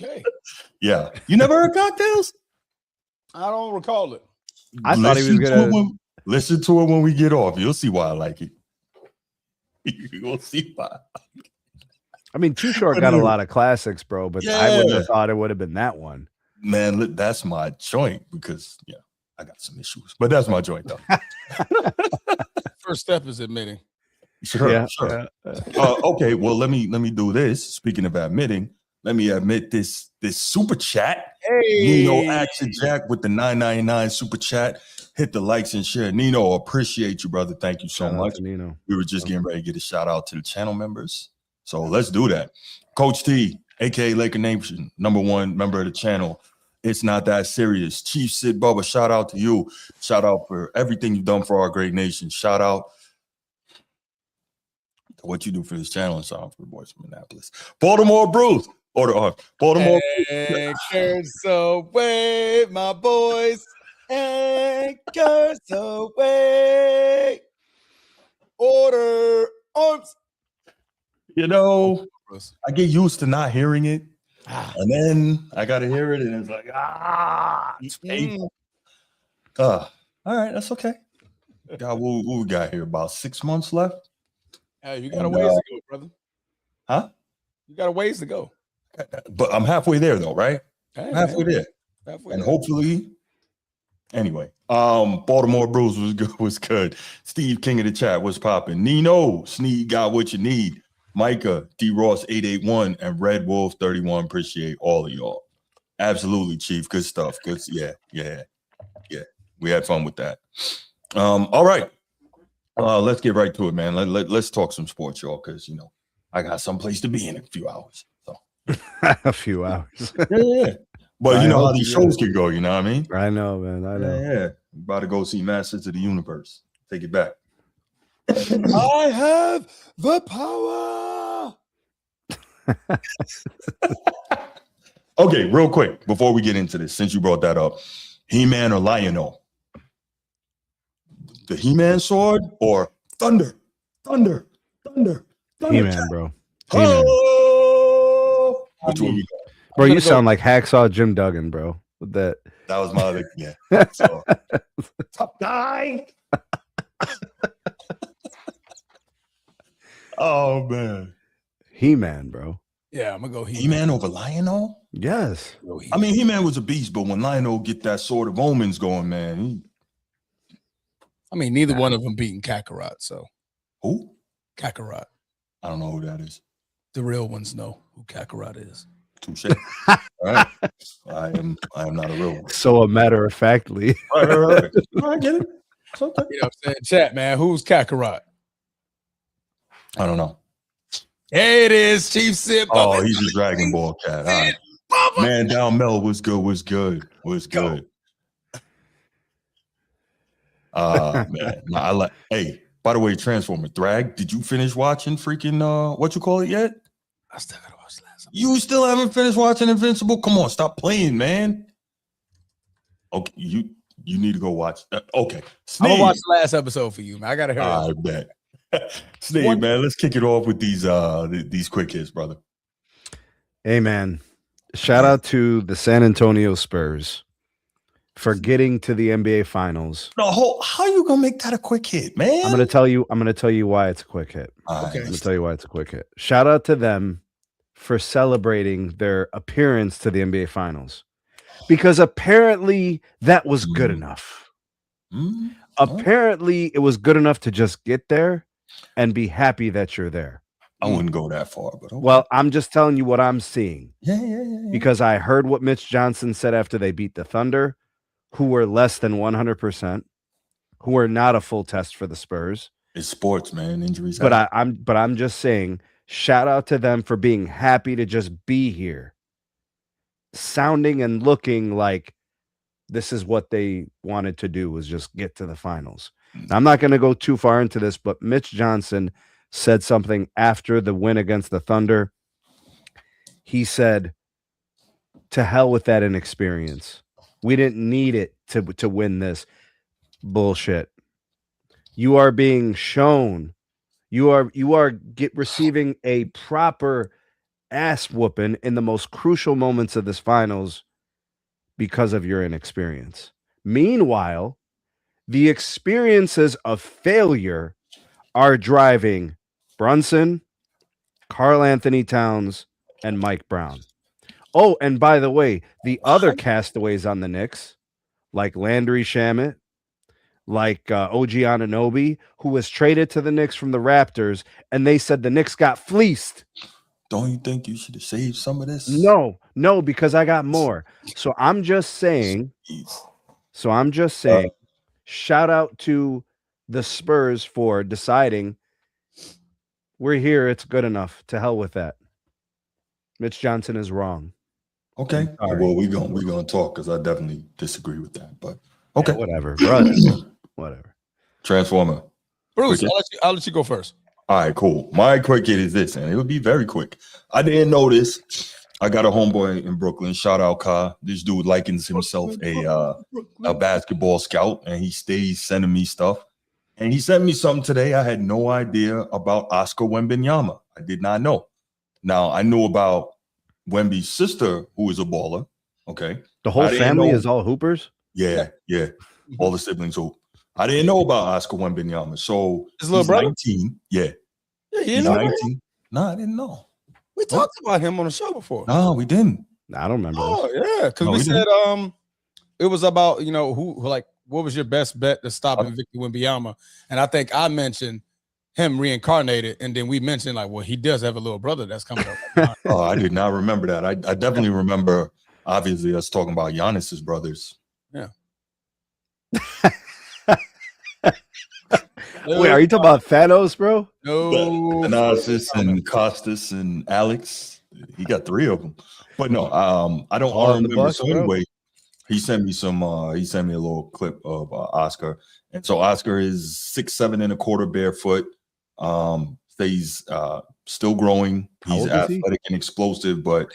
Okay. Yeah. You never heard cocktails? I don't recall it. I thought he was gonna listen to it when we get off. You'll see why I like it. You'll see why. I mean, Too Short got a lot of classics, bro, but I wouldn't have thought it would have been that one. Man, that's my joint because I got some issues, but that's my joint though. First step is admitting. Sure. Okay, well let me do this. Speaking of admitting, let me admit this super chat. Hey, Nino Action Jack with the $9.99 super chat. Hit the likes and share. Nino, appreciate you, brother. Thank you so much. Nino. We were just getting ready to get a shout out to the channel members, so let's do that. Coach T, aka Laker Nation, #1 member of the channel. It's not that serious. Chief Sid Bubba, shout out to you. Shout out for everything you've done for our great nation. Shout out to what you do for this channel and shout out for the boys from Minneapolis. Baltimore Bruce. Baltimore. Anchors away, my boys. Anchors away. Order arms. You know, I get used to not hearing it. And then I got to hear it, and it's like, it's painful. All right, that's okay. God, what we got here? About 6 months left? Hey, you got a ways to go, brother. Huh? You got a ways to go. But I'm halfway there, though, right? Hey, halfway there. Hopefully, anyway, Baltimore Bruce was good. Steve, king of the chat, was popping. Nino, Sneed got what you need. Micah, D Ross 881, and Red Wolf 31. Appreciate all of y'all. Absolutely, Chief. Good stuff. Good. Yeah. We had fun with that. All right. Let's get right to it, man. Let's talk some sports, y'all, because I got someplace to be in a few hours. So a few hours. Yeah. But you know how these shows can go, you know what I mean? I know, man. I know. Yeah. About to go see Masters of the Universe. Take it back. I have the power. Okay, real quick, before we get into this, since you brought that up, He-Man or Lion-O? The He-Man sword or Thunder? Thunder. He-Man, bro. He-Man. Oh! Which one you got? Bro, you sound like Hacksaw Jim Duggan, bro. With that. That was my other, So, top guy. Oh, man. He-Man, bro. Yeah, I'm going to go He-Man over Lion-O? Yes. I mean, He-Man was a beast, but when Lion-O get that Sword of Omens going, man. Neither one of them beating Kakarot, so. Who? Kakarot. I don't know who that is. The real ones know who Kakarot is. Touche. All right. I am not a real one. So a matter of factly. Right. I get it. It's okay. You know what I'm saying? Chat, man. Who's Kakarot? I don't know. Hey, it is Chief Sip. Oh, he's a Dragon Ball cat. All right. Man, Down Mel was good. Man. I like. Hey, by the way, Transformer Thrag, did you finish watching freaking what you call it yet? I still gotta watch last. You still haven't finished watching Invincible? Come on, stop playing, man. Okay, you need to go watch. Okay, I'm gonna watch the last episode for you, man. I gotta hear. I bet. Steve, man, let's kick it off with these quick hits, brother. Hey, man. Shout out to the San Antonio Spurs for getting to the NBA Finals. No, how you gonna make that a quick hit, man? I'm gonna tell you why it's a quick hit. Okay. I'm gonna tell you why it's a quick hit. Shout out to them for celebrating their appearance to the NBA Finals, because apparently that was good enough. Apparently it was good enough to just get there and be happy that you're there. I wouldn't go that far, but okay. Well, I'm just telling you what I'm seeing. Yeah. Because I heard what Mitch Johnson said after they beat the Thunder, who were less than 100%, who were not a full test for the Spurs. It's sports, man. Injuries. But I'm just saying, shout out to them for being happy to just be here, sounding and looking like this is what they wanted to do, was just get to the finals. Now, I'm not going to go too far into this, but Mitch Johnson said something after the win against the Thunder. He said, to hell with that inexperience. We didn't need it to win this bullshit. You are being shown. You are receiving a proper ass whooping in the most crucial moments of this finals because of your inexperience. Meanwhile, the experiences of failure are driving Brunson, Karl Anthony Towns, and Mike Brown. Oh, and by the way, the other castaways on the Knicks, like Landry Shamet, like OG Anunoby, who was traded to the Knicks from the Raptors, and they said the Knicks got fleeced. Don't you think you should have saved some of this? No, because I got more. So I'm just saying. Shout out to the Spurs for deciding we're here. It's good enough. To hell with that. Mitch Johnson is wrong. Okay. Well, we're gonna talk because I definitely disagree with that. But okay, yeah, whatever, brother. Whatever. Transformer. Bruce, I'll let you go first. All right, cool. My quick hit is this, and it would be very quick. I didn't know this. I got a homeboy in Brooklyn. Shout out, Ka. This dude likens himself a basketball scout, and he stays sending me stuff. And he sent me something today. I had no idea about Oscar Wembanyama. I did not know. Now, I knew about Wemby's sister, who is a baller. Okay. The whole family is all hoopers? Yeah. All the siblings hoop. I didn't know about Oscar Wembanyama. So his little brother? 19. Yeah. He's 19. No, I didn't know. We talked about him on the show before. No, we didn't. I don't remember. Oh, yeah. Because we said it was about, who like what was your best bet to stop Victor Wembanyama? And I think I mentioned him reincarnated, and then we mentioned like, well, he does have a little brother that's coming up. Oh, I did not remember that. I definitely remember, obviously, us talking about Giannis's brothers. Yeah. Wait, are you talking about Thanos, bro? No. Thanasis and Costas and Alex. He got 3 of them. But no, I don't remember. So anyway, he sent me a little clip of Oscar. And so Oscar is 6'7" and a quarter barefoot. Stays still growing. He's athletic and explosive, but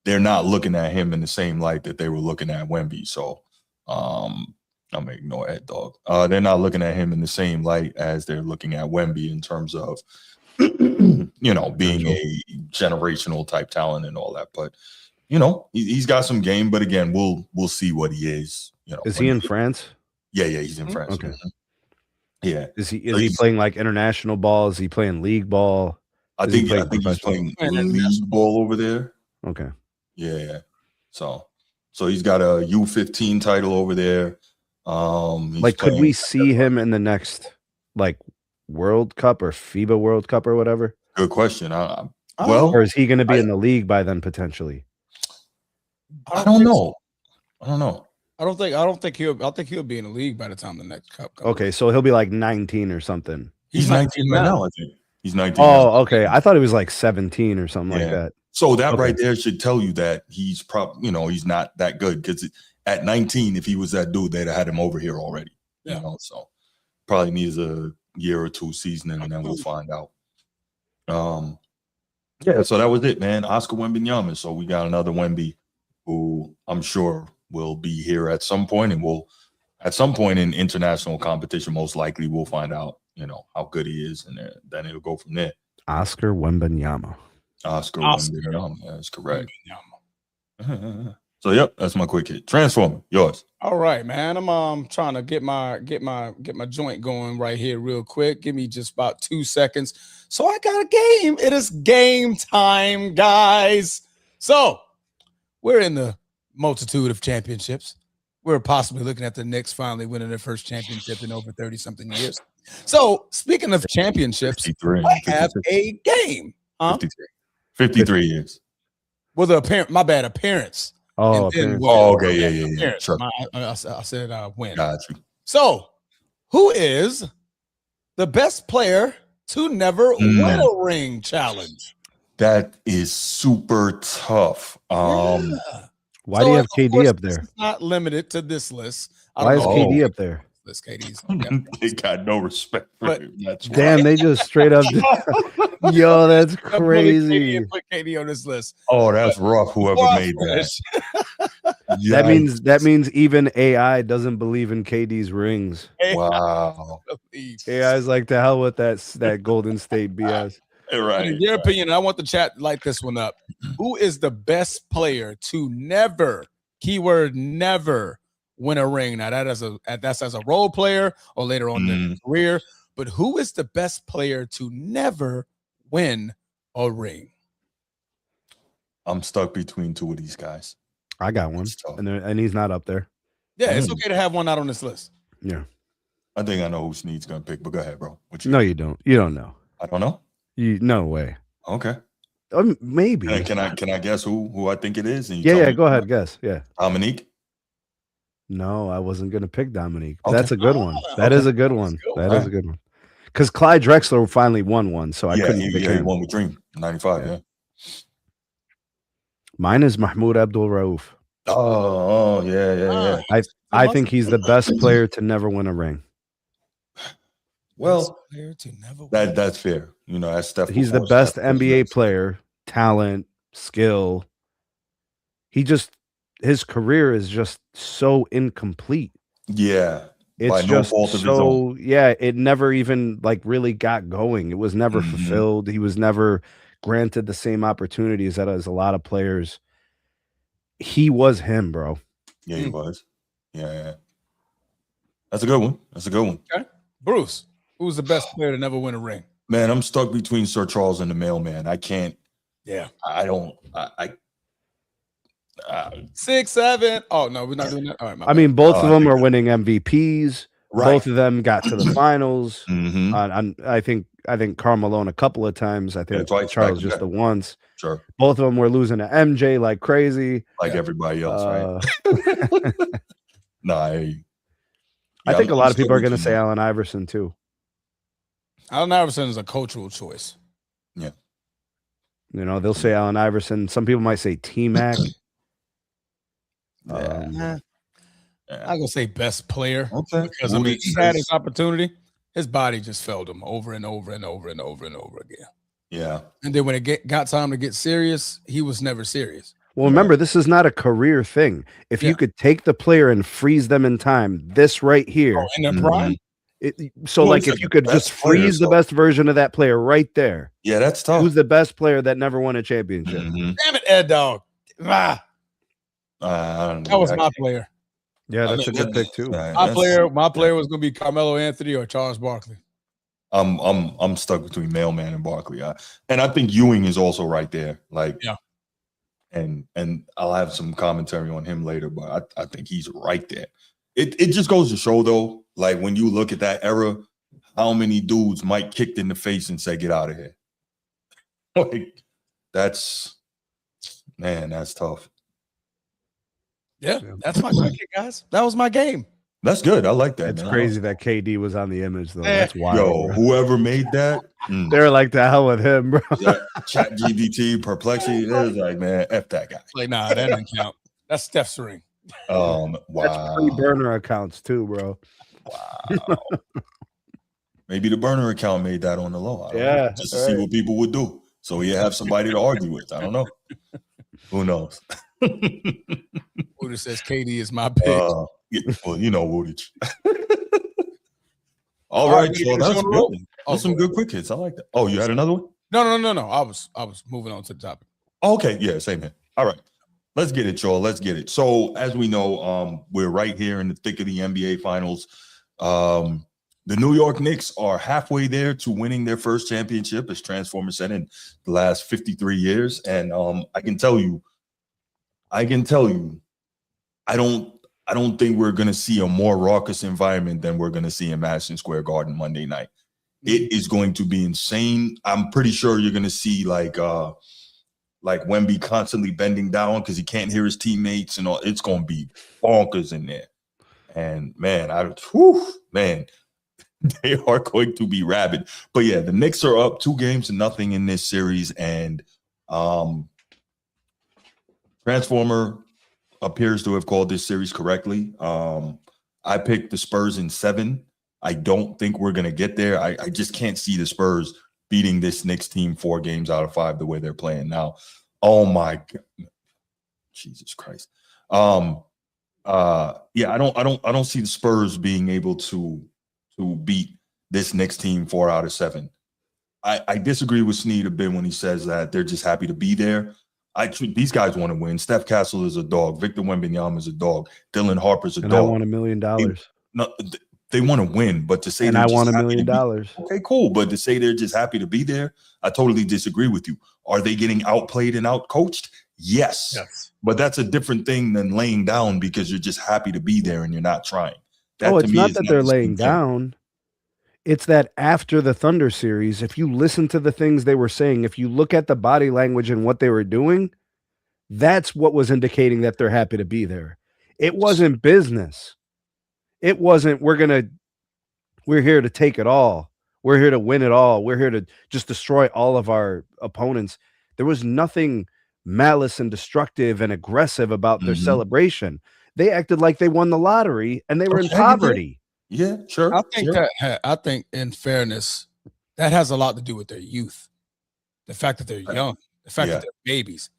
they're not looking at him in the same light that they were looking at Wemby. So I'm gonna ignore that, dog. They're not looking at him in the same light as they're looking at Wemby in terms of being a generational type talent and all that. But he's got some game. But again, we'll see what he is. Is he in France? Yeah, he's in France. Okay. Yeah. Is he playing like international ball? Is he playing league ball? I think he's playing league ball over there. Okay. Yeah. So he's got a U15 title over there. Could we see him in the next World Cup or FIBA World Cup or whatever? Good question. Or is he going to be in the league by then potentially? I don't know. I think he'll be in the league by the time the next cup comes. Okay, so he'll be like 19 or something. He's 19 right now, I think. He's 19. Oh, okay. I thought he was like 17 or something like that. So that right there should tell you that he's probably, he's not that good, because at 19, if he was that dude, they'd have had him over here already. Yeah. So probably needs a year or two seasoning, and then we'll find out. So that was it, man. Oscar Wembanyama. So we got another Wemby who I'm sure will be here at some point, and at some point in international competition, most likely we'll find out, how good he is, and then it'll go from there. Oscar Wembanyama. Oscar Wembanyama. That's correct. So yep, that's my quick hit. Transformer, yours. All right, man. I'm trying to get my joint going right here real quick. Give me just about 2 seconds. So I got a game. It is game time, guys. So we're in the multitude of championships. We're possibly looking at the Knicks finally winning their first championship in over 30-something years. So speaking of championships, I have a game. 53 years. Well, appearance. Oh, okay, yeah. Sure. I said win. Got you. So, who is the best player to never win a ring challenge? That is super tough. Why do you have KD up there? It's not limited to this list. Why is KD up there? This KD's. They got no respect for him. That's damn, they just straight up. Yo, that's crazy. Put KD on this list. Oh, that's rough. Whoever made that. That means even AI doesn't believe in KD's rings. Wow. AI's like, to hell with that Golden State BS. Right. In your opinion, I want the chat to light this one up. Who is the best player to never, keyword never, win a ring? Now that's as a role player or later on in their career. But who is the best player to never win a ring? I'm stuck between two of these guys. I got one, and he's not up there. Yeah, it's okay to have one not on this list. Yeah. I think I know who Sneed's gonna pick, but go ahead, bro. No, you don't. You don't know. I don't know. No way. Okay. Maybe. Can I guess who I think it is? And yeah. Go ahead. Guess. Yeah. Dominique. No, I wasn't gonna pick Dominique. Okay. That's a good one. That is a good one. That is a good one. Because Clyde Drexler finally won one, so I couldn't pick him. He won with Dream 95. Yeah. Mine is Mahmoud Abdul Rauf. Oh, yeah. I think he's the best player to never win a ring. Well, that's fair. You know, that's definitely he's the best NBA player, talent, skill. His career is just so incomplete. Yeah. It's just so it never even really got going. It was never fulfilled. He was never granted the same opportunities as a lot of players. He was him, bro. Yeah, he was. Yeah. That's a good one. Okay. Bruce, who's the best player to never win a ring? Man, I'm stuck between Sir Charles and the mailman. I can't. Yeah. I don't. 6, 7. Oh no, we're not doing that. All right. I mean, both of them are winning MVPs. Right. Both of them got to the finals. I think Carmelo a couple of times. I think Charles just the once. Sure. Both of them were losing to MJ like crazy, like everybody else, right? I think a lot of people are going to say Allen Iverson too. Allen Iverson is a cultural choice. Yeah. You know, they'll say Allen Iverson. Some people might say T-Mac. I'm gonna say best player. Okay. Because he had his opportunity. His body just failed him over and over and over and over and over again. Yeah. And then when it got time to get serious, he was never serious. Well, remember, this is not a career thing. If you could take the player and freeze them in time, this right here. In their prime? If you could just freeze the best version of that player right there. Yeah, that's tough. Who's the best player that never won a championship? Damn it, Ed Dog. That was my player. Yeah, that's a good pick too. My player was going to be Carmelo Anthony or Charles Barkley. I'm stuck between Mailman and Barkley. And I think Ewing is also right there. And I'll have some commentary on him later, but I think he's right there. It just goes to show though, when you look at that era, how many dudes Mike kicked in the face and said, "Get out of here." That's tough. Yeah, that's my cricket, guys. That was my game. That's good. I like that. It's crazy that KD was on the image, though. That's wild. Yo, whoever made that, they're like, the hell with him, bro. Chat GBT, Perplexity. They're like, man, F that guy. Nah, that doesn't count. That's Steph's ring. Wow. That's pre-burner accounts too, bro. Wow. Maybe the burner account made that on the low. Just to see what people would do. So you have somebody to argue with. I don't know. Who knows? Woody says KD is my pick. Well, you know Woodage. All right, so that's good. That's some good quick hits. I like that. Oh, you had another one? No. I was moving on to the topic. Okay, yeah, same here. All right. Let's get it, y'all. Let's get it. So, as we know, we're right here in the thick of the NBA Finals. The New York Knicks are halfway there to winning their first championship, as Transformers said, in the last 53 years. And I can tell you, I don't think we're going to see a more raucous environment than we're going to see in Madison Square Garden Monday night. It is going to be insane. I'm pretty sure you're going to see like Wemby constantly bending down because he can't hear his teammates and all. It's going to be bonkers in there. And man, they are going to be rabid. But yeah, the Knicks are up 2-0 in this series, and Transformer appears to have called this series correctly. I picked the Spurs in 7. I don't think we're going to get there. I just can't see the Spurs beating this Knicks team 4 games out of 5 the way they're playing now. Oh my God. Jesus Christ. I don't see the Spurs being able to beat this Knicks team 4 out of 7. I disagree with Sneed a bit when he says that they're just happy to be there. These guys want to win. Steph Castle is a dog. Victor Wembanyama is a dog. Dylan Harper's a And dog. I want $1 million. They want to win, but to say and they're I just want $1 happy million. Okay, cool. But to say they're just happy to be there, I totally disagree with you. Are they getting outplayed and outcoached? Yes. But that's a different thing than laying down because you're just happy to be there and you're not trying. It's not that they're laying down. It's that after the Thunder series, if you listen to the things they were saying, if you look at the body language and what they were doing, that's what was indicating that they're happy to be there. It wasn't business. It wasn't, we're here to take it all. We're here to win it all. We're here to just destroy all of our opponents. There was nothing malice and destructive and aggressive about their celebration. They acted like they won the lottery and they were in poverty. Yeah, sure. I think in fairness, that has a lot to do with their youth. The fact that they're young, the fact that they're babies.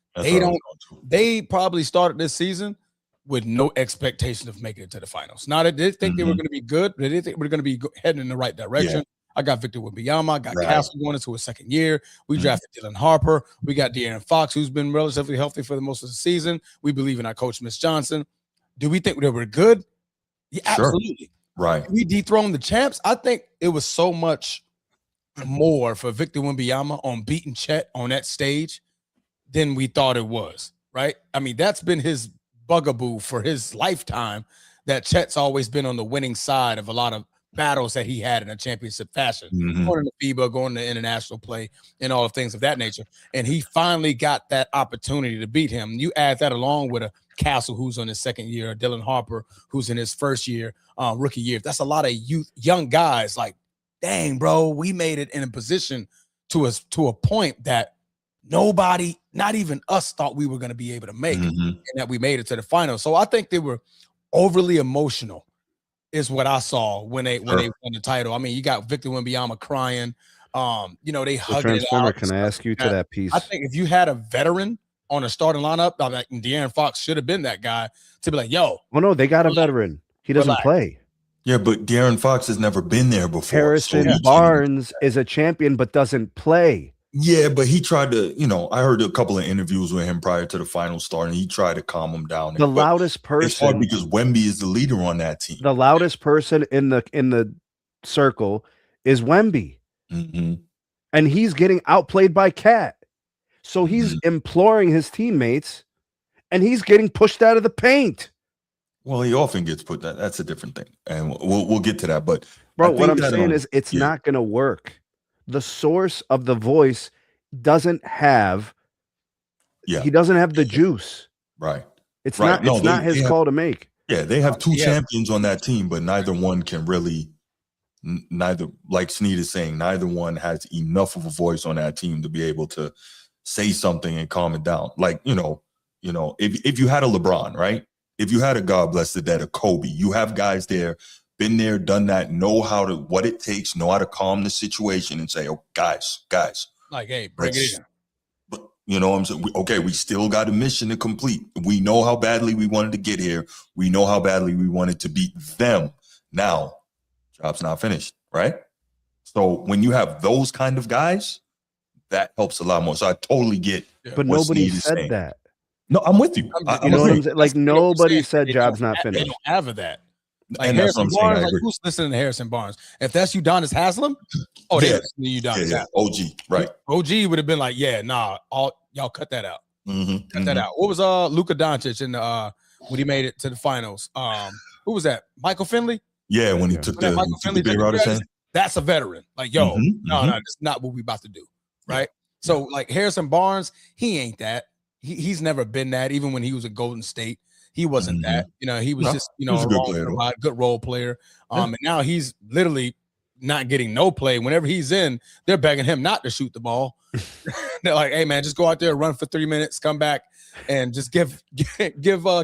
They probably started this season with no expectation of making it to the finals. Now they did think they were going to be good, but they didn't think we were going to be heading in the right direction. Yeah. I got Victor Wembanyama, I got Castle going into his second year. We drafted Dylan Harper. We got De'Aaron Fox, who's been relatively healthy for the most of the season. We believe in our coach, Miss Johnson. Do we think they were good? Yeah, absolutely. Right. We dethroned the champs. I think it was so much more for Victor Wembanyama on beating Chet on that stage than we thought it was, right? I mean, that's been his bugaboo for his lifetime, that Chet's always been on the winning side of a lot of battles that he had in a championship fashion, going to FIBA, going to international play, and all the things of that nature. And he finally got that opportunity to beat him. You add that along with a Castle, who's on his second year, Dylan Harper, who's in his first year, rookie year. That's a lot of young guys. Like, dang, bro, we made it in a position to a point that nobody, not even us, thought we were going to be able to make it, and that we made it to the finals. So I think they were overly emotional, is what I saw when they won the title. I mean, you got Victor Wembanyama crying. They hugged it out. Can I ask you to that piece? I think if you had a veteran on a starting lineup, like De'Aaron Fox should have been that guy to be like, yo. Well, no, they got a veteran. He doesn't play. Yeah, but De'Aaron Fox has never been there before. Harrison Barnes is a champion but doesn't play. Yeah, but he tried to, I heard a couple of interviews with him prior to the final start, and he tried to calm him down. The loudest person. It's hard because Wemby is the leader on that team. The loudest person in the circle is Wemby. And he's getting outplayed by Cat. So he's imploring his teammates, and he's getting pushed out of the paint. Well, he often gets put that. That's a different thing, and we'll get to that. But bro, what I'm saying is, it's not going to work. The source of the voice doesn't have. He doesn't have the juice. Right. It's not. It's not his call to make. Yeah, they have two champions on that team, but neither one can really. Neither, like Sneed is saying, neither one has enough of a voice on that team to be able to say something and calm it down. Like, if you had a LeBron, right? If you had a God bless the dead, a Kobe, you have guys there, been there, done that, know what it takes, know how to calm the situation and say, oh, guys. Like, hey, bring it in. But, what I'm saying? Okay, we still got a mission to complete. We know how badly we wanted to get here. We know how badly we wanted to beat them. Now, job's not finished, right? So when you have those kind of guys, that helps a lot more. So I totally get. But nobody said that. No, I'm with you. You know what I'm saying? Like, nobody said job's not finished. They don't have that. Like Harrison Barnes, like, who's listening to Harrison Barnes? If that's Udonis Haslem, they're listening to Udonis Haslem. OG, right? OG would have been like, y'all cut that out. Cut that out. What was Luka Doncic in when he made it to the finals? Who was that? Michael Finley? Yeah, when he took the big out of hand. That's a veteran. Like, no, that's not what we about to do, right? So, like Harrison Barnes, he ain't that. He's never been that. Even when he was at Golden State, he wasn't that. He was just a good role player. And now he's literally not getting no play. Whenever he's in, they're begging him not to shoot the ball. They're like, hey man, just go out there, run for 3 minutes, come back, and just give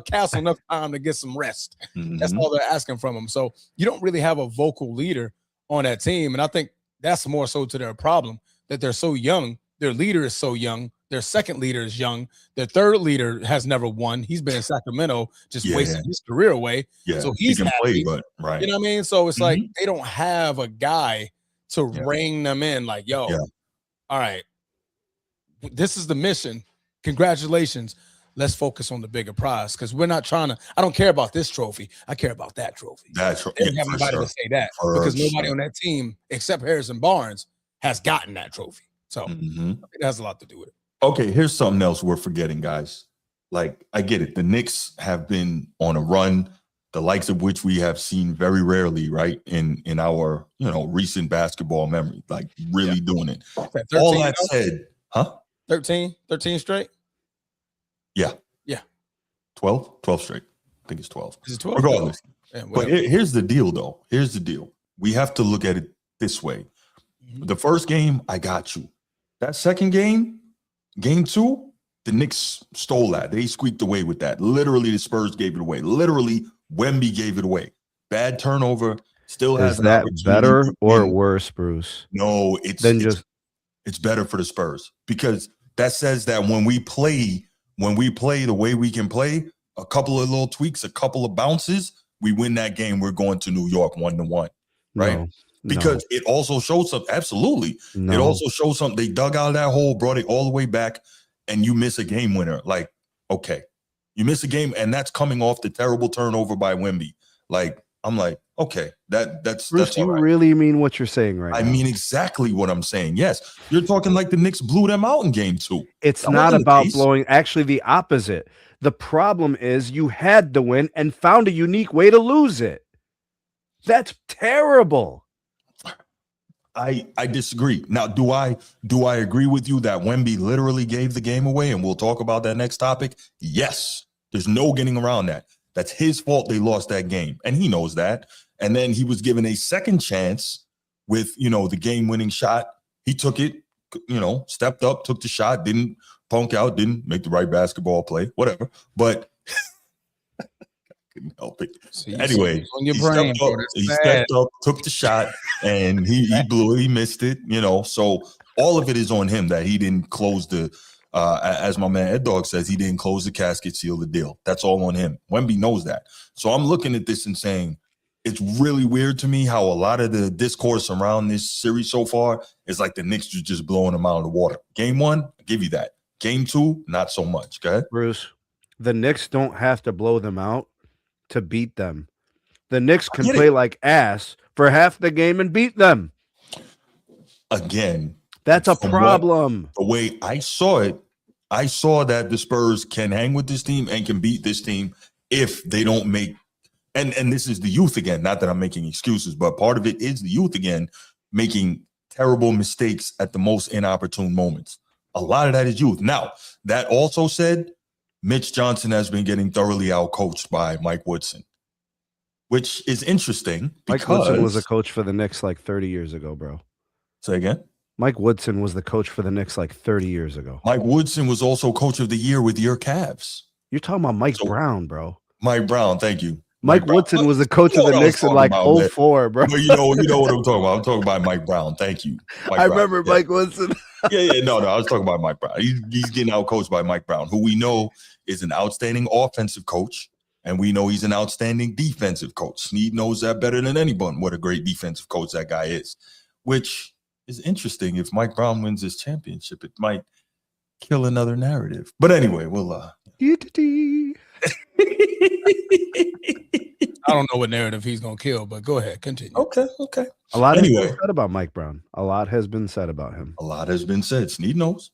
Castle enough time to get some rest. That's all they're asking from him. So you don't really have a vocal leader on that team, and I think that's more so to their problem, that they're so young. Their leader is so young. Their second leader is young. Their third leader has never won. He's been in Sacramento, just wasting his career away. Yeah, so he's happy. Right. You know what I mean? So it's like they don't have a guy to rein them in. Like, yo, all right, this is the mission. Congratulations. Let's focus on the bigger prize because we're not trying to. I don't care about this trophy. I care about that trophy. That's right. They don't have anybody to say that because nobody on that team except Harrison Barnes has gotten that trophy. So I think it has a lot to do with it. Okay, here's something else we're forgetting, guys. Like, I get it. The Knicks have been on a run, the likes of which we have seen very rarely, right? In our, recent basketball memory, like really doing it. 13, all that said, 13 straight? Yeah. 12 straight. I think it's 12. Is it 12? Regardless. Yeah, but here's the deal, though. Here's the deal. We have to look at it this way. The first game, I got you. That second game, game 2, the Knicks stole that. They squeaked away with that. Literally, the Spurs gave it away. Literally, Wemby gave it away. Bad turnover. Still has that better or worse, Bruce? No, it's better for the Spurs because that says that when we play the way we can play, a couple of little tweaks, a couple of bounces, we win that game. We're going to New York 1-1, right? No, because it also shows something. Absolutely. No. It also shows something. They dug out of that hole, brought it all the way back, and you miss a game winner. Like, okay, you miss a game, and that's coming off the terrible turnover by Wemby. Like, I'm like, okay, that's Bruce, that's you really mean what you're saying right now? I mean exactly what I'm saying. Yes, you're talking like the Knicks blew them out in game 2. It's not about blowing. Actually, the opposite. The problem is you had to win and found a unique way to lose it. That's terrible. I disagree. Now, do I agree with you that Wemby literally gave the game away? And we'll talk about that next topic. Yes, there's no getting around that. That's his fault they lost that game. And he knows that. And then he was given a second chance with, the game-winning shot. He took it, stepped up, took the shot, didn't punk out, didn't make the right basketball play, whatever. But I couldn't help it. So anyway, he stepped up, took the shot, and he blew it. He missed it, So all of it is on him that he didn't close the as my man Ed Dog says, he didn't close the casket, seal the deal. That's all on him. Wemby knows that. So I'm looking at this and saying, it's really weird to me how a lot of the discourse around this series so far is like the Knicks are just blowing them out of the water. Game 1, I'll give you that. Game 2, not so much. Go ahead. Bruce, the Knicks don't have to blow them out to beat them. The Knicks can play like ass for half the game and beat them. Again, that's a problem. The way I saw it, I saw that the Spurs can hang with this team and can beat this team if they don't make and this is the youth again, not that I'm making excuses, but part of it is the youth again making terrible mistakes at the most inopportune moments. A lot of that is youth. Now, that also said, Mitch Johnson has been getting thoroughly outcoached by Mike Woodson, which is interesting. Mike Woodson was a coach for the Knicks like 30 years ago, bro. Say again? Mike Woodson was the coach for the Knicks like 30 years ago. Mike Woodson was also coach of the year with your Cavs. You're talking about Mike Brown, bro. Mike Brown, thank you. Mike Woodson was the coach of the Knicks in like 04, bro. You know what I'm talking about. I'm talking about Mike Brown. Thank you. I remember Mike Woodson. No, I was talking about Mike Brown. He's getting outcoached by Mike Brown, who we know is an outstanding offensive coach, and we know he's an outstanding defensive coach. Sneed knows that better than anyone, what a great defensive coach that guy is, which is interesting. If Mike Brown wins this championship, it might kill another narrative. But anyway, we'll I don't know what narrative he's gonna kill, but go ahead, continue. Okay. A lot has been said about Mike Brown. A lot has been said about him. A lot has been said. Sneed knows.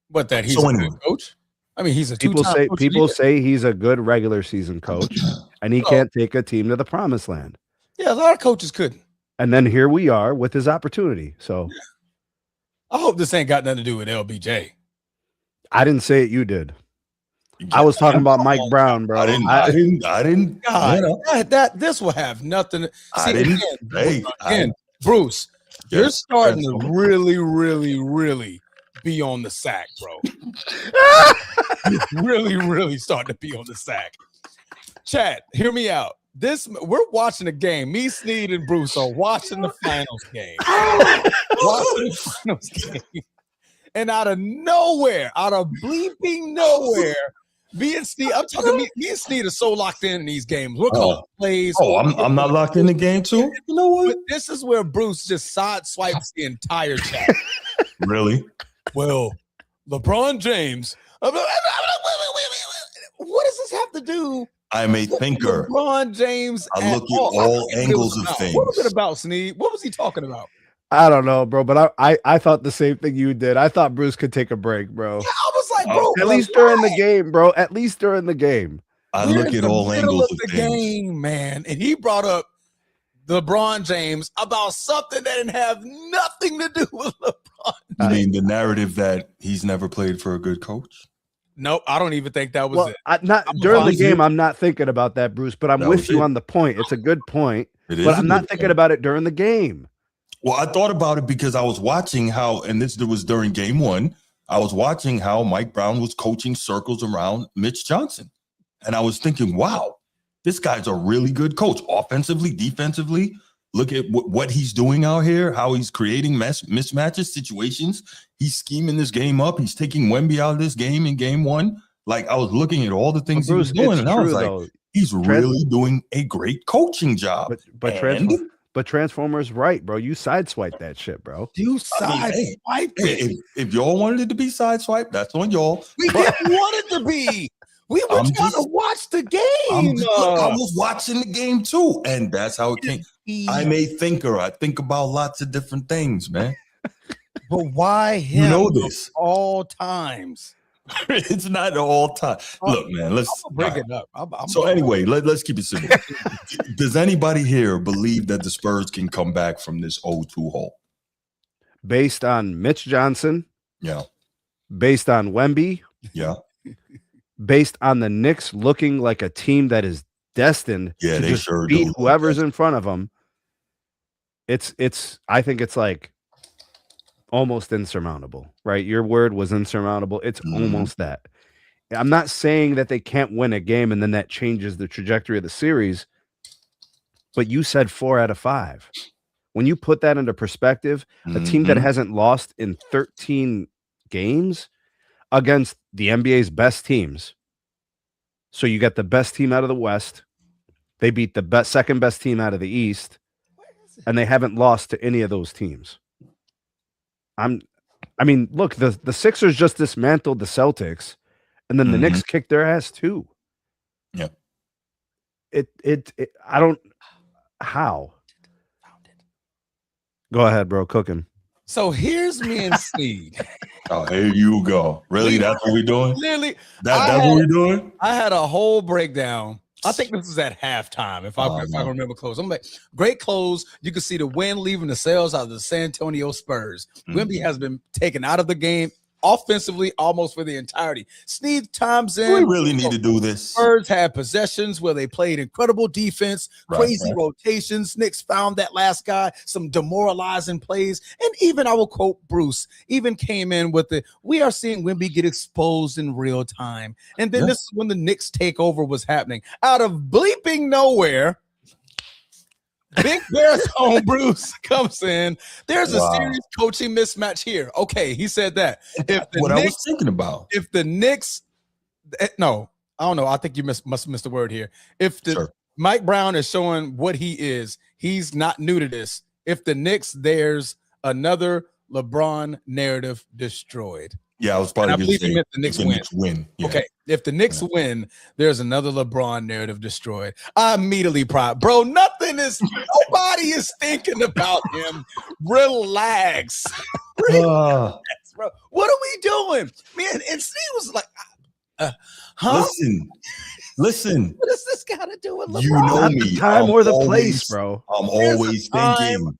But that he's a good coach. I mean, he's a two-time coach. People say he's a good regular season coach, and he can't take a team to the promised land. Yeah, a lot of coaches couldn't. And then here we are with his opportunity. So I hope this ain't got nothing to do with LBJ. I didn't say it. You did. I was talking about Mike Brown, bro. I didn't. God, this will have nothing. Bruce, you're starting to really, really, really be on the sack, bro. Really, really starting to be on the sack. Chat, hear me out. We're watching a game. Me, Sneed, and Bruce are watching the finals game. And out of nowhere, out of bleeping nowhere, Me and Steve, I'm talking. Me and Steve are so locked in these games. We're calling plays. I'm not locked in the game too. You know what? But this is where Bruce just sideswipes the entire chat. Really? Well, LeBron James. What does this have to do? I'm a thinker. LeBron James. I look at all angles of things. What was it about, Sneed? What was he talking about? I don't know, bro, but I thought the same thing you did. I thought Bruce could take a break, bro. Yeah, I was like, bro, at least during the game, bro. At least during the game. I look at all angles of the things. Game, man, and he brought up LeBron James about something that didn't have nothing to do with LeBron. I mean, the narrative that he's never played for a good coach. Nope, I don't even think that was it. Not during the game. I'm not thinking about that, Bruce. But I'm with you on the point. It's a good point. But I'm not thinking about it during the game. Well, I thought about it because I was watching how, and this was during game one, I was watching how Mike Brown was coaching circles around Mitch Johnson. And I was thinking, wow, this guy's a really good coach, offensively, defensively. Look at what he's doing out here, how he's creating mismatches, situations. He's scheming this game up. He's taking Wemby out of this game in game one. Like, I was looking at all the things he was doing, and I was like, he's really doing a great coaching job. But Transformers, right, bro? You sideswipe that shit, bro. You sideswipe it. If y'all wanted it to be sideswiped, that's on y'all. We didn't want it to be. We were trying to watch the game. I was watching the game too, and that's how it came. I'm a thinker. I think about lots of different things, man. But why him? You know this all times. It's not all time. Look, man, let's break it up. Anyway, let's keep it simple. Does anybody here believe that the Spurs can come back from this 0-2 hole? Based on Mitch Johnson? Yeah. Based on Wemby? Yeah. Based on the Knicks looking like a team that is destined to just beat whoever's in front of them? I think it's like almost insurmountable, right? Your word was insurmountable. It's almost that. I'm not saying that they can't win a game and then that changes the trajectory of the series, but you said 4 out of 5. When you put that into perspective, a team that hasn't lost in 13 games against the NBA's best teams. So you got the best team out of the West. They beat the second best team out of the East, and they haven't lost to any of those teams. I mean, look, the Sixers just dismantled the Celtics, and then the Knicks kicked their ass too. Yeah. I don't. How? Go ahead, bro. Cooking. So here's me and Steve. Oh, here you go. Really? That's what we're doing? Literally. That's what we're doing? I had a whole breakdown. I think this was at halftime, if I can remember close. I'm like, great close. You can see the wind leaving the sails out of the San Antonio Spurs. Wemby has been taken out of the game offensively almost for the entirety. Sneed times in. We really need to do this. Spurs had possessions where they played incredible defense, crazy rotations. Knicks found that last guy, some demoralizing plays. And even, I will quote Bruce, even came in with the, we are seeing Wemby get exposed in real time. And then this is when the Knicks takeover was happening. Out of bleeping nowhere, Big Bear's home Bruce comes in. There's a serious coaching mismatch here. Okay, he said that. If the Knicks, I was thinking about. If the Knicks, no, I don't know. I think you must have missed the word here. If the Mike Brown is showing what he is, he's not new to this. If the Knicks, there's another LeBron narrative destroyed. Yeah, I was probably going to say the Knicks win. Yeah. Okay, if the Knicks win, there's another LeBron narrative destroyed. I immediately bro, nobody is thinking about him. Relax. Relax, bro. What are we doing? Man, and Steve was like, Listen. What does this got to do with LeBron? You know me. The time or the place, bro. I'm always thinking.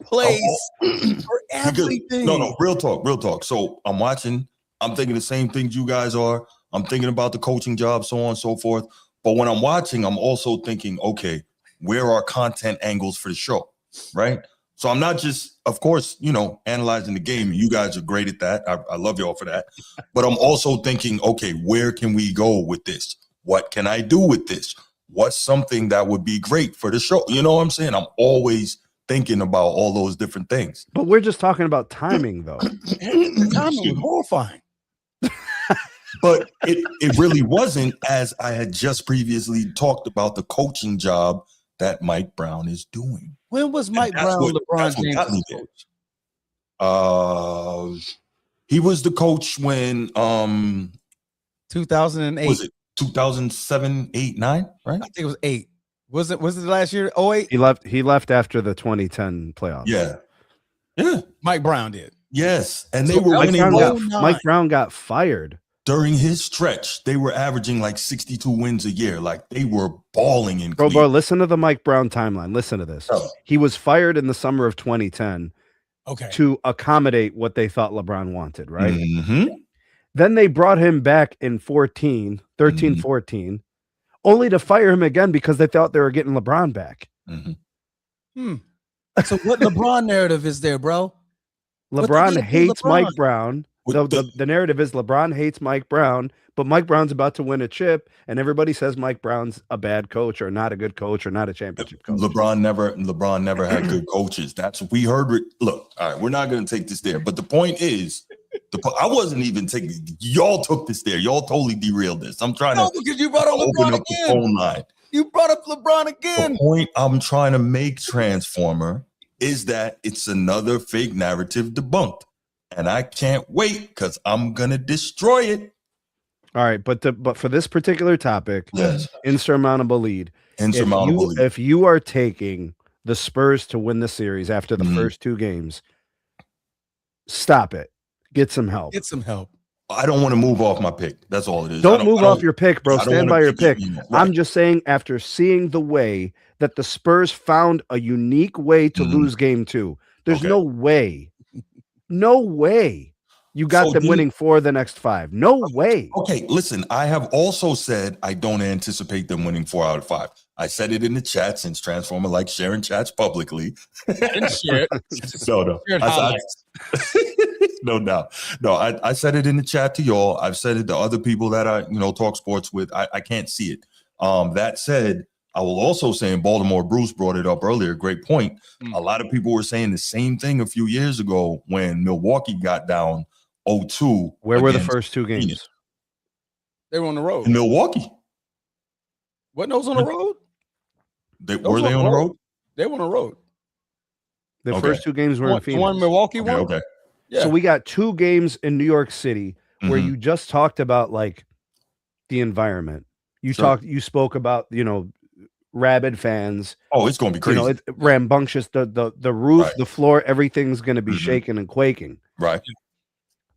Place for everything. No, real talk. So I'm watching, I'm thinking the same things you guys are. I'm thinking about the coaching job, so on and so forth. But when I'm watching, I'm also thinking, okay, where are content angles for the show, right? So I'm not just, of course, analyzing the game. You guys are great at that. I love y'all for that. But I'm also thinking, okay, where can we go with this? What can I do with this? What's something that would be great for the show? You know what I'm saying? I'm always thinking about all those different things. But we're just talking about timing, though. The timing was horrifying. But it really wasn't, as I had just previously talked about the coaching job that Mike Brown is doing. When was Mike Brown LeBron James' coach? He was the coach when 2008. Was it 2007, 8, 9, right? I think it was 8. Was it the last year? 08? He left after the 2010 playoffs. Yeah. Yeah. Mike Brown did. Yes. And they were winning. Mike Brown got fired. During his stretch, they were averaging like 62 wins a year. Like they were balling in Bro, listen to the Mike Brown timeline. Listen to this. Oh. He was fired in the summer of 2010 to accommodate what they thought LeBron wanted, right? Mm-hmm. Then they brought him back in 13, 14, only to fire him again because they thought they were getting LeBron back. Mm-hmm. So what LeBron narrative is there, bro? LeBron hates Mike Brown. The narrative is LeBron hates Mike Brown, but Mike Brown's about to win a chip, and everybody says Mike Brown's a bad coach or not a good coach or not a championship coach. LeBron never had good coaches. That's what we heard. Look, all right, we're not going to take this there, but the point is, I wasn't even taking. Y'all took this there. Y'all totally derailed this. I'm trying to because you brought up LeBron again. The phone line. You brought up LeBron again. The point I'm trying to make, Transformer, is that it's another fake narrative debunked. And I can't wait because I'm gonna destroy it. All right, but for this particular topic, yes, insurmountable lead. If you are taking the Spurs to win the series after the first 2 games, stop it. Get some help. I don't want to move off my pick. That's all it is. Don't move off your pick, bro. Stand by your pick. Right. I'm just saying, after seeing the way that the Spurs found a unique way to lose game 2, there's no way. No way you got them winning 4 of the next 5. No way. Okay, listen, I have also said I don't anticipate them winning 4 out of 5. I said it in the chat, since Transformer likes sharing chats publicly. And share it. No doubt. No, I said it in the chat to y'all. I've said it to other people that I talk sports with. I can't see it. That said, I will also say, and Baltimore Bruce brought it up earlier, great point. A lot of people were saying the same thing a few years ago when Milwaukee got down 0-2. Where were the first 2 games? Phoenix. They were on the road. In Milwaukee. What, those on the road? Were they on the road? They were on the road. The first 2 games were in Phoenix. One Milwaukee won. Okay. Yeah. So we got 2 games in New York City where you just talked about like the environment. You spoke about, rabid fans. Oh, it's going to be crazy. It's rambunctious. The roof, the floor, everything's going to be shaking and quaking. Right.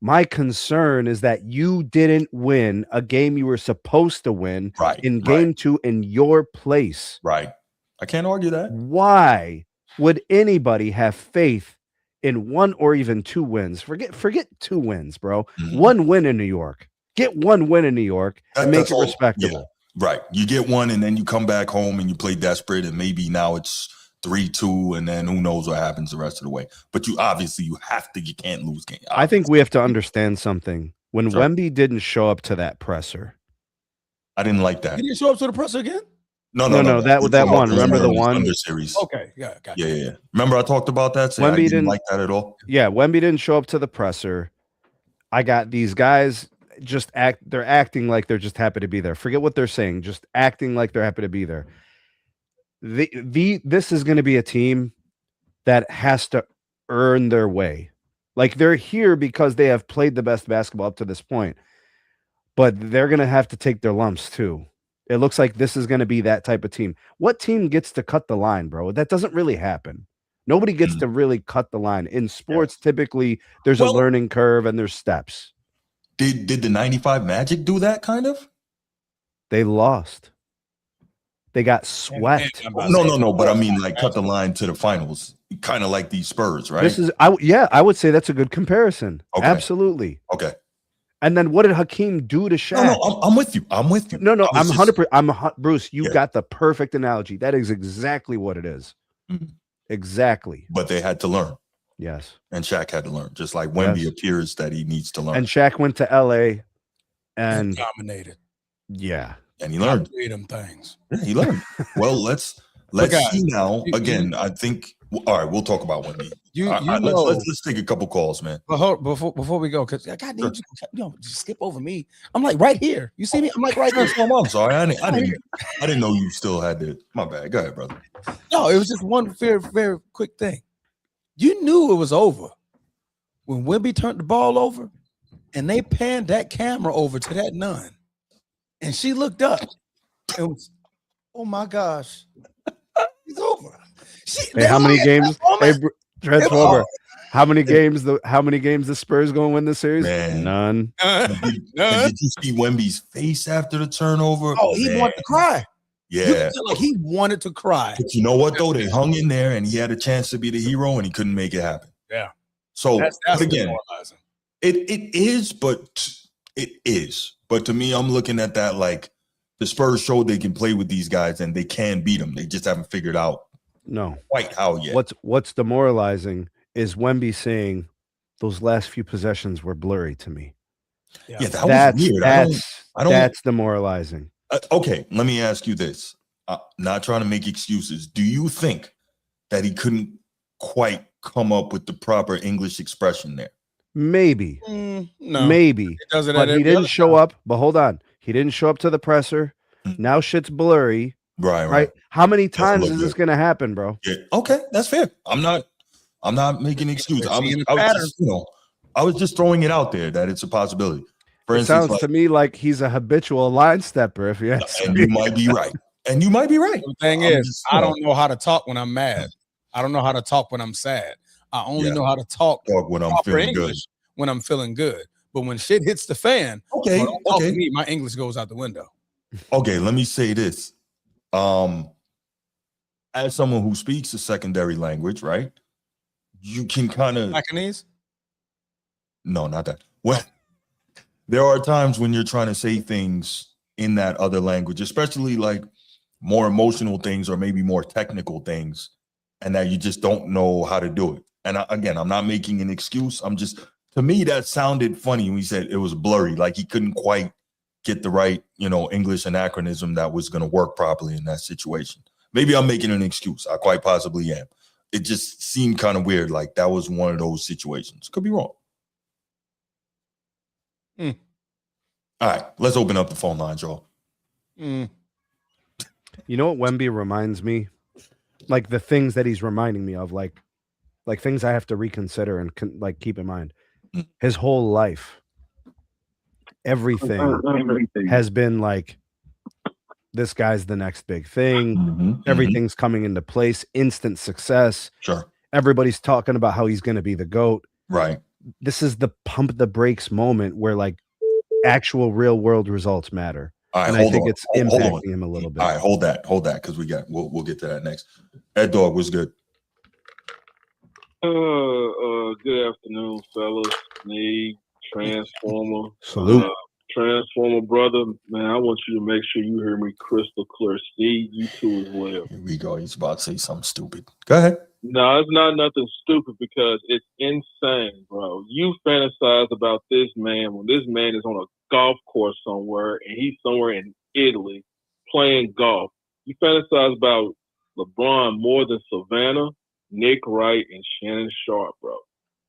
My concern is that you didn't win a game you were supposed to win in game 2 in your place. Right. I can't argue that. Why would anybody have faith in 1 or even 2 wins? Forget 2 wins, bro. 1 win in New York. Get 1 win in New York and make it respectable. Yeah. Right. You get 1 and then you come back home and you play desperate, and maybe now it's 3-2, and then who knows what happens the rest of the way. But you can't lose game. I think we have to understand something. When Wemby didn't show up to that presser, I didn't like that. He didn't show up to the presser again? No. That one. Remember the one? Under series. Okay. Yeah. Remember I talked about that? Wemby I didn't like that at all. Yeah. Wemby didn't show up to the presser. I got these guys they're acting like they're just happy to be there. Forget what they're saying. Just acting like they're happy to be there. This is going to be a team that has to earn their way. Like, they're here because they have played the best basketball up to this point, but they're going to have to take their lumps too. It looks like this is going to be that type of team. What team gets to cut the line, bro? That doesn't really happen. Nobody gets to really cut the line. In sports, typically, there's a learning curve and there's steps. Did the 95 Magic do that kind of? They lost. They got swept. No. But I mean, like, cut the line to the finals, kind of like these Spurs, right? I would say that's a good comparison. Okay. Absolutely. Okay. And then what did Hakeem do to Shaq? No, I'm with you. No, I'm 100%. Bruce, you got the perfect analogy. That is exactly what it is. Exactly. But they had to learn. Yes. And Shaq had to learn, just like Wemby appears that he needs to learn. And Shaq went to LA and dominated. Yeah. And he learned. Freedom things. Yeah, he learned. Well, let's Let's see now. Again, I think. All right, we'll talk about Wemby. Let's take a couple calls, man. But before we go, because I got need you just skip over me. I'm like right here. You see me? I'm like right here. I'm sorry. I didn't know you still had to. My bad. Go ahead, brother. No, it was just one very, very quick thing. You knew it was over when Wemby turned the ball over and they panned that camera over to that nun. And she looked up. It was, oh my gosh. It's over. Hey, how many games? Hey, Transformer. How many games the Spurs gonna win this series? Man. None. Did you see Wemby's face after the turnover? Oh, he wanted to cry. Yeah, like he wanted to cry. But you know what though? They hung in there, and he had a chance to be the hero, and he couldn't make it happen. Yeah. So that's again, it is, but to me, I'm looking at that like the Spurs showed they can play with these guys, and they can beat them. They just haven't figured out quite how yet. What's demoralizing is Wemby saying those last few possessions were blurry to me. Yeah, that was weird. That's demoralizing. Okay, let me ask you this. Not trying to make excuses. Do you think that he couldn't quite come up with the proper English expression there? Maybe. No. Maybe. But he didn't show up. But hold on. He didn't show up to the presser. Now shit's blurry. Right. How many times is this going to happen, bro? Yeah. Okay, that's fair. I'm not making excuses. I was just throwing it out there that it's a possibility. For instance, sounds to me like he's a habitual line stepper. If you ask me. You might be right. The thing is, I don't know how to talk when I'm mad. I don't know how to talk when I'm sad. I only know how to talk when I'm feeling English good. When I'm feeling good. But when shit hits the fan, don't talk to me, my English goes out the window. Okay, let me say this. As someone who speaks a secondary language, right? You can kind of Macanese? No, not that. Well, there are times when you're trying to say things in that other language, especially like more emotional things or maybe more technical things, and that you just don't know how to do it. And again, I'm not making an excuse. To me, that sounded funny when he said it was blurry, like he couldn't quite get the right, English anachronism that was going to work properly in that situation. Maybe I'm making an excuse. I quite possibly am. It just seemed kind of weird, like that was one of those situations. Could be wrong. All right, let's open up the phone lines, y'all. You know what Wemby reminds me? Like the things that he's reminding me of, like things I have to reconsider and keep in mind. His whole life, everything has been like, this guy's the next big thing. Everything's coming into place. Instant success. Sure. Everybody's talking about how he's going to be the GOAT. Right. This is the pump the brakes moment where like actual real world results matter. All right, and I think it's impacting him a little bit. All right, hold that, because we'll get to that next. Ed Dog, what's good? Good afternoon, fellas. Sneed, Transformer. Salute. Transformer brother, man, I want you to make sure you hear me crystal clear. Steve, you too as well. Here we go. He's about to say something stupid. Go ahead. No, it's not nothing stupid because it's insane, bro. You fantasize about this man when this man is on a golf course somewhere and he's somewhere in Italy playing golf. You fantasize about LeBron more than Savannah, Nick Wright, and Shannon Sharp, bro.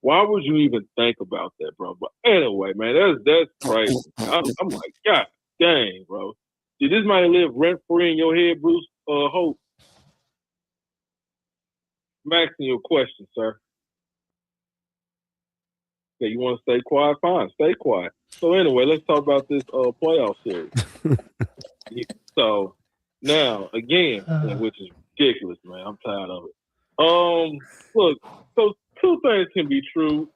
Why would you even think about that, bro? But anyway, man, that's crazy. I'm like, God dang, bro. Did this man live rent-free in your head, Bruce Hope? I'm asking you a question, sir. Okay, you want to stay quiet? Fine, stay quiet. So anyway, let's talk about this playoff series. So now, again, which is ridiculous, man. I'm tired of it. Look, so two things can be true.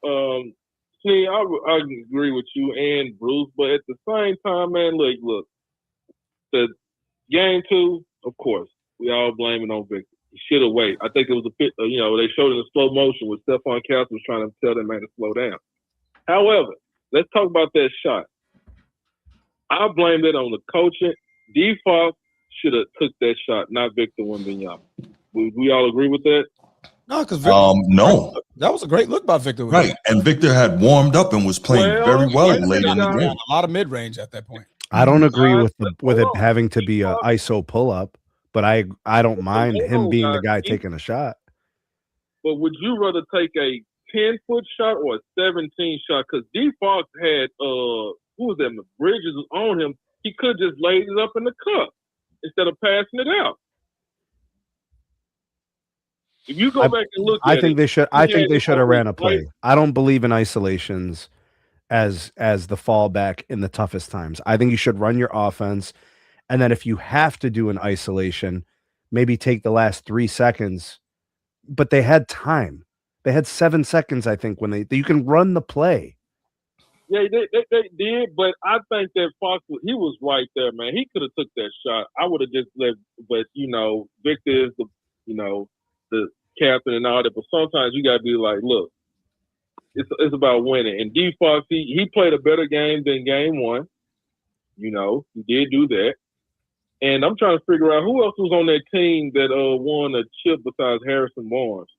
See, I agree with you and Bruce, but at the same time, man, look, the game 2, of course, we all blame it on Victor. He should have waited. I think it was they showed it in slow motion when Stephon Castle was trying to tell that man to slow down. However, let's talk about that shot. I blame it on the coaching. D. Fox should have took that shot, not Victor Wembanyama. Would we all agree with that? No, because no, that was a great look by Victor. Right, and Victor had warmed up and was playing very well late in the game. A lot of mid range at that point. I don't agree with it having to be an ISO pull up, but I don't mind him being the guy guy, taking a shot. But would you rather take a 10-foot shot or a 17 shot? Because D Fox had who was that? Bridges was on him. He could just laid it up in the cup instead of passing it out. If you go back and look I at think it, they should. I think they should have ran a play. I don't believe in isolations as the fallback in the toughest times. I think you should run your offense, and then if you have to do an isolation, maybe take the last 3 seconds. But they had time. They had 7 seconds, I think, when you can run the play. Yeah, they did, but I think that Fox, he was right there, man. He could have took that shot. I would have just let, but Victor is the captain and all that. But sometimes you gotta be like, look, it's about winning. And D Fox, he played a better game than game one. He did do that. And I'm trying to figure out who else was on that team that won a chip besides Harrison Barnes.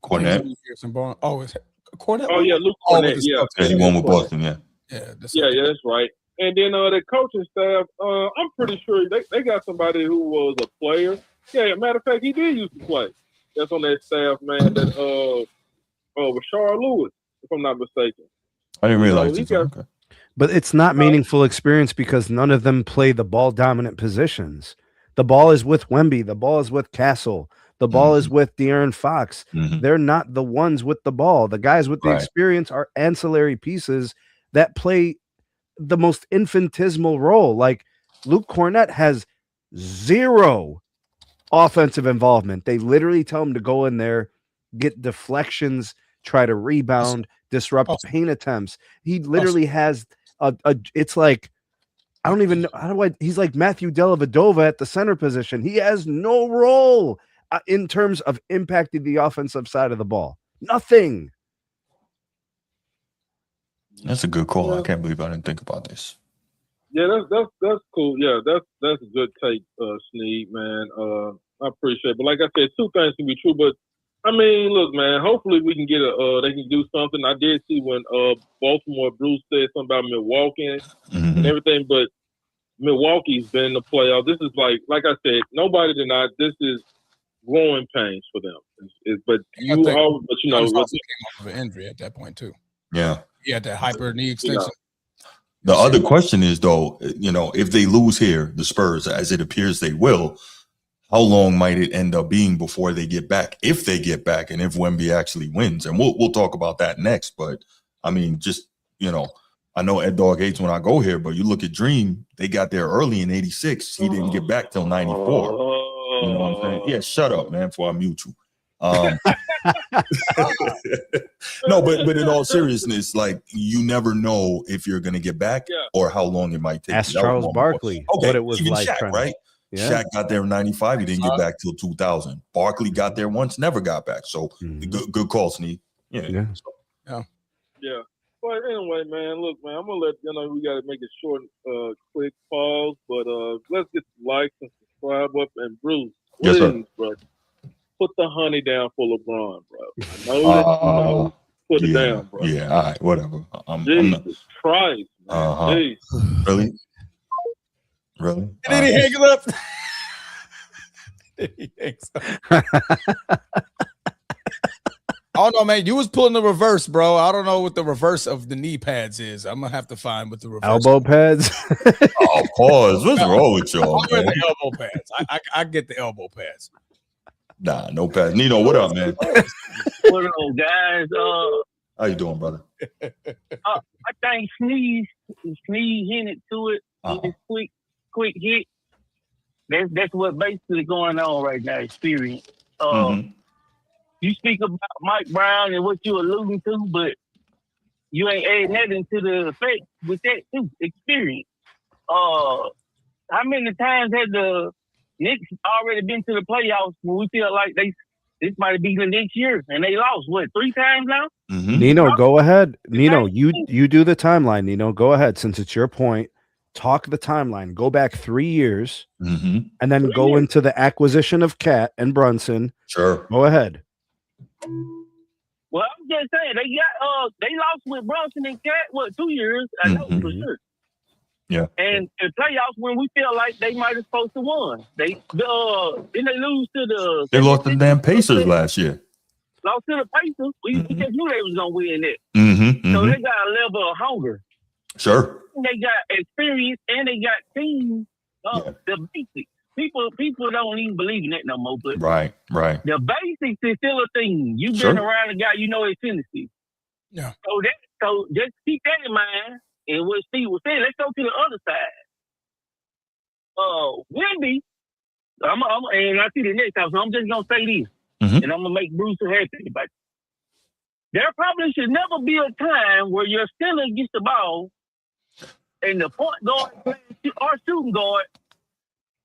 Cornette. Harrison Barnes. Oh, it's Cornette. Oh yeah, Luke Cornette. Yeah, he won with Boston. Yeah. Yeah, that's right. And then the coaching staff, I'm pretty sure they got somebody who was a player. Yeah, matter of fact, he did used to play. That's on that staff, man. That Rashard Lewis, if I'm not mistaken. I didn't realize okay. But it's not meaningful experience because none of them play the ball dominant positions. The ball is with Wemby. The ball is with Castle. The ball is with De'Aaron Fox. They're not the ones with the ball. The guys with the experience are ancillary pieces that play the most infinitesimal role. Like Luke Cornette has 0 offensive involvement. They literally tell him to go in there, get deflections, try to rebound, disrupt paint attempts. He literally has it's like, I don't even know he's like Matthew Dellavedova at the center position. He has no role in terms of impacting the offensive side of the ball. Nothing. That's a good call. I can't believe I didn't think about this. Yeah, that's cool. Yeah, that's a good take, Sneed, man. I appreciate it. But like I said, 2 things can be true. But I mean, look, man, hopefully we can get they can do something. I did see when Baltimore Bruce said something about Milwaukee and everything, but Milwaukee's been in the playoffs. This is like I said, nobody denied this is growing pains for them. But you know, came off of an injury at that point too. Yeah. He had that hyper knee extension. The other question is, though, if they lose here, the Spurs, as it appears they will, how long might it end up being before they get back, if they get back, and if Wemby actually wins? And we'll talk about that next. But I mean, just I know Ed Dog hates when I go here, but you look at Dream, they got there early in '86. He didn't get back till '94. You know what I'm saying? Yeah, shut up, man, before I mute you. No, but in all seriousness, like, you never know if you're gonna get back or how long it might take. Ask Charles Barkley what it was even like. Shaq, right? Yeah. Shaq got there in '95. He didn't get back till 2000. Barkley got there once, never got back. So good call, Sneed. Yeah. But anyway, man, look, man, I'm gonna let we gotta make a short, quick pause. But let's get the likes and subscribe up. And Bruce, please, bro, put the honey down for LeBron, bro. I know put it down, bro. Yeah, all right, whatever. Jesus Christ, man. Really? Really? Did he hang up? Did he hang up? I don't know, man. You was pulling the reverse, bro. I don't know what the reverse of the knee pads is. I'm gonna have to find what the reverse. Elbow pads. Oh, pause. What's wrong with y'all? Man? The elbow pads. I get the elbow pads. Nah, no pads. Nino, what up, man? What up, guys? How you doing, brother? I think Sneed hinted to it. His quick hit. That's what basically going on right now. Experience. You speak about Mike Brown and what you alluding to, but you ain't adding that into the effect with that too. Experience. How many times had the Knicks already been to the playoffs when we feel like this might be the next year and they lost 3 times now? Nino, go ahead. Nino, you do the timeline. Nino, go ahead. Since it's your point, talk the timeline. Go back 3 years, and then go into the acquisition of Cat and Brunson. Sure. Go ahead. Well, I'm just saying they lost with Brunson and Cat 2 years. I know for sure. Yeah. And in playoffs, when we feel like they might have supposed to won, didn't they lose to the? They lost the damn Pacers last year. Lost to the Pacers. We just knew they was gonna win it. So they got a level of hunger. Sure. They got experience and they got teams. The basics. People don't even believe in that no more. But right. the basics is still a thing. You've been around a guy, you know his tendencies. Yeah. So just keep that in mind. And what Steve was saying, let's go to the other side. Wemby, and I see the next time, so I'm just gonna say this, and I'm gonna make Bruce happy. But there probably should never be a time where your center gets the ball, and the point guard or shooting guard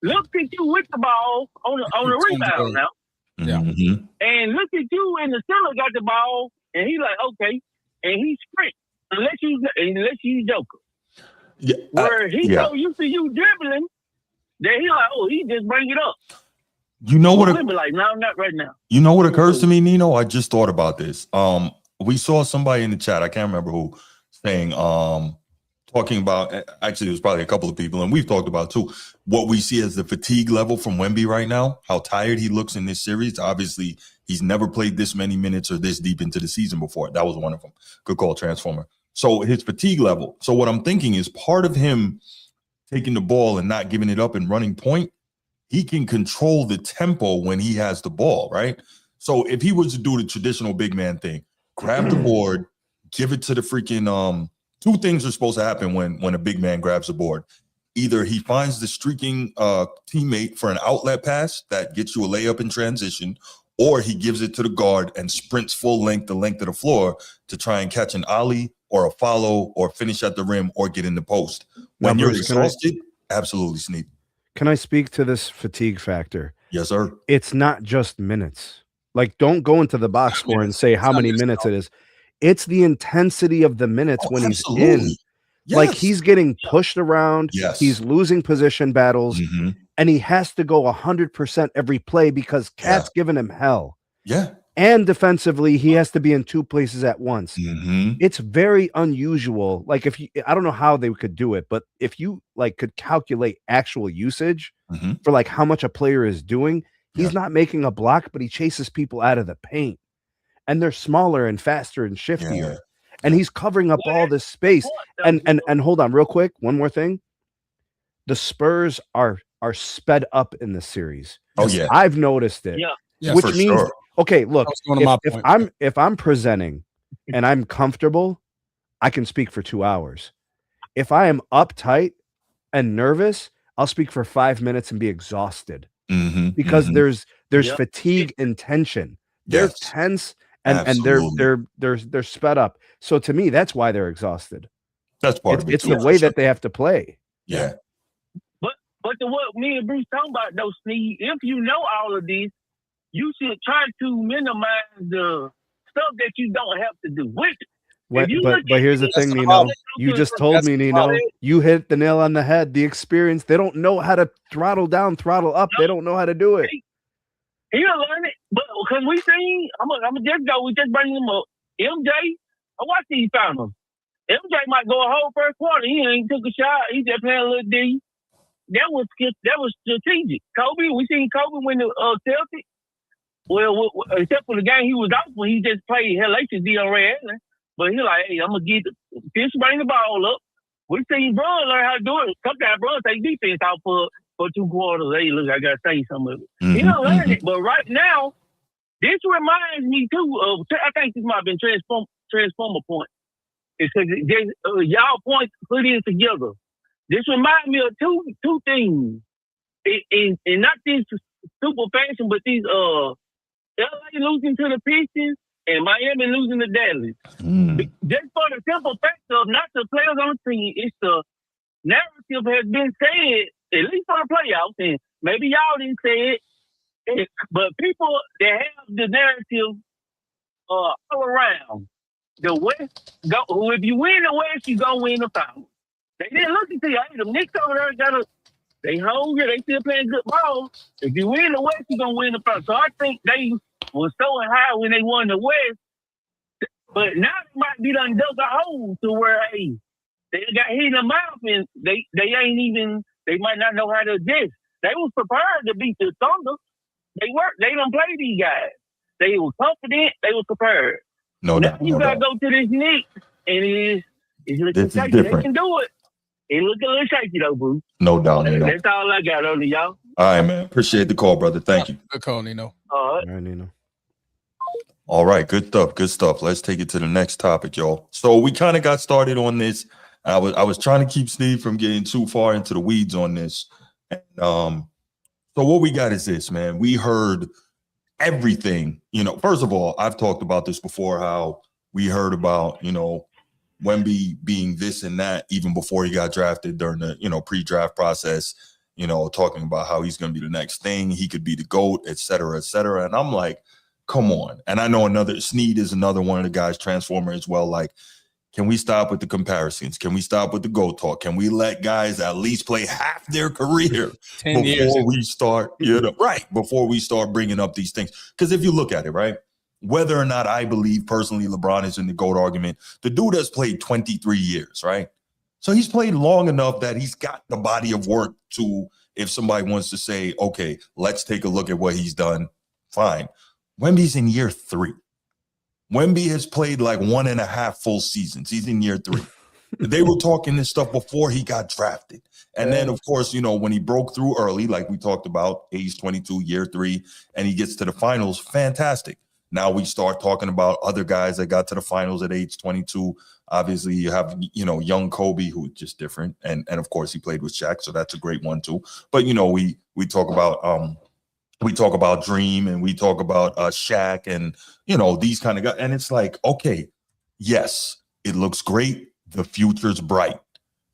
looks at you with the ball on the rebound now. Yeah. And look at you, and the center got the ball, and he's like, okay, and he sprint. Unless you Joker. Yeah, where he so used to you dribbling, that he like, oh, he just bring it up. You know what? Like, no, not right now. You know what occurs to me, Nino? I just thought about this. We saw somebody in the chat, I can't remember who, saying, talking about, actually, it was probably a couple of people, and we've talked about too, what we see as the fatigue level from Wemby right now, how tired he looks in this series. Obviously, he's never played this many minutes or this deep into the season before. That was one of them. Good call, Transformer. So his fatigue level. So what I'm thinking is part of him taking the ball and not giving it up and running point, he can control the tempo when he has the ball, right? So if he was to do the traditional big man thing, grab the board, give it to the freaking two things are supposed to happen when a big man grabs the board. Either he finds the streaking teammate for an outlet pass that gets you a layup in transition, or he gives it to the guard and sprints full length, the length of the floor, to try and catch an ollie or a follow or finish at the rim or get in the post. When you're exhausted, absolutely, Sneed. Can I speak to this fatigue factor? Yes, sir. It's not just minutes. Like, don't go into the box score and say how many minutes it is. It's the intensity of the minutes when he's in. Yes. Like, he's getting pushed around. Yes. He's losing position battles. And he has to go 100% every play because Cat's giving him hell. Yeah. And defensively, he has to be in two places at once. It's very unusual. Like, I don't know how they could do it, but if you like could calculate actual usage for like how much a player is doing, he's not making a block, but he chases people out of the paint. And they're smaller and faster and shiftier. And he's covering up all this space. And hold on real quick. One more thing. The Spurs are sped up in this series. Oh, yeah. I've noticed it. Yeah, which means, okay, look, if I'm presenting and I'm comfortable, I can speak for 2 hours. If I am uptight and nervous, I'll speak for 5 minutes and be exhausted because there's fatigue and tension. They're tense and they're sped up. So to me, that's why they're exhausted. That's part of it. It's the way that they have to play. Yeah. But what me and Bruce talking about though, Sneed, if you know all of this, you should try to minimize the stuff that you don't have to do. But here's the thing, Nino. You just told me, Nino. You hit the nail on the head. The experience. They don't know how to throttle down, throttle up. They don't know how to do it. He'll learn it. But because we seen, I'm gonna just go. We just bring him up. MJ, I watched these finals. MJ might go a whole first quarter. He ain't took a shot. He just playing a little D. That was strategic. Kobe, we seen Kobe win the Celtics. Well, except for the game he was out when he just played hellacious D on Ray Allen. But he like, hey, I'm gonna get fish bring the ball up. We seen Bron learn how to do it. Sometimes Bron take defense out for 2 quarters. Hey, look, I gotta say some of it. He don't learn it. But right now, this reminds me too of. I think this might have been transformer point. It's because y'all points put in together. This reminds me of two things. In not this super fashion, but these LA losing to the Pistons and Miami losing to Dallas. Just for the simple fact of not the players on the team, it's the narrative has been said, at least for the playoffs, and maybe y'all didn't say it, but people that have the narrative all around. The West, if you win the West, you gonna win the South. They didn't look at you. Hey, the Knicks over there they hungry, they still playing good ball. If you win the West, you're gonna win the South. So I think they were so high when they won the West, but now they might be done dug a hole to where, hey, They got hit in the mouth, and they ain't even. They might not know how to adjust. They was prepared to beat the Thunder. They don't play these guys. They were confident. They were prepared. No now doubt. You gotta go to this Knicks, and it's looking shaky. They can do it. It look a little shaky though, boo. No doubt. That's all I got on y'all. All right, man. Appreciate the call, brother. Thank you. Good call, Nino. All right, Nino. All right, good stuff. Good stuff. Let's take it to the next topic, y'all. So we kind of got started on this. I was trying to keep Steve from getting too far into the weeds on this. And, so what we got is this, man. We heard everything. First of all, I've talked about this before, how we heard about, Wemby being this and that even before he got drafted during the, pre-draft process, talking about how he's going to be the next thing. He could be the GOAT, et cetera, et cetera. And I'm like, come on. And I know Sneed is another one of the guys, Transformer as well. Like, can we stop with the comparisons? Can we stop with the GOAT talk? Can we let guys at least play half their career before we start, before we start bringing up these things? Because if you look at it, right, whether or not I believe personally LeBron is in the GOAT argument, the dude has played 23 years, right? So he's played long enough that he's got the body of work to, if somebody wants to say, okay, let's take a look at what he's done, fine. Wemby's in year 3. Wemby has played like 1.5 full seasons. He's in year 3. They were talking this stuff before he got drafted. And then, of course, when he broke through early, like we talked about, age 22, year 3, and he gets to the finals, fantastic. Now we start talking about other guys that got to the finals at age 22. Obviously, you have, young Kobe, who's just different. And of course, he played with Shaq, so that's a great one too. But, we talk about Dream, and we talk about Shaq, and, these kind of guys. And it's like, okay, yes, it looks great. The future's bright,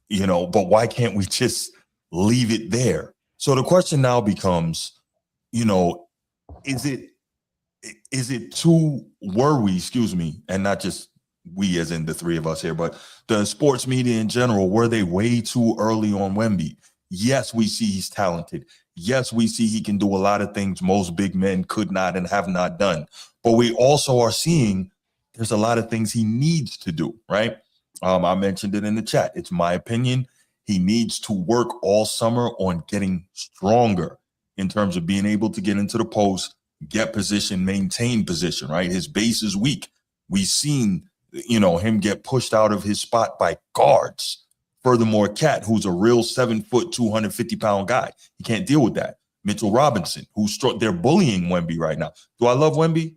but why can't we just leave it there? So the question now becomes, is it too, and not just we as in the three of us here, but the sports media in general, were they way too early on Wemby? Yes, we see he's talented. Yes, we see he can do a lot of things most big men could not and have not done. But we also are seeing there's a lot of things he needs to do, right? I mentioned it in the chat. It's my opinion. He needs to work all summer on getting stronger in terms of being able to get into the post, get position, maintain position, right? His base is weak. We've seen, him get pushed out of his spot by guards. Furthermore, Cat, who's a real 7 foot, 250-pound guy. He can't deal with that. Mitchell Robinson, they're bullying Wemby right now. Do I love Wemby?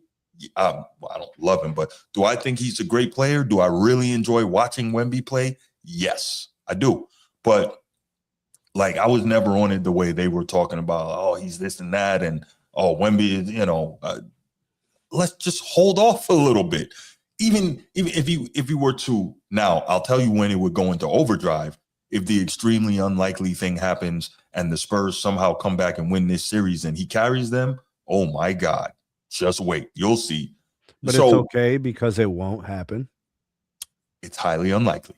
I don't love him, but do I think he's a great player? Do I really enjoy watching Wemby play? Yes, I do. But like, I was never on it the way they were talking about, oh, he's this and that, and oh, Wemby is, let's just hold off a little bit. Even if he were to, now I'll tell you when it would go into overdrive. If the extremely unlikely thing happens and the Spurs somehow come back and win this series and he carries them, oh my God, just wait. You'll see. But it's okay because it won't happen. It's highly unlikely.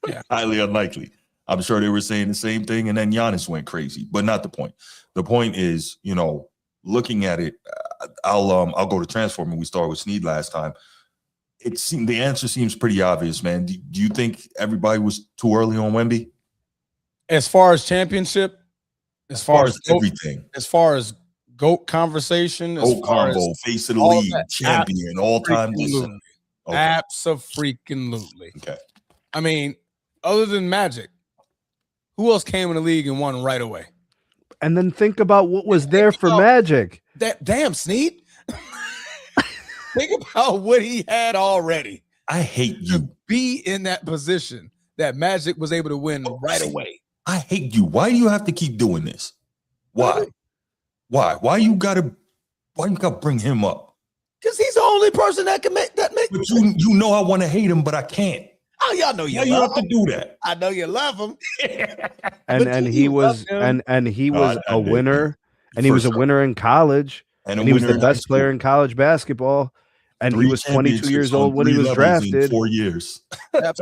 Yeah. Highly unlikely. I'm sure they were saying the same thing, and then Giannis went crazy, but not the point. The point is, looking at it, I'll go to Transformer. We started with Sneed last time. The answer seems pretty obvious, man. Do you think everybody was too early on Wemby? As far as championship, as far as everything, as far as GOAT conversation, GOAT combo, face of the league, champion, all-time. Okay. Absolutely. Okay. I mean, other than Magic, who else came in the league and won right away? And then think about what was there for Magic. Damn, Sneed. Think about what he had already. I hate you. To be in that position that Magic was able to win right away. I hate you. Why do you have to keep doing this? Why? Why you gotta bring him up? Because he's the only person that can make that. But you know I want to hate him, but I can't. Oh, y'all know you have to do that. I know you love him. and he was a winner, and he was a winner in college, and he was the best player in college basketball. And he was 22 years old when he was drafted. 4 years.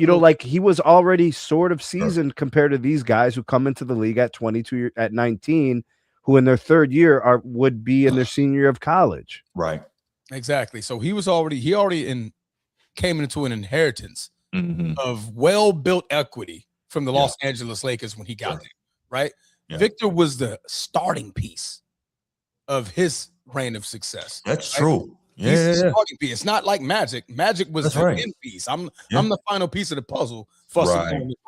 Like he was already sort of seasoned compared to these guys who come into the league at 22, at 19, who in their third year would be in their senior year of college. Right. Exactly. So he already came into an inheritance of well-built equity from the Los Angeles Lakers when he got there, right? Yeah. Victor was the starting piece of his reign of success. That's right? true. Yeah, He's the starting piece. It's not like Magic. Magic was That's the right. end piece. I'm the final piece of the puzzle. For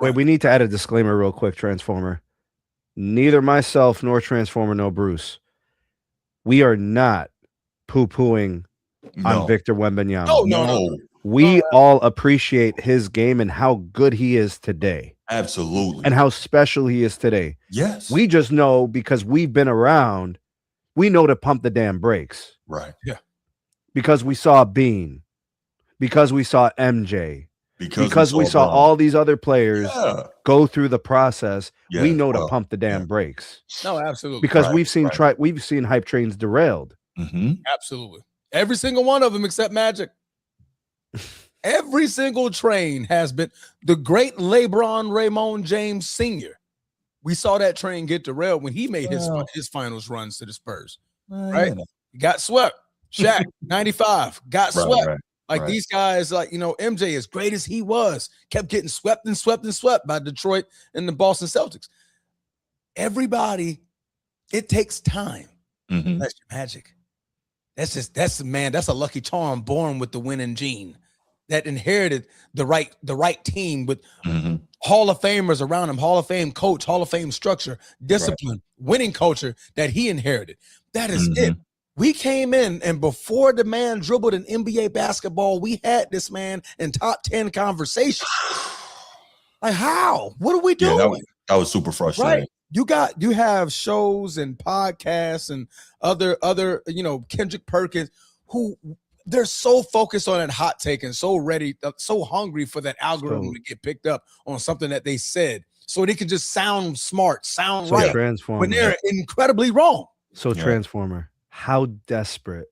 Wait, we need to add a disclaimer real quick, Transformer. Neither myself nor Transformer nor Bruce. We are not poo-pooing on Victor Wembanyama. No. We all appreciate his game and how good he is today. Absolutely. And how special he is today. Yes. We just know because we've been around, we know to pump the damn brakes. Right. Yeah. Because we saw Bean. Because we saw MJ. Because we saw all these other players go through the process, we know to pump the damn brakes. No, absolutely. Because we've seen hype trains derailed. Absolutely. Every single one of them except Magic. Every single train has been the great LeBron Raymond James Sr. We saw that train get derailed when he made his finals runs to the Spurs. Right? He got swept. Shaq, 95, got swept. These guys, MJ, as great as he was, kept getting swept and swept and swept by Detroit and the Boston Celtics. Everybody, it takes time. That's your Magic. That's a lucky charm born with the winning gene that inherited the right team with Hall of Famers around him, Hall of Fame coach, Hall of Fame structure, discipline, winning culture that he inherited. That is it. We came in, and before the man dribbled in NBA basketball, we had this man in top 10 conversation. Like, how? What are we doing? Yeah, that was super frustrating. Right? You have shows and podcasts and other Kendrick Perkins, who they're so focused on that hot take and so ready, so hungry for that algorithm to get picked up on something that they said, so they can just sound smart, sound right, when they're incredibly wrong. So Transformer. How desperate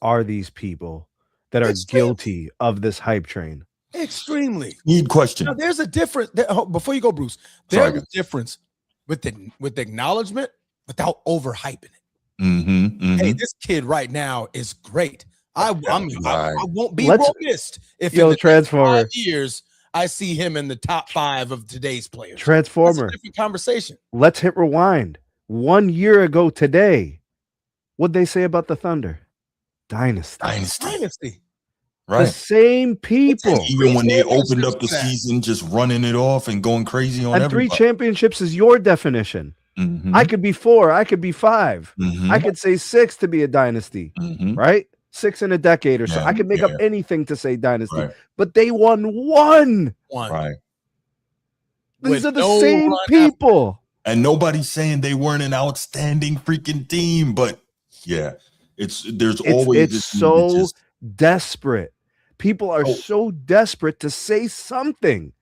are these people that are guilty of this hype train? Extremely. Need question. Now, there's a difference. Before you go, Bruce, there's a difference with the acknowledgement without overhyping it. Hey, this kid right now is great. I won't be remiss if in the Transformer 5 years I see him in the top 5 of today's players. Transformer. That's a different conversation. Let's hit rewind. 1 year ago today, what'd they say about the Thunder? Dynasty. Right. The same people. Even when they opened up the season, just running it off and going crazy on everybody. 3 championships is your definition. I could be 4. I could be 5. I could say 6 to be a dynasty, right? 6 in a decade or so. I could make up anything to say dynasty, but they won one. Right. These are the same people. And nobody's saying they weren't an outstanding freaking team, but it's so desperate. People are so desperate to say something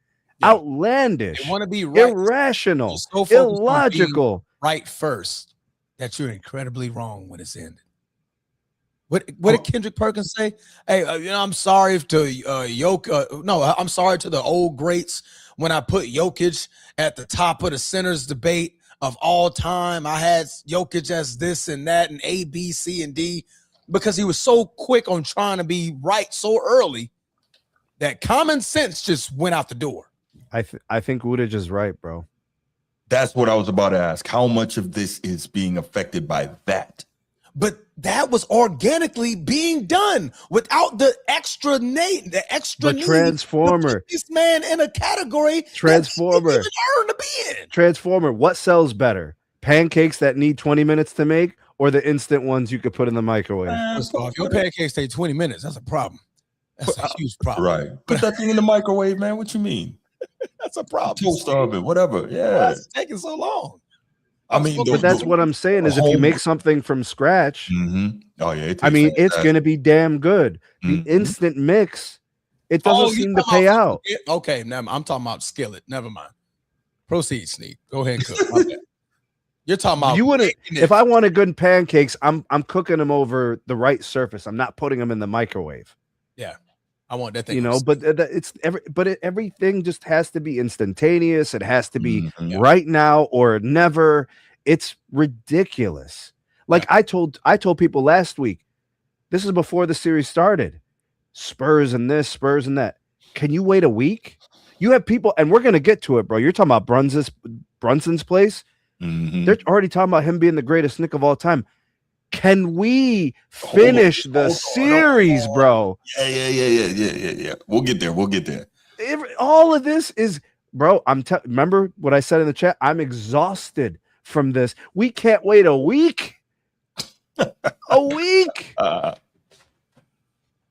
outlandish. They want to be right, irrational, illogical. Right first, that you're incredibly wrong when it's ended. What did Kendrick Perkins say? Hey, I'm sorry to I'm sorry to the old greats when I put Jokic at the top of the centers debate of all time. I had Jokic as this and that and A, B, C, and D, because he was so quick on trying to be right so early that common sense just went out the door. I think Udaj is right, bro. That's what I was about to ask. How much of this is being affected by that? But that was organically being done without the extra name, Transformer. This man in a category Transformer. That he earned to be in. Transformer. What sells better? Pancakes that need 20 minutes to make, or the instant ones you could put in the microwave? If your pancakes take 20 minutes, that's a problem. That's a huge problem. Right. Put that thing in the microwave, man. What you mean? That's a problem. Toast oven, whatever. Yeah. Why is it taking so long? I mean, but that's what I'm saying is if you make something from scratch, it's going to be damn good. The instant mix, it doesn't seem to pay out. Okay, I'm talking about skillet. Never mind. Proceed, Sneed. Go ahead and cook. You're talking about you wouldn't. If I wanted good pancakes, I'm cooking them over the right surface. I'm not putting them in the microwave. Yeah, I want that thing. But everything just has to be instantaneous. It has to be right now or never. It's ridiculous. Like I told people last week, this is before the series started. Spurs and this, Spurs and that. Can you wait a week? You have people, and we're gonna get to it, bro. You're talking about Brunson's place. They're already talking about him being the greatest Knick of all time. Can we finish the series, bro? Yeah. We'll get there. All of this is, bro. Remember what I said in the chat? I'm exhausted from this. We can't wait a week. A week.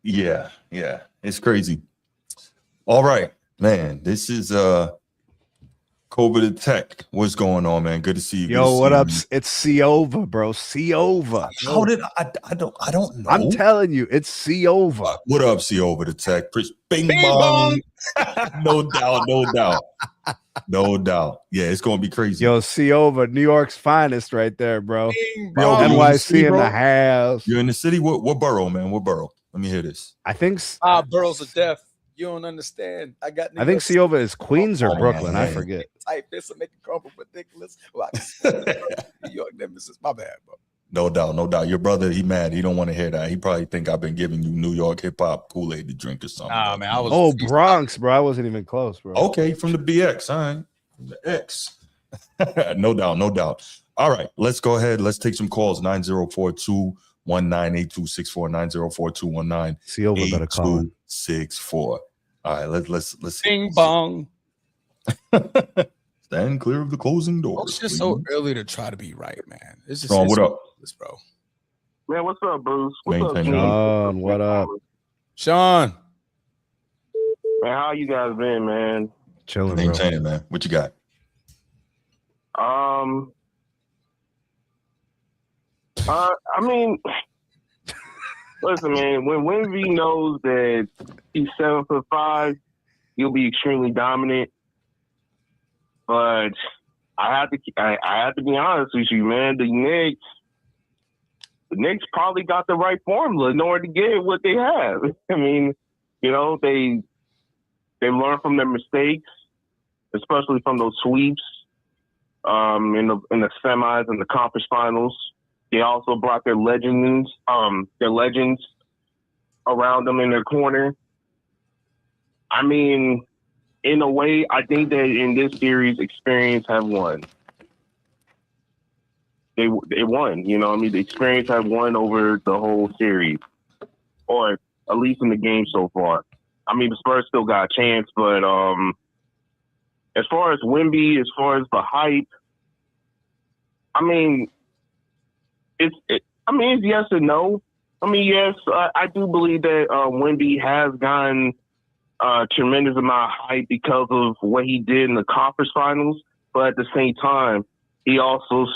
Yeah. It's crazy. All right, man. This is COVID Tech. What's going on, man? Good to see you. Yo, what up? It's Siova, bro. Siova. How did I don't know. I'm telling you, it's Siova. What up, Siova the Tech? Bing bong. No doubt. Yeah, it's gonna be crazy. Yo, Siova, New York's finest right there, bro. Yo, NYC in the house. You're in the city? What borough, man? What borough? Let me hear this. I think boroughs of death. You don't understand. I think Siova is Queens or Brooklyn. Man. I forget. Type this and make it crumble ridiculous. New York nemesis. My bad, bro. No doubt. Your brother, he mad. He don't want to hear that. He probably think I've been giving you New York hip hop Kool-Aid to drink or something. Nah, man. I was Bronx, bro. I wasn't even close, bro. Okay, from the BX, all right. From the X. No doubt. All right, let's go ahead. Let's take some calls. 9042-198264. 9042-198264. Siova better call him. 64. All right, let's Bing bong. Stand clear of the closing doors. It's just so early to try to be right, man. It's just what up, bro? Man, what's up, Bruce? What's up, Sean? What up, Sean? Man, how you guys been, man? Chilling, maintaining, man. What you got? I mean, listen, man. When Wemby knows that he's 7'5", he'll be extremely dominant. But I have to be honest with you, man. The Knicks probably got the right formula in order to get what they have. I mean, you know, they learn from their mistakes, especially from those sweeps in the semis and the conference finals. They also brought their legends around them in their corner. I mean, in a way, I think that in this series, experience have won. They won, you know. I mean, the experience have won over the whole series, or at least in the game so far. I mean, the Spurs still got a chance, but as far as Wemby, as far as the hype, I mean, it's yes and no. I mean, yes, I do believe that Wemby has gotten a tremendous amount of hype because of what he did in the conference finals, but at the same time, he also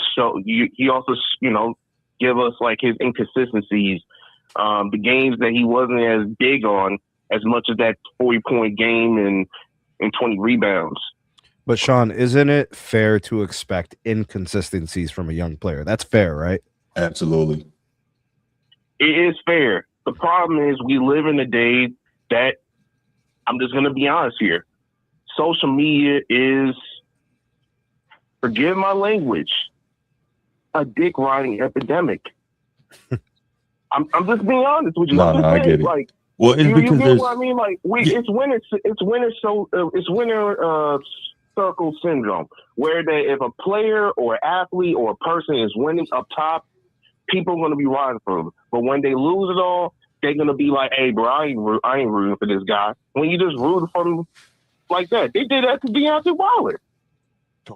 give us like his inconsistencies, the games that he wasn't as big on as much as that 40-point game and 20 rebounds. But Sean, isn't it fair to expect inconsistencies from a young player? That's fair, right? Absolutely. It is fair. The problem is we live in a day that, I'm just going to be honest here, social media is, forgive my language, a dick riding epidemic. I'm just being honest with you. No, I get it. Like, well, it's you because get what I mean? Like, it's winner circle syndrome, where if a player or athlete or a person is winning up top, people are going to be riding for them. But when they lose it all, they're going to be like, hey, bro, I ain't rooting for this guy. When you just rooting for them like that. They did that to Deontay Wilder.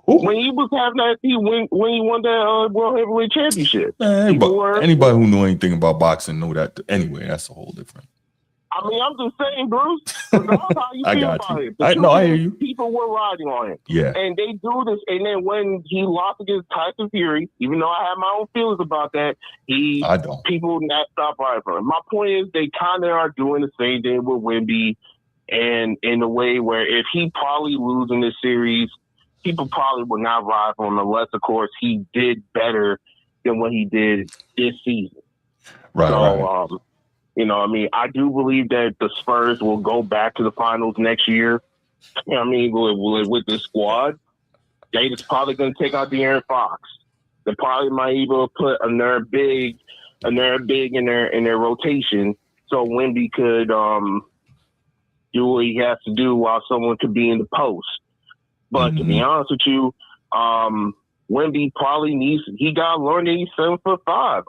When he was having that, when he won that World Heavyweight Championship. Anybody who knew anything about boxing knew that. Anyway, that's a whole different. I mean, I'm just saying, Bruce. That's how you feel about it. I hear you. People were riding on him. Yeah. And they do this. And then when he lost against Tyson Fury, even though I have my own feelings about that, people not stop riding for him. My point is they kind of are doing the same thing with Wemby, and in a way where if he probably losing this series, people probably will not ride for him unless, of course, he did better than what he did this season. Right. So, you know, I mean, I do believe that the Spurs will go back to the finals next year. You know, I mean, with this squad, they just probably going to take out De'Aaron Fox. They probably might even put another big in their rotation, so Wemby could do what he has to do while someone could be in the post. But to be honest with you, Wemby probably he got to learn that he's 7'5".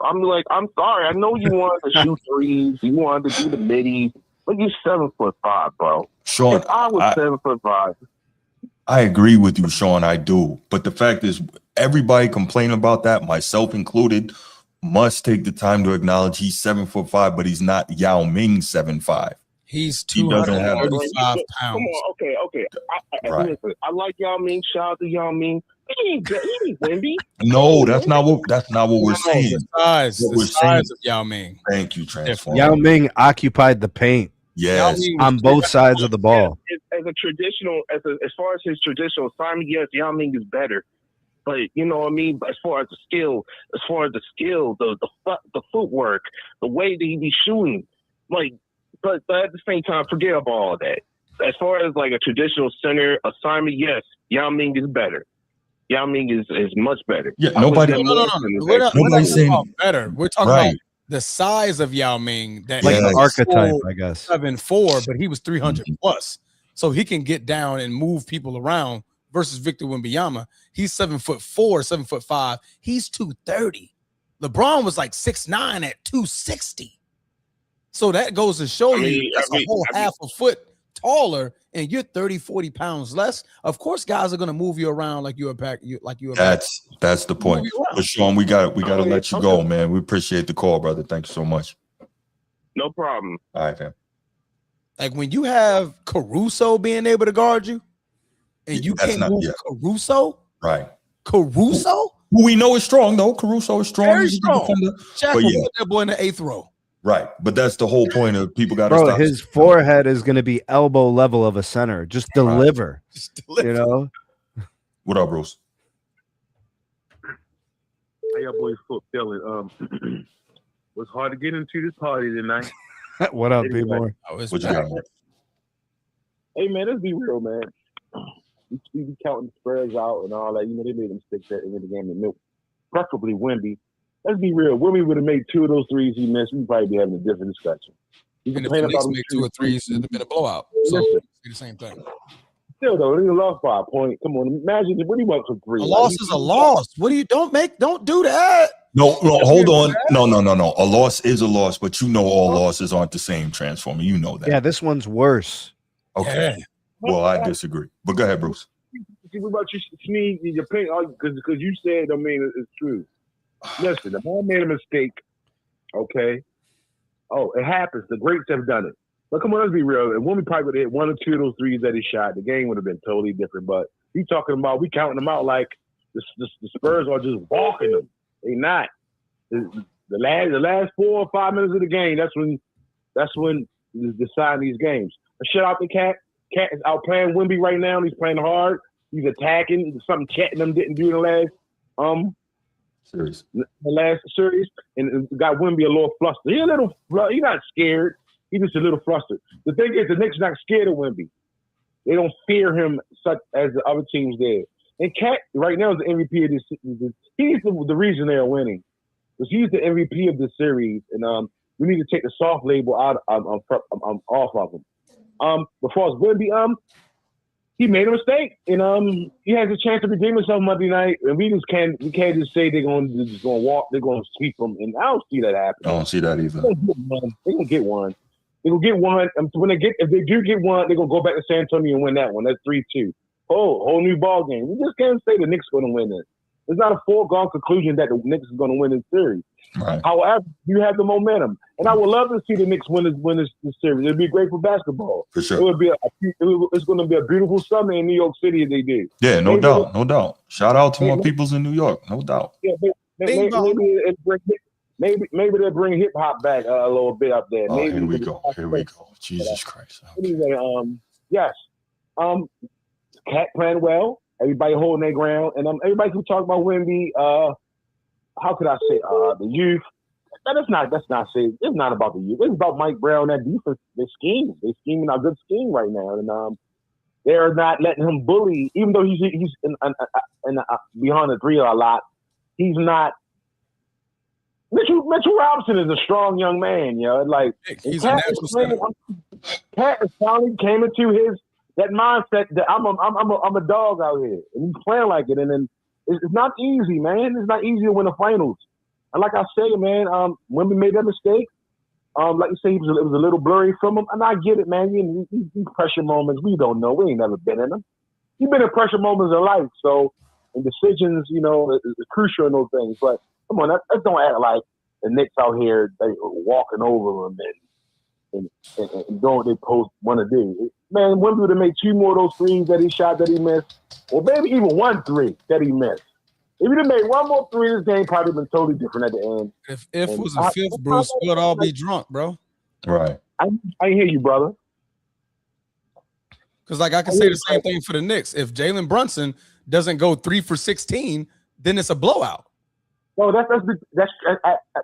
I'm sorry. I know you wanted to shoot threes. You wanted to do the middies. But you're 7'5", bro. Sean, if I was 7'5". I agree with you, Sean. I do. But the fact is, everybody complaining about that, myself included, must take the time to acknowledge he's 7'5", but he's not Yao Ming 7'5". He's 235 pounds. Come on, okay. Listen, I like Yao Ming. Shout out to Yao Ming. He ain't Wemby. No, that's not what we're saying. The size of Yao Ming. Thank you, Transformer. Yao Ming occupied the paint. Yes, on both sides of the ball. As far as his traditional assignment, yes, Yao Ming is better. But you know what I mean. But as far as the skill, the footwork, the way that he be shooting, like, but at the same time, forget about all that. As far as like a traditional center assignment, yes, Yao Ming is better. Yao Ming is much better. Yeah, nobody. No. We're not talking about better. We're talking about the size of Yao Ming, that like an archetype, I guess. 7'4", but he was 300 plus, so he can get down and move people around. Versus Victor Wembanyama, he's 7'4", 7'5". He's 230. LeBron was like 6'9" at 260. So that goes to show you that's a whole half a foot taller, and you're 30, 40 pounds less. Of course, guys are going to move you around like you're a pack. That's the point. But Sean, we got to let you go, man. We appreciate the call, brother. Thank you so much. No problem. All right, fam. Like when you have Caruso being able to guard you, and you can't move Caruso, right? Caruso, who we know is strong though. Caruso is strong. Very strong. Shaq will put that boy in the 8th row. Right, but that's the whole point of people got to stop. His forehead is going to be elbow level of a center. Just deliver. You know. What up, Bruce? How y'all boys feeling? Was hard to get into this party tonight. What up, B-Boy? What you got? Hey man, let's be real, man. We be counting the Spurs out and all that. You know, they made them stick that in the game and milk. Preferably Wemby. Let's be real. Wemby would have made 2 of those threes he missed. We'd probably be having a different discussion. And if the Knicks make 2 or 3s, it'd have been a blowout. So it's the same thing. Still though, they lost by a point. Come on, imagine what he went for 3. A loss is a loss. What do you don't do that? No, hold on. No. A loss is a loss, but you know all losses aren't the same, Transformer. You know that. Yeah, this one's worse. Okay. Yeah. Well, I disagree. But go ahead, Bruce. What about you, Sneed? Your paint, because you said, I mean, it's true. Listen, the man made a mistake. Okay. Oh, it happens. The greats have done it. But come on, let's be real. And when we probably would have hit 1 or 2 of those threes that he shot, the game would have been totally different. But we talking about, we counting them out like the Spurs are just walking them. They not. The last 4 or 5 minutes of the game, that's when you decide these games. Shut out the Cat. Cat is out playing Wemby right now. He's playing hard. He's attacking. Something Cat and them didn't do in the last series. And got Wemby a little flustered. He's not scared. He's just a little flustered. The thing is, the Knicks not scared of Wemby. They don't fear him such as the other teams did. And Cat right now is the MVP of this. He's the reason they're winning. Because he's the MVP of the series. And we need to take the soft label out off of him. As far as Wemby, he made a mistake, and he has a chance to redeem himself Monday night. And we can't just say they're going to walk, they're going to sweep him. And I don't see that happening. I don't see that either. They're going to get one. They're going to get one. And if they do get one, they're going to go back to San Antonio and win that one. That's 3-2. Oh, whole new ball game. We just can't say the Knicks are going to win it. It's not a foregone conclusion that the Knicks is going to win this series. Right. However, you have the momentum, and I would love to see the Knicks win this series. It'd be great for basketball. For sure, it would be. It's going to be a beautiful summer in New York City if they do. Yeah, no doubt. Shout out to my peoples in New York, no doubt. Yeah, maybe they'll bring hip hop back a little bit up there. Oh, here we go. Jesus Christ. Okay. Anyway, yes. Cat playing well. Everybody holding their ground, and everybody can talk about Wemby. How could I say the youth? That's not say. It's not about the youth. It's about Mike Brown. That defense, they're scheming a good scheme right now, and they're not letting him bully. Even though he's in behind the 3 a lot, he's not. Mitchell Robinson is a strong young man, like he's a natural center. Cat has finally came into that mindset that I'm a dog out here, and he's playing like it. And then it's not easy, man. It's not easy to win the finals. And like I say, man, when we made that mistake, like you say, it was a little blurry from him, and I get it, man. These pressure moments, we don't know. We ain't never been in them. You've been in pressure moments in life, so and decisions, is crucial in those things. But come on, let's don't act like the Knicks out here they walking over them and doing what they want to do. Man, Wemby would have made 2 more of those threes that he shot that he missed, or maybe even 1 3 that he missed. If he'd have made 1 more 3, this game probably been totally different at the end. If it was a 5th, Bruce, we'd all be drunk, bro. Right. I hear you, brother. Because I can say the same thing for the Knicks. If Jalen Brunson doesn't go 3 for 16, then it's a blowout. No, that's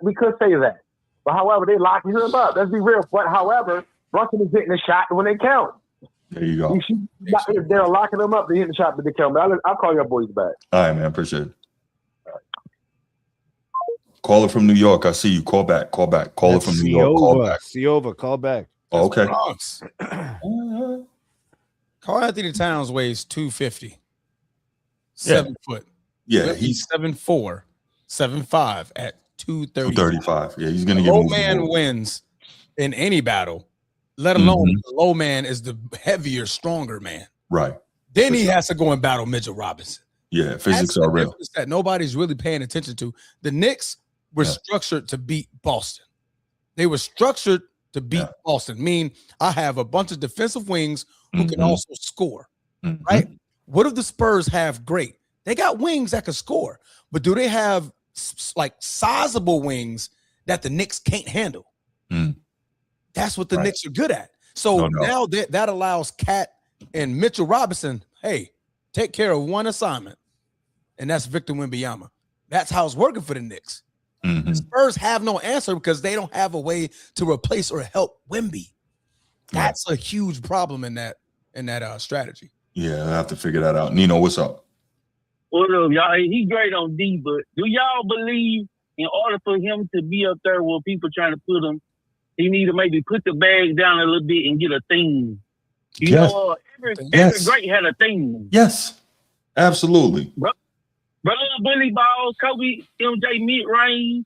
we could say that. But however, they locking him up. Let's be real. But however, Brunson is hitting the shot when they count. There you go. If they're locking them up, they hit the shot, but they count. But I'll call your boys back. All right, man. Appreciate it. Caller from New York. I see you. Call back. Caller from New York. Call back. Siova, call back. Oh, okay. Karl Anthony Towns weighs 250. 7 foot. Yeah, he's 7'4", 7'5" at 235. Yeah, he's gonna get low man wins in any battle, let alone the low man is the heavier, stronger man. Right. Then he has to go and battle Mitchell Robinson. Yeah, physics are real. That nobody's really paying attention to. The Knicks were structured to beat Boston. They were structured to beat Boston. Mean I have a bunch of defensive wings who can also score. Right? What if the Spurs have great? They got wings that can score, but do they have like sizable wings that the Knicks can't handle? That's what the Knicks are good at. So now that allows Cat and Mitchell Robinson, hey, take care of one assignment, and that's Victor Wembanyama. That's how it's working for the Knicks. The Spurs have no answer because they don't have a way to replace or help Wemby. That's a huge problem in that strategy. Yeah, I have to figure that out. Nino, what's up? What up, y'all? He great on D, but do y'all believe in order for him to be up there where people trying to put him, he need to maybe put the bag down a little bit and get a theme? You know, every great had a theme. Yes, absolutely. Brother Bully Balls, Kobe, MJ mid-range,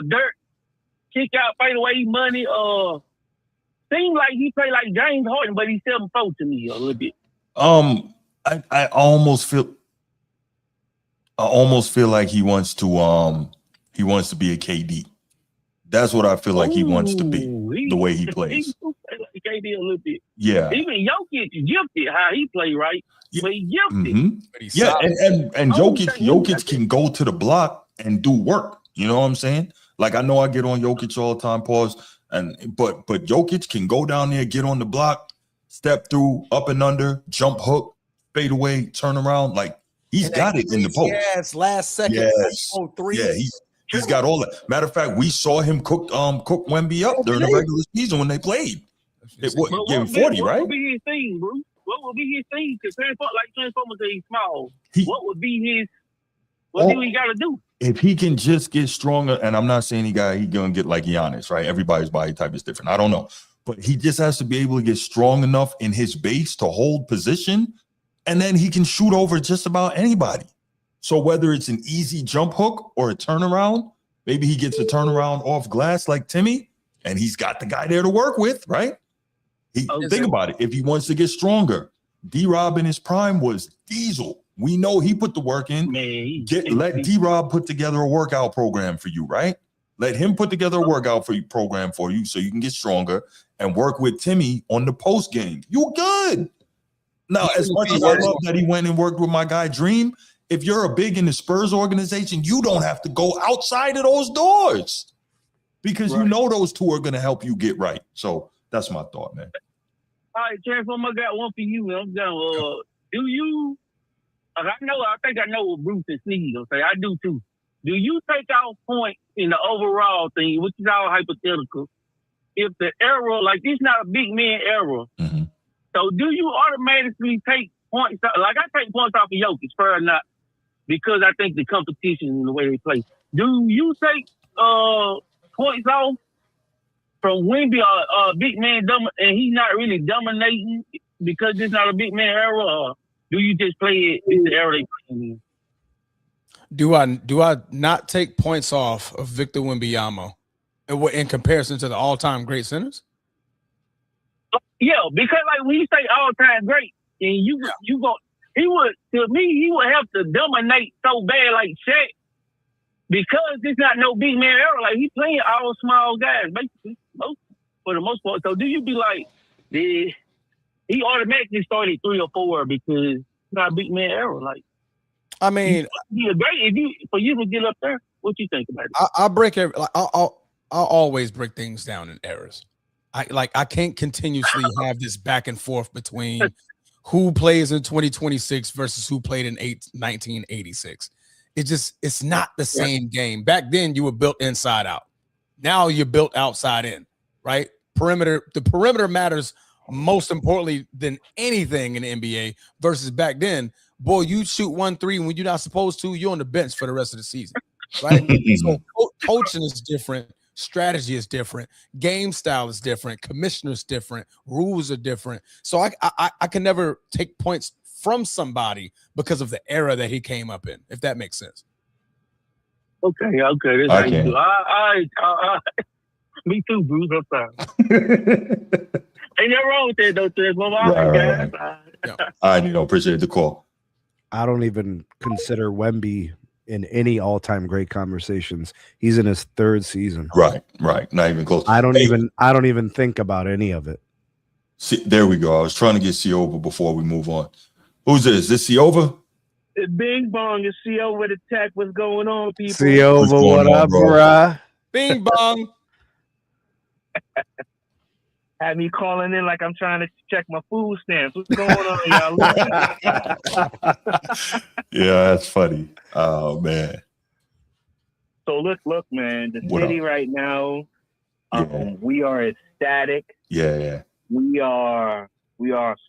Dirt, kick out, fade away money. Seems like he play like James Harden, but he's 7'4" to me a little bit. I almost feel like he wants to be a KD. That's what I feel like he wants to be. The way he plays. He play like KD a little bit. Yeah. Even Jokic gifted how he play, right? But he gifted. Yeah, and Jokic can go to the block and do work. You know what I'm saying? Like I know I get on Jokic all the time, pause, but Jokic can go down there, get on the block, step through, up and under, jump hook, fade away, turn around. Like he's got it in the post. Yes, last second. Three. Yeah, he's got all that. Matter of fact, we saw him cook Wemby up during the regular season when they played. It gave him 40, right? What would be his thing, Bruce? What would be his thing? Because Transformers are small. What would be his? What do he got to do? If he can just get stronger, and I'm not saying he gonna get like Giannis, right? Everybody's body type is different. I don't know, but he just has to be able to get strong enough in his base to hold position, and then he can shoot over just about anybody. So whether it's an easy jump hook or a turnaround, maybe he gets a turnaround off glass like Timmy, and he's got the guy there to work with, right? Think about it. If he wants to get stronger, D-Rob in his prime was Diesel. We know he put the work in. Let D-Rob put together a workout program for you, right? Let him put together a workout program for you so you can get stronger and work with Timmy on the post game. You're good. Now, as much as I love that he went and worked with my guy Dream, if you're a big in the Spurs organization, you don't have to go outside of those doors because you know those two are going to help you get right. So that's my thought, man. All right, Transform, I got one for you. I'm done. Do you? I think I know what Bruce and Sneed will say. I do too. Do you take out points in the overall thing, which is all hypothetical? If the error, like this, not a big man error. So do you automatically take points out? Like I take points off of Jokic, fair or not, because I think the competition and the way they play. Do you take points off from Wemby, big man, and he's not really dominating because it's not a big man era? Or do you just play it in the era they playing in? Do I not take points off of Victor Wembanyama in comparison to the all-time great centers? Yeah, because like when you say all-time great, and you go, he would have to dominate so bad like Shaq because it's not no big man era. Like he playing all small guys basically for the most part. So do you be like, he automatically started 3 or 4 because it's not a big man era? Like, I mean, for you to get up there, what you think about it? I'll break it. I'll always break things down in eras. I can't continuously have this back and forth between who plays in 2026 versus who played in 1986. It's not the same game. Back then you were built inside out. Now you're built outside in, right? The perimeter matters most importantly than anything in the NBA versus back then. Boy, you shoot 1 3 when you're not supposed to, you're on the bench for the rest of the season, right? So coaching is different. Strategy is different. Game style is different. Commissioner's different. Rules are different. So I can never take points from somebody because of the era that he came up in, if that makes sense. Okay. That's how you do. Me too, Bruce. I'm sorry. Ain't nothing wrong with that, though, Ted. Right. I appreciate the call. I don't even consider Wemby in any all-time great conversations. He's in his 3rd season. Right. Not even close. I don't even think about any of it. See, there we go. I was trying to get Siova before we move on. Who's this? Is this Siova? Bing bong, it's Siova the Tech. What's going on, people? Siova, what up, bruh? Bing bong. Had me calling in like I'm trying to check my food stamps. What's going on, y'all? Yeah, that's funny. Oh man. So look, man. The city right now, we are ecstatic. Yeah. We are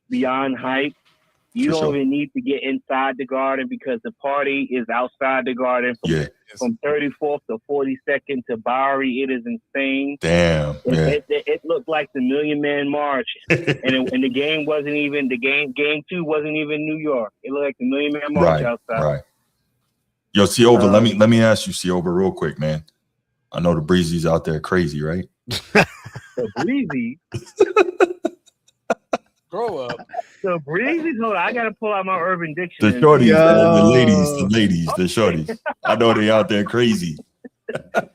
beyond hype. You don't even need to get inside the Garden because the party is outside the Garden from 34th to 42nd to Bowery. It is insane. Damn. It looked like the Million Man March, and the game wasn't even game 2 wasn't even New York. It looked like the Million Man March outside. Right. Yo, Siova, let me ask you, Siova, real quick, man. I know the Breezy's out there crazy, right? The Breezy. Grow up. So Breezy, hold on, I gotta pull out my Urban Dictionary. The shorties, the ladies, the shorties. I know they out there crazy.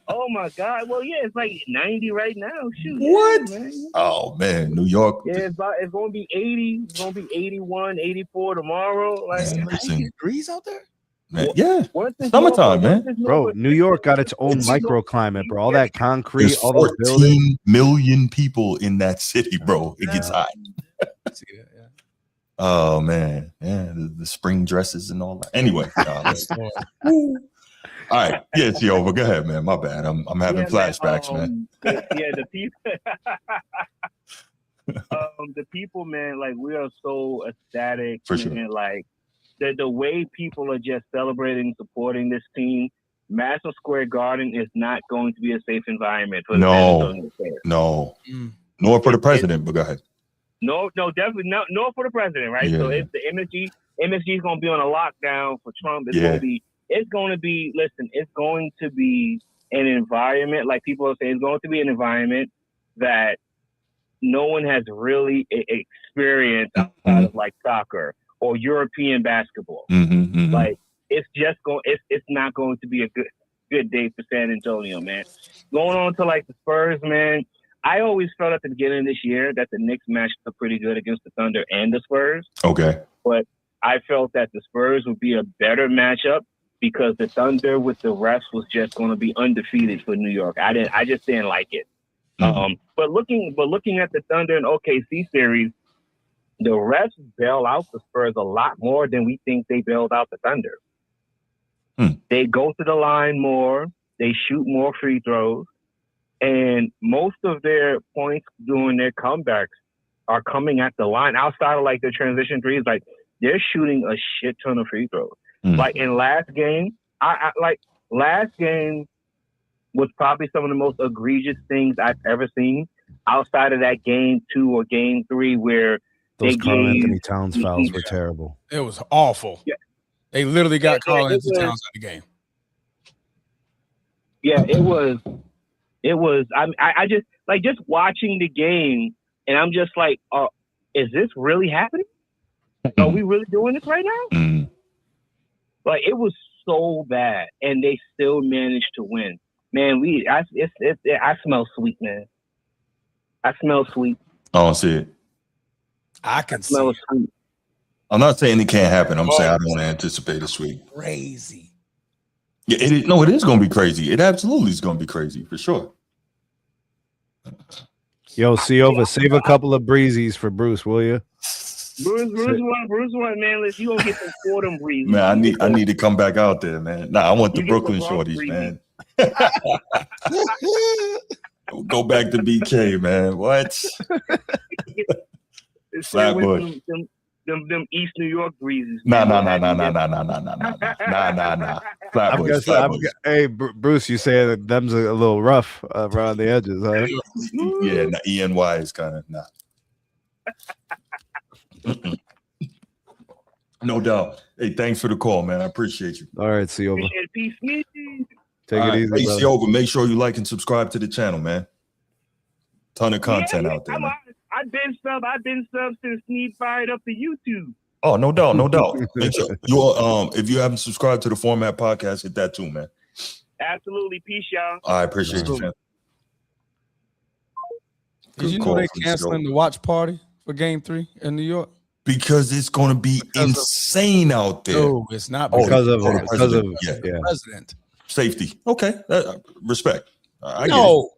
Oh my God! Well, yeah, it's like 90 right now. Shoot. What? Yeah, man. Oh man, New York. Yeah, it's gonna be 80. It's gonna be 81, 84 tomorrow. Like 90 degrees out there. Man, yeah, summertime, man. Bro, New York got its own microclimate, bro. All that concrete, There's all those 14 buildings. million people in that city, bro. It gets hot. Oh man, yeah, the spring dresses and all that. Anyway, all right, yeah, Siova, go ahead, man. My bad. I'm having flashbacks, man. Yeah, the people, the people, man. Like we are so ecstatic, for sure. And like the way people are just celebrating, supporting this team. Madison Square Garden is not going to be a safe environment for the San Antonio Spurs. No, nor for the president. But go ahead. No, definitely not. Nor for the president, right? Yeah. So it's the MSG. MSG is going to be on a lockdown for Trump. It's going to be. Listen, it's going to be an environment, like people are saying, it's going to be an environment that no one has really experienced outside of like soccer or European basketball. Like it's just going. It's not going to be a good day for San Antonio, man. Going on to like the Spurs, man. I always felt at the beginning of this year that the Knicks matched up pretty good against the Thunder and the Spurs. Okay. But I felt that the Spurs would be a better matchup because the Thunder with the refs was just going to be undefeated for New York. I just didn't like it. But looking at the Thunder and OKC series, the refs bail out the Spurs a lot more than we think they bailed out the Thunder. They go to the line more. They shoot more free throws. And most of their points during their comebacks are coming at the line outside of like their transition threes. Like they're shooting a shit ton of free throws. Like in last game, last game, was probably some of the most egregious things I've ever seen outside of that game 2 or game 3 where those Karl Anthony gave Towns fouls were terrible. It was awful. Yeah. They literally got Yeah, Karl it Anthony was- Towns out of the game. Yeah, it was. I just watching the game, and I'm just like, is this really happening? Are we really doing this right now? Mm. Like, it was so bad, and they still managed to win. Man, I smell sweet, man. I smell sweet. I don't see it. I can see Smell it. sweet. I'm not saying it can't happen. I'm saying I don't anticipate it sweet. Crazy. Yeah, it is going to be crazy. It absolutely is going to be crazy for sure. Yo, Siova, save a couple of breezies for Bruce, will you? Bruce won, man. Listen, you gonna get some Fordham breeze. Man, I need to come back out there, man. Nah, I want the You get Brooklyn some Bronx shorties, breezy. man. Go back to BK, man. What? Flatbush. Them East New York breezes. Nah. Flatbush. Hey, Bruce, you say that them's a little rough around the edges, huh? Yeah, ENY is kind of nah. No doubt. Hey, thanks for the call, man. I appreciate you. All right, Siova. Peace, peace. Take it easy, Hey, brother. Siova, make sure you like and subscribe to the channel, man. Ton of content out there, man. I've been sub since Sneed fired up the YouTube. Oh, no doubt. Make sure if you haven't subscribed to the Format Podcast, hit that too, man. Absolutely. Peace, y'all. I appreciate you, man. Did you know they canceling the watch party for Game 3 in New York? Because it's going to be insane out there. No, it's not Because of the president. Safety. Okay, respect. I get it. No,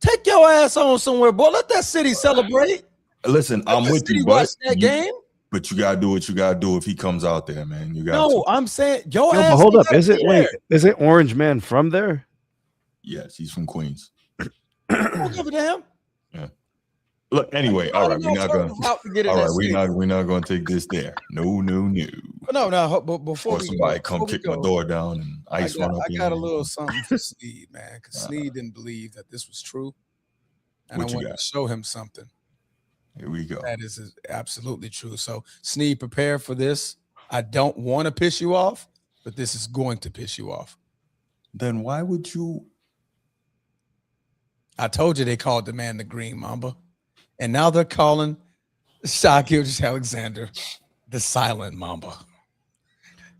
take your ass on somewhere, boy. Let that city celebrate. Listen, I'm Let the with city you, watch but that game. But you gotta do what you gotta do if he comes out there, man. You got No, I'm saying your Yo, ass. but hold ain't up. gotta be there. Is it Orange Man from there? Yes, he's from Queens. I don't give a damn. Yeah. Look, anyway, all right, we're not gonna. We're not gonna take this there. No. No. But before Or somebody come kick my door down and ice run up. I got a little something for Sneed, man, because Sneed didn't believe that this was true, and I wanted to show him something. Here we go. That is absolutely true. So, Sneed, prepare for this. I don't want to piss you off, but this is going to piss you off. Then why would you? I told you they called the man the Green Mamba, and now they're calling Shai Gilgeous-Alexander the Silent Mamba.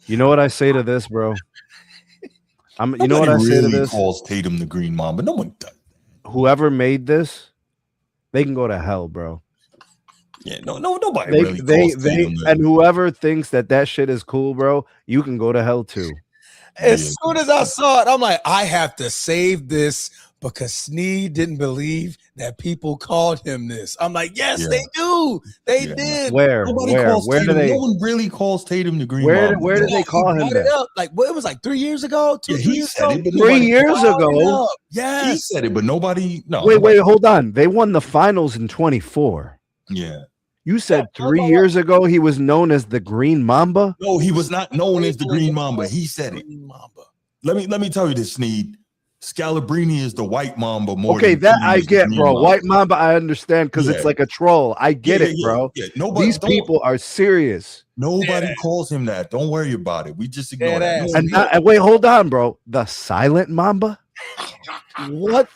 You know what I say to this, bro? You know what I say to this? Calls Tatum the Green Mamba. No one does. Whoever made this, they can go to hell, bro. Yeah, nobody really calls Tatum. And whoever thinks that shit is cool, bro, you can go to hell too. As soon as I saw it, I'm like, I have to save this because Sneed didn't believe that people called him this. I'm like, yes, they do. They did. Where? Nobody Where? calls Where do Tatum. they? No one really calls Tatum the Green Where Mamba. did they call him that? Like, what? It was like 3 years ago. Yeah, he said it, but 3 years ago. Yes, he said it, but nobody. No. Wait, hold on. They won the finals in 24. Yeah. You said 3 years ago he was known as the Green Mamba? No, he was not known as the Green Mamba. He said it. Green Mamba. Let me tell you this, Sneed. Scalabrini is the White Mamba more. Okay, than that he I is the get, Green bro. Mamba. White Mamba, I understand because it's like a troll. I get it, bro. Yeah. These people are serious. Nobody calls him that. Don't worry about it. We just ignore that. And wait, hold on, bro. The Silent Mamba? What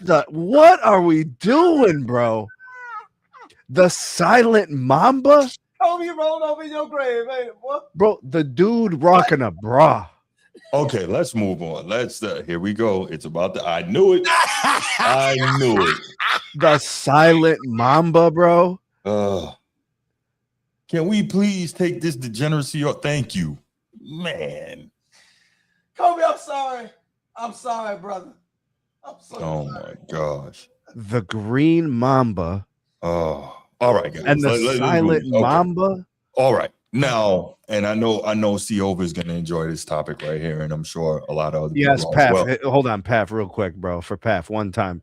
are we doing, bro? The Silent Mamba? Oh, you rolled over in your grave, ain't it, boy? Bro, the dude rocking a bra. Okay, let's move on. Here we go. It's about the. I knew it. I knew it. The Silent Mamba, bro. Can we please take this degeneracy off? Thank you, man. Kobe, I'm sorry. I'm sorry, brother. I'm so Oh sorry. my gosh. The Green Mamba. Oh, all right, guys. And the Silent Mamba. All right. Now, and I know Siova is going to enjoy this topic right here, and I'm sure a lot of other Yes, people Paf. as well. Hold on, Paf, real quick, bro. For Paf, one time.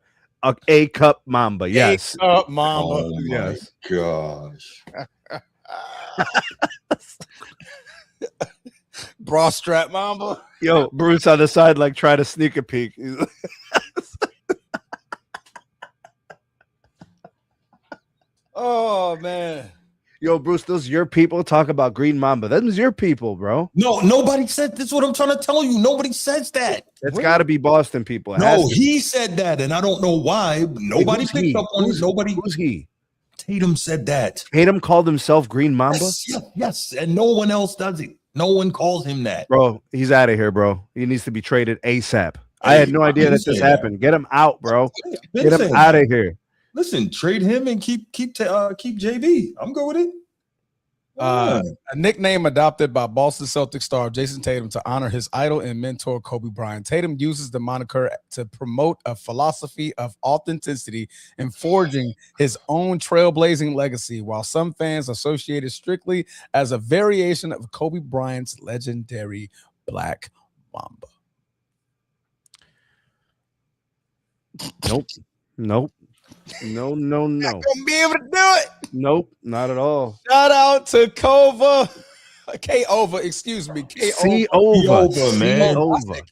A cup Mamba. Yes. A cup Mamba. Oh my Yes. gosh. Bra strap Mamba. Yo, Bruce on the side, like try to sneak a peek. man. Yo, Bruce, those your people talk about Green Mamba. Them's your people, bro. No, nobody said this. Is what I'm trying to tell you. Nobody says that. It's got to be Boston people. It No, he said that, and I don't know why. But nobody picked up on it. Nobody. Who's he? Tatum said that. Tatum called himself Green Mamba? Yes, and no one else does it. No one calls him that. Bro, he's out of here, bro. He needs to be traded ASAP. I had no idea that this happened. Get him out, bro. Get him out of here. Listen, trade him and keep JV. I'm good with it. A nickname adopted by Boston Celtics star Jason Tatum to honor his idol and mentor Kobe Bryant. Tatum uses the moniker to promote a philosophy of authenticity and forging his own trailblazing legacy, while some fans associate it strictly as a variation of Kobe Bryant's legendary Black Mamba. Nope. No. Not gonna be able to do it. Nope, not at all. Shout out to K-Over, excuse me. K-Over, man.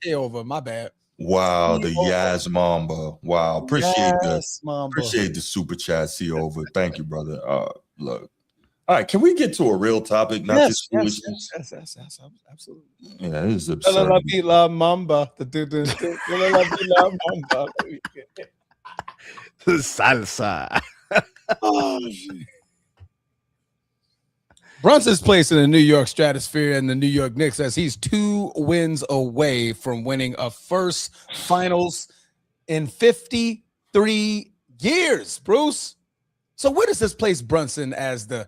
K-Over, my bad. Wow, the Yaz Mamba. Wow, appreciate the super chat, C-Over. Thank you, brother. Look. All right, can we get to a real topic? Not this foolishness. Yes, absolutely. Yeah, this is absurd. La Mamba. Salsa. Brunson's place in the New York stratosphere and the New York Knicks as he's 2 wins away from winning a first finals in 53 years, Bruce. So where does this place Brunson as the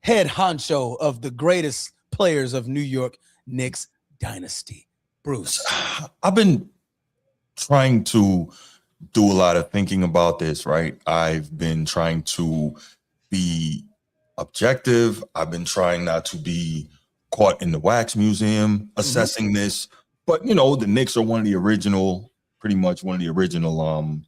head honcho of the greatest players of New York Knicks dynasty? Bruce. I've been trying to do a lot of thinking about this, right? I've been trying to be objective. I've been trying not to be caught in the wax museum assessing this. But, you know, the Knicks are pretty much one of the original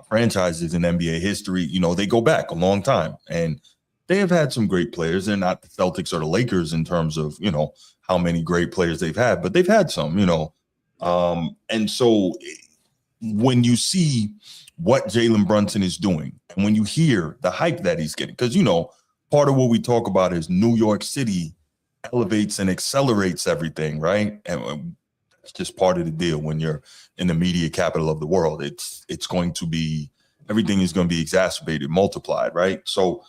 franchises in NBA history. You know, they go back a long time and they have had some great players. They're not the Celtics or the Lakers in terms of, you know, how many great players they've had, but they've had some, you know. And so when you see what Jalen Brunson is doing and when you hear the hype that he's getting, because, you know, part of what we talk about is New York City elevates and accelerates everything, right? And it's just part of the deal when you're in the media capital of the world. It's going to be, everything is going to be exacerbated, multiplied, right? So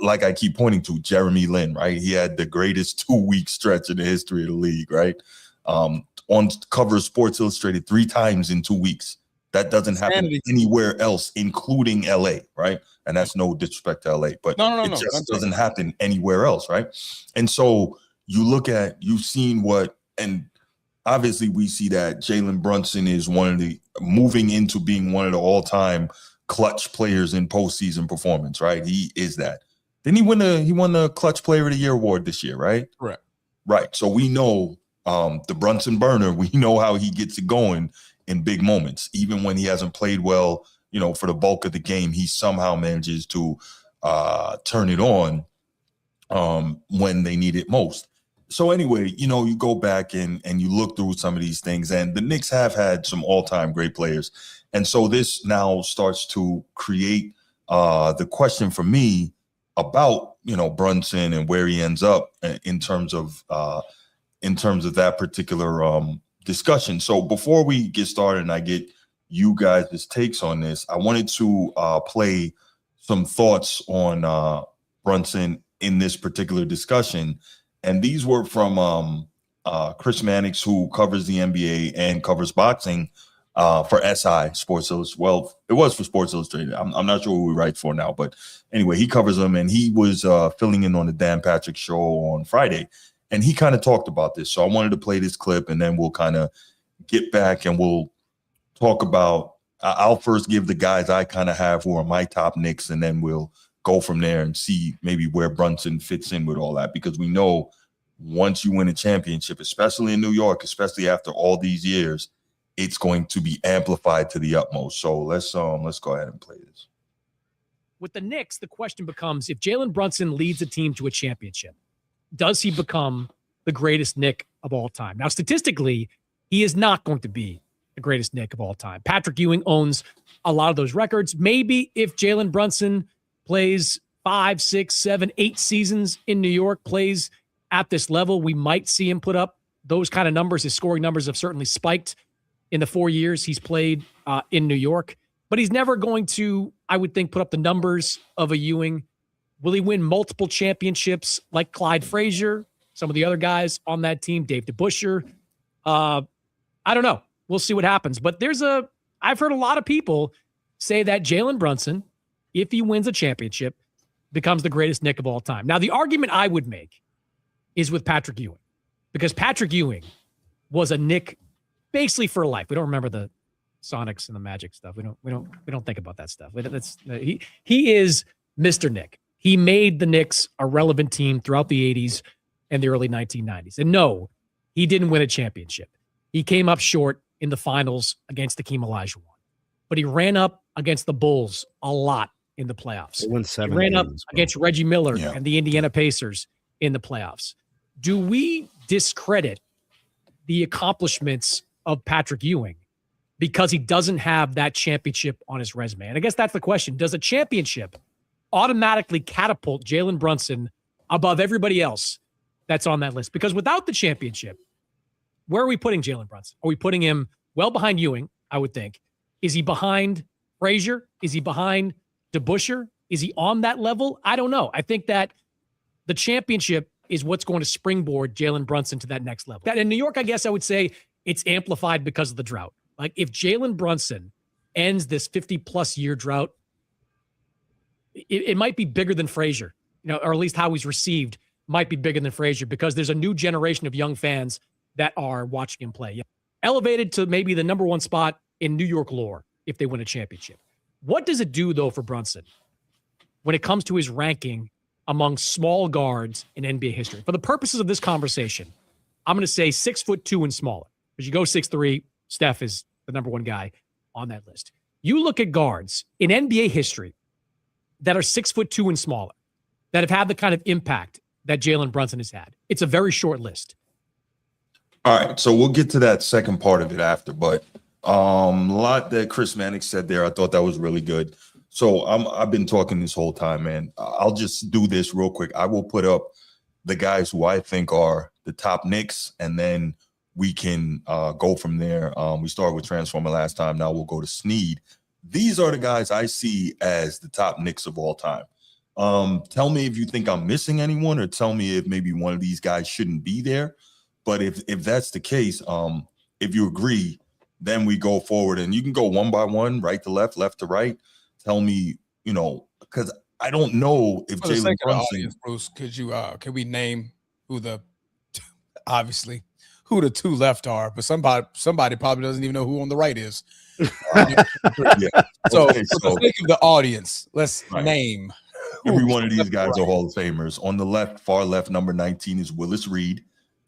like I keep pointing to, Jeremy Lin, right? He had the greatest 2-week stretch in the history of the league, right? On cover of Sports Illustrated 3 times in 2 weeks. That doesn't happen anywhere else, including LA, right? And that's no disrespect to LA, but it just doesn't happen anywhere else, right? And so you've seen and obviously we see that Jalen Brunson is moving into being one of the all-time clutch players in postseason performance, right? He is that. Then he won the Clutch Player of the Year award this year, right? Correct. Right. So we know the Brunson burner, we know how he gets it going in big moments. Even when he hasn't played well, you know, for the bulk of the game, he somehow manages to turn it on when they need it most. So anyway, you know, you go back and you look through some of these things, and the Knicks have had some all-time great players. And so this now starts to create the question for me about, you know, Brunson and where he ends up in terms of that particular discussion. So before we get started and I get you guys' takes on this, I wanted to play some thoughts on Brunson in this particular discussion. And these were from Chris Mannix, who covers the NBA and covers boxing for SI Sports Illustrated. Well, it was for Sports Illustrated. I'm not sure who he writes for now, but anyway, he covers them, and he was filling in on the Dan Patrick Show on Friday. And he kind of talked about this. So I wanted to play this clip, and then we'll kind of get back and we'll talk about, I'll first give the guys I kind of have who are my top Knicks, and then we'll go from there and see maybe where Brunson fits in with all that. Because we know once you win a championship, especially in New York, especially after all these years, it's going to be amplified to the utmost. So let's go ahead and play this. With the Knicks, the question becomes, if Jalen Brunson leads a team to a championship, does he become the greatest Knick of all time? Now, statistically, he is not going to be the greatest Knick of all time. Patrick Ewing owns a lot of those records. Maybe if Jalen Brunson plays 5, 6, 7, 8 seasons in New York, plays at this level, we might see him put up those kind of numbers. His scoring numbers have certainly spiked in the 4 years he's played in New York, but he's never going to, I would think, put up the numbers of a Ewing. Will he win multiple championships like Clyde Frazier, some of the other guys on that team, Dave DeBusschere? I don't know. We'll see what happens. But I've heard a lot of people say that Jalen Brunson, if he wins a championship, becomes the greatest Knick of all time. Now, the argument I would make is with Patrick Ewing, because Patrick Ewing was a Knick basically for life. We don't remember the Sonics and the Magic stuff. We don't think about that stuff. He is Mr. Knick. He made the Knicks a relevant team throughout the 80s and the early 1990s. And no, he didn't win a championship. He came up short in the finals against Hakeem Olajuwon, but he ran up against the Bulls a lot in the playoffs. He ran up against Reggie Miller and the Indiana Pacers in the playoffs. Do we discredit the accomplishments of Patrick Ewing because he doesn't have that championship on his resume? And I guess that's the question. Does a championship automatically catapult Jalen Brunson above everybody else that's on that list? Because without the championship, where are we putting Jalen Brunson? Are we putting him well behind Ewing, I would think? Is he behind Frazier? Is he behind DeBusschere? Is he on that level? I don't know. I think that the championship is what's going to springboard Jalen Brunson to that next level. That in New York, I guess I would say it's amplified because of the drought. Like if Jalen Brunson ends this 50-plus year drought, it might be bigger than Frazier, or at least how he's received might be bigger than Frazier, because there's a new generation of young fans that are watching him play. Elevated to maybe the number one spot in New York lore if they win a championship. What does it do, though, for Brunson when it comes to his ranking among small guards in NBA history? For the purposes of this conversation, I'm going to say 6'2" and smaller. Because you go 6'3", Steph is the number one guy on that list. You look at guards in NBA history that are 6'2" and smaller, that have had the kind of impact that Jalen Brunson has had. It's a very short list. All right, so we'll get to that second part of it after, but a lot that Chris Mannix said there, I thought that was really good. So I've been talking this whole time, man. I'll just do this real quick. I will put up the guys who I think are the top Knicks, and then we can go from there. We started with Transformer last time. Now we'll go to Sneed. These are the guys I see as the top Knicks of all time. Tell me if you think I'm missing anyone, or tell me if maybe one of these guys shouldn't be there. But if that's the case, if you agree, then we go forward, and you can go one by one, right to left, left to right. Tell me, because I don't know if Jalen Brunson. Bruce, can we name who the two left are? But somebody probably doesn't even know who on the right is. So, for the sake of the audience, let's name. Every one of these guys are Hall of Famers. On the left, far left, number 19 is Willis Reed.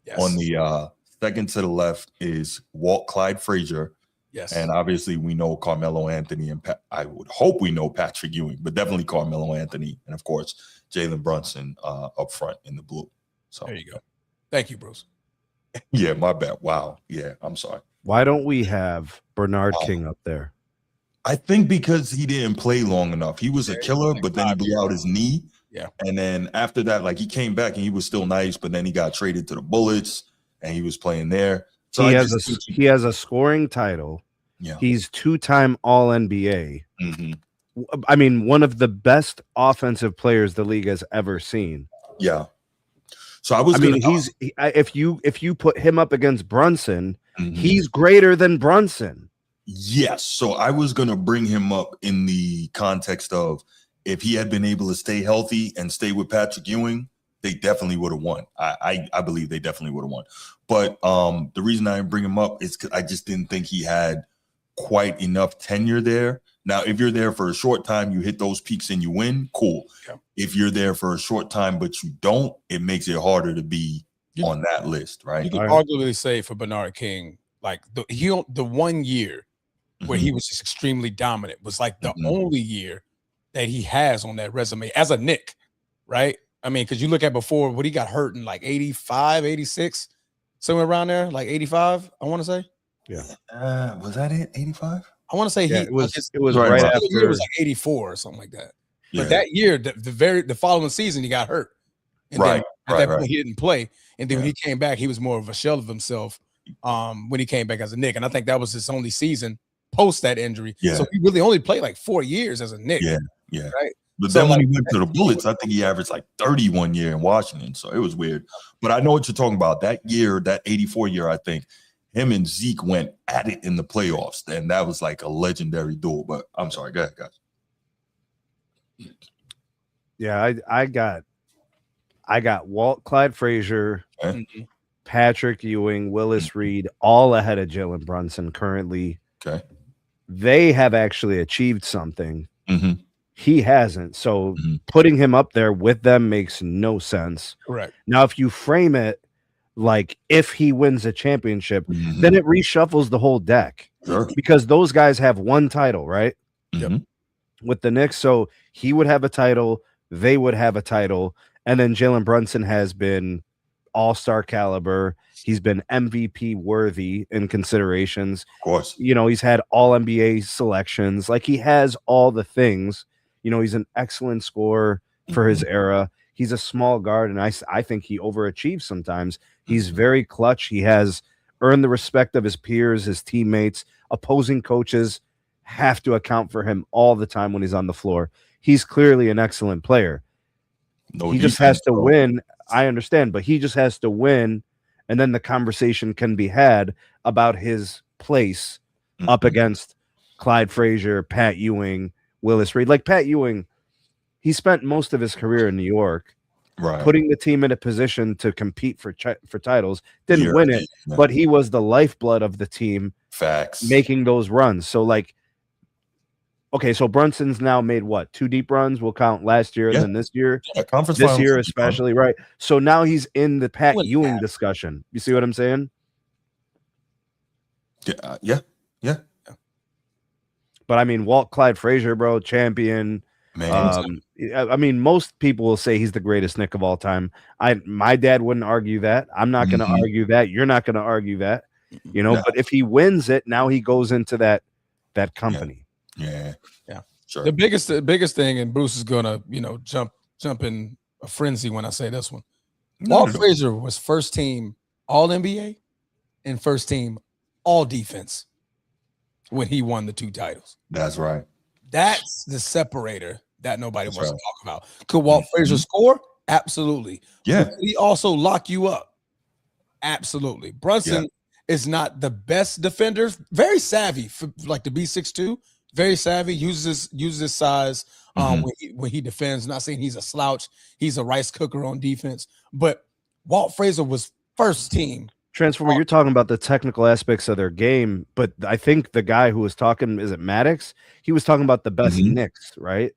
Yes. On the second to the left is Walt Clyde Frazier. Yes. And obviously we know Carmelo Anthony, and I would hope we know Patrick Ewing, but definitely Carmelo Anthony. And of course, Jalen Brunson up front in the blue. So there you go. Thank you, Bruce. Yeah, my bad. Wow. Yeah, I'm sorry. Why don't we have Bernard King up there? I think because he didn't play long enough. He was a killer, but then he blew out his knee. Yeah. And then after that, like, he came back and he was still nice, but then he got traded to the Bullets and he was playing there. So he has a scoring title. Yeah. He's 2-time All-NBA. Mm-hmm. I mean, one of the best offensive players the league has ever seen. Yeah. So if you put him up against Brunson, mm-hmm. he's greater than Brunson. Yes. So I was going to bring him up in the context of, if he had been able to stay healthy and stay with Patrick Ewing, they definitely would have won. I believe they definitely would have won. But the reason I didn't bring him up is because I just didn't think he had quite enough tenure there. Now, if you're there for a short time, you hit those peaks and you win, cool. Yeah. If you're there for a short time but you don't, it makes it harder to be on that list, right? You could arguably say for Bernard King, like the 1 year where mm-hmm. he was just extremely dominant was like the mm-hmm. only year that he has on that resume as a Knick, right? I mean, because you look at before when he got hurt in like 85, 86, somewhere around there, like 85, I want to say. Yeah. Was that it? 85? I want to say it was right after. It was like 84 or something like that. But that year, the following season, he got hurt. And then at that point, he didn't play. And then when he came back, he was more of a shell of himself when he came back as a Knick. And I think that was his only season post that injury. Yeah. So he really only played like 4 years as a Knick. Yeah. Right. But then when he went to the Bullets, I think he averaged like 31 year in Washington. So it was weird. But I know what you're talking about. That year, that 84 year, I think him and Zeke went at it in the playoffs. And that was like a legendary duel. But I'm sorry. Go ahead, guys. Yeah, I got Clyde Frazier, Patrick Ewing, Willis Reed, all ahead of Jalen Brunson currently. Okay. They have actually achieved something. Mm-hmm. He hasn't. So putting him up there with them makes no sense. Correct. Now, if you frame it like if he wins a championship, then it reshuffles the whole deck. Sure. Because those guys have one title, right? Yep. With the Knicks. So he would have a title, they would have a title, and then Jalen Brunson has been all-star caliber. He's been MVP worthy in considerations. Of course. You know, he's had all NBA selections. Like, he has all the things. You know, he's an excellent scorer for his era. He's a small guard, and I think he overachieves sometimes. He's very clutch. He has earned the respect of his peers, his teammates. Opposing coaches have to account for him all the time when he's on the floor. He's clearly an excellent player. He just has to win. I understand, but he just has to win, and then the conversation can be had about his place up against Clyde Frazier, Pat Ewing, Willis Reed. Like Pat Ewing, he spent most of his career in New York, putting the team in a position to compete for titles. Didn't win it, but he was the lifeblood of the team. Facts. Making those runs. So, like, okay, so Brunson's now made what? 2 deep runs? We'll count last year and then this year. Conference this year especially, right? So now he's in the Pat Ewing discussion. You see what I'm saying? Yeah. But I mean, Clyde Frazier, bro, champion. Man. I mean, most people will say he's the greatest Knick of all time. My dad wouldn't argue that. I'm not going to argue that. You're not going to argue that. You know, but if he wins it, now he goes into that company. Yeah. Sure. The biggest thing, and Bruce is gonna, jump in a frenzy when I say this one. Walt Frazier was first team All NBA and first team All Defense when he won the 2 titles. That's right. That's the separator that nobody wants to talk about. Could Walt Frazier score? Absolutely. Yeah. Could he also lock you up? Absolutely. Brunson is not the best defender. Very savvy for like to be 6'2". Very savvy. Uses his size when he defends. Not saying he's a slouch. He's a rice cooker on defense. But Walt Frazier was first team. Transformer, you're talking about the technical aspects of their game, but I think the guy who was talking, is it Maddox? He was talking about the best Knicks, right?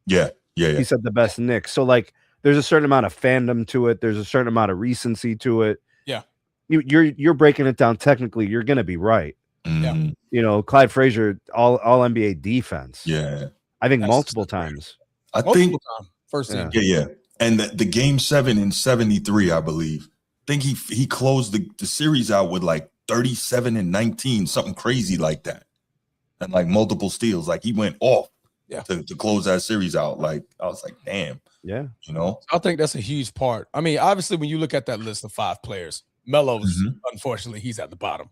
Yeah. He said the best Knicks. So, like, there's a certain amount of fandom to it. There's a certain amount of recency to it. Yeah. You're breaking it down technically. You're going to be right. Yeah. You know, Clyde Frazier, all NBA defense. Yeah. I think multiple times. I think first team. Yeah. And the game 7 in 73, I believe. I think he closed the series out with like 37 and 19, something crazy like that. And like multiple steals. Like he went off to close that series out. Like I was like, damn. Yeah. You know? I think that's a huge part. I mean, obviously, when you look at that list of 5 players, Melo's, unfortunately, he's at the bottom.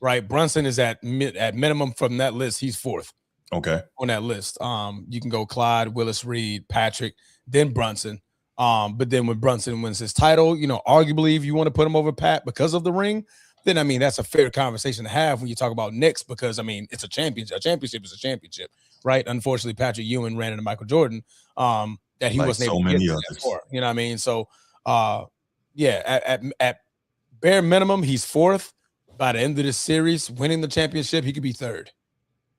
Right? Brunson is at minimum from that list. He's 4th. Okay. On that list. You can go Clyde, Willis Reed, Patrick, then Brunson. But then when Brunson wins his title, arguably if you want to put him over Pat because of the ring, then I mean that's a fair conversation to have when you talk about Knicks, because I mean it's a championship. A championship is a championship, right? Unfortunately, Patrick Ewing ran into Michael Jordan. That he like wasn't so able to many get others. that for. You know what I mean? So at bare minimum, he's 4th. By the end of this series, winning the championship, he could be 3rd.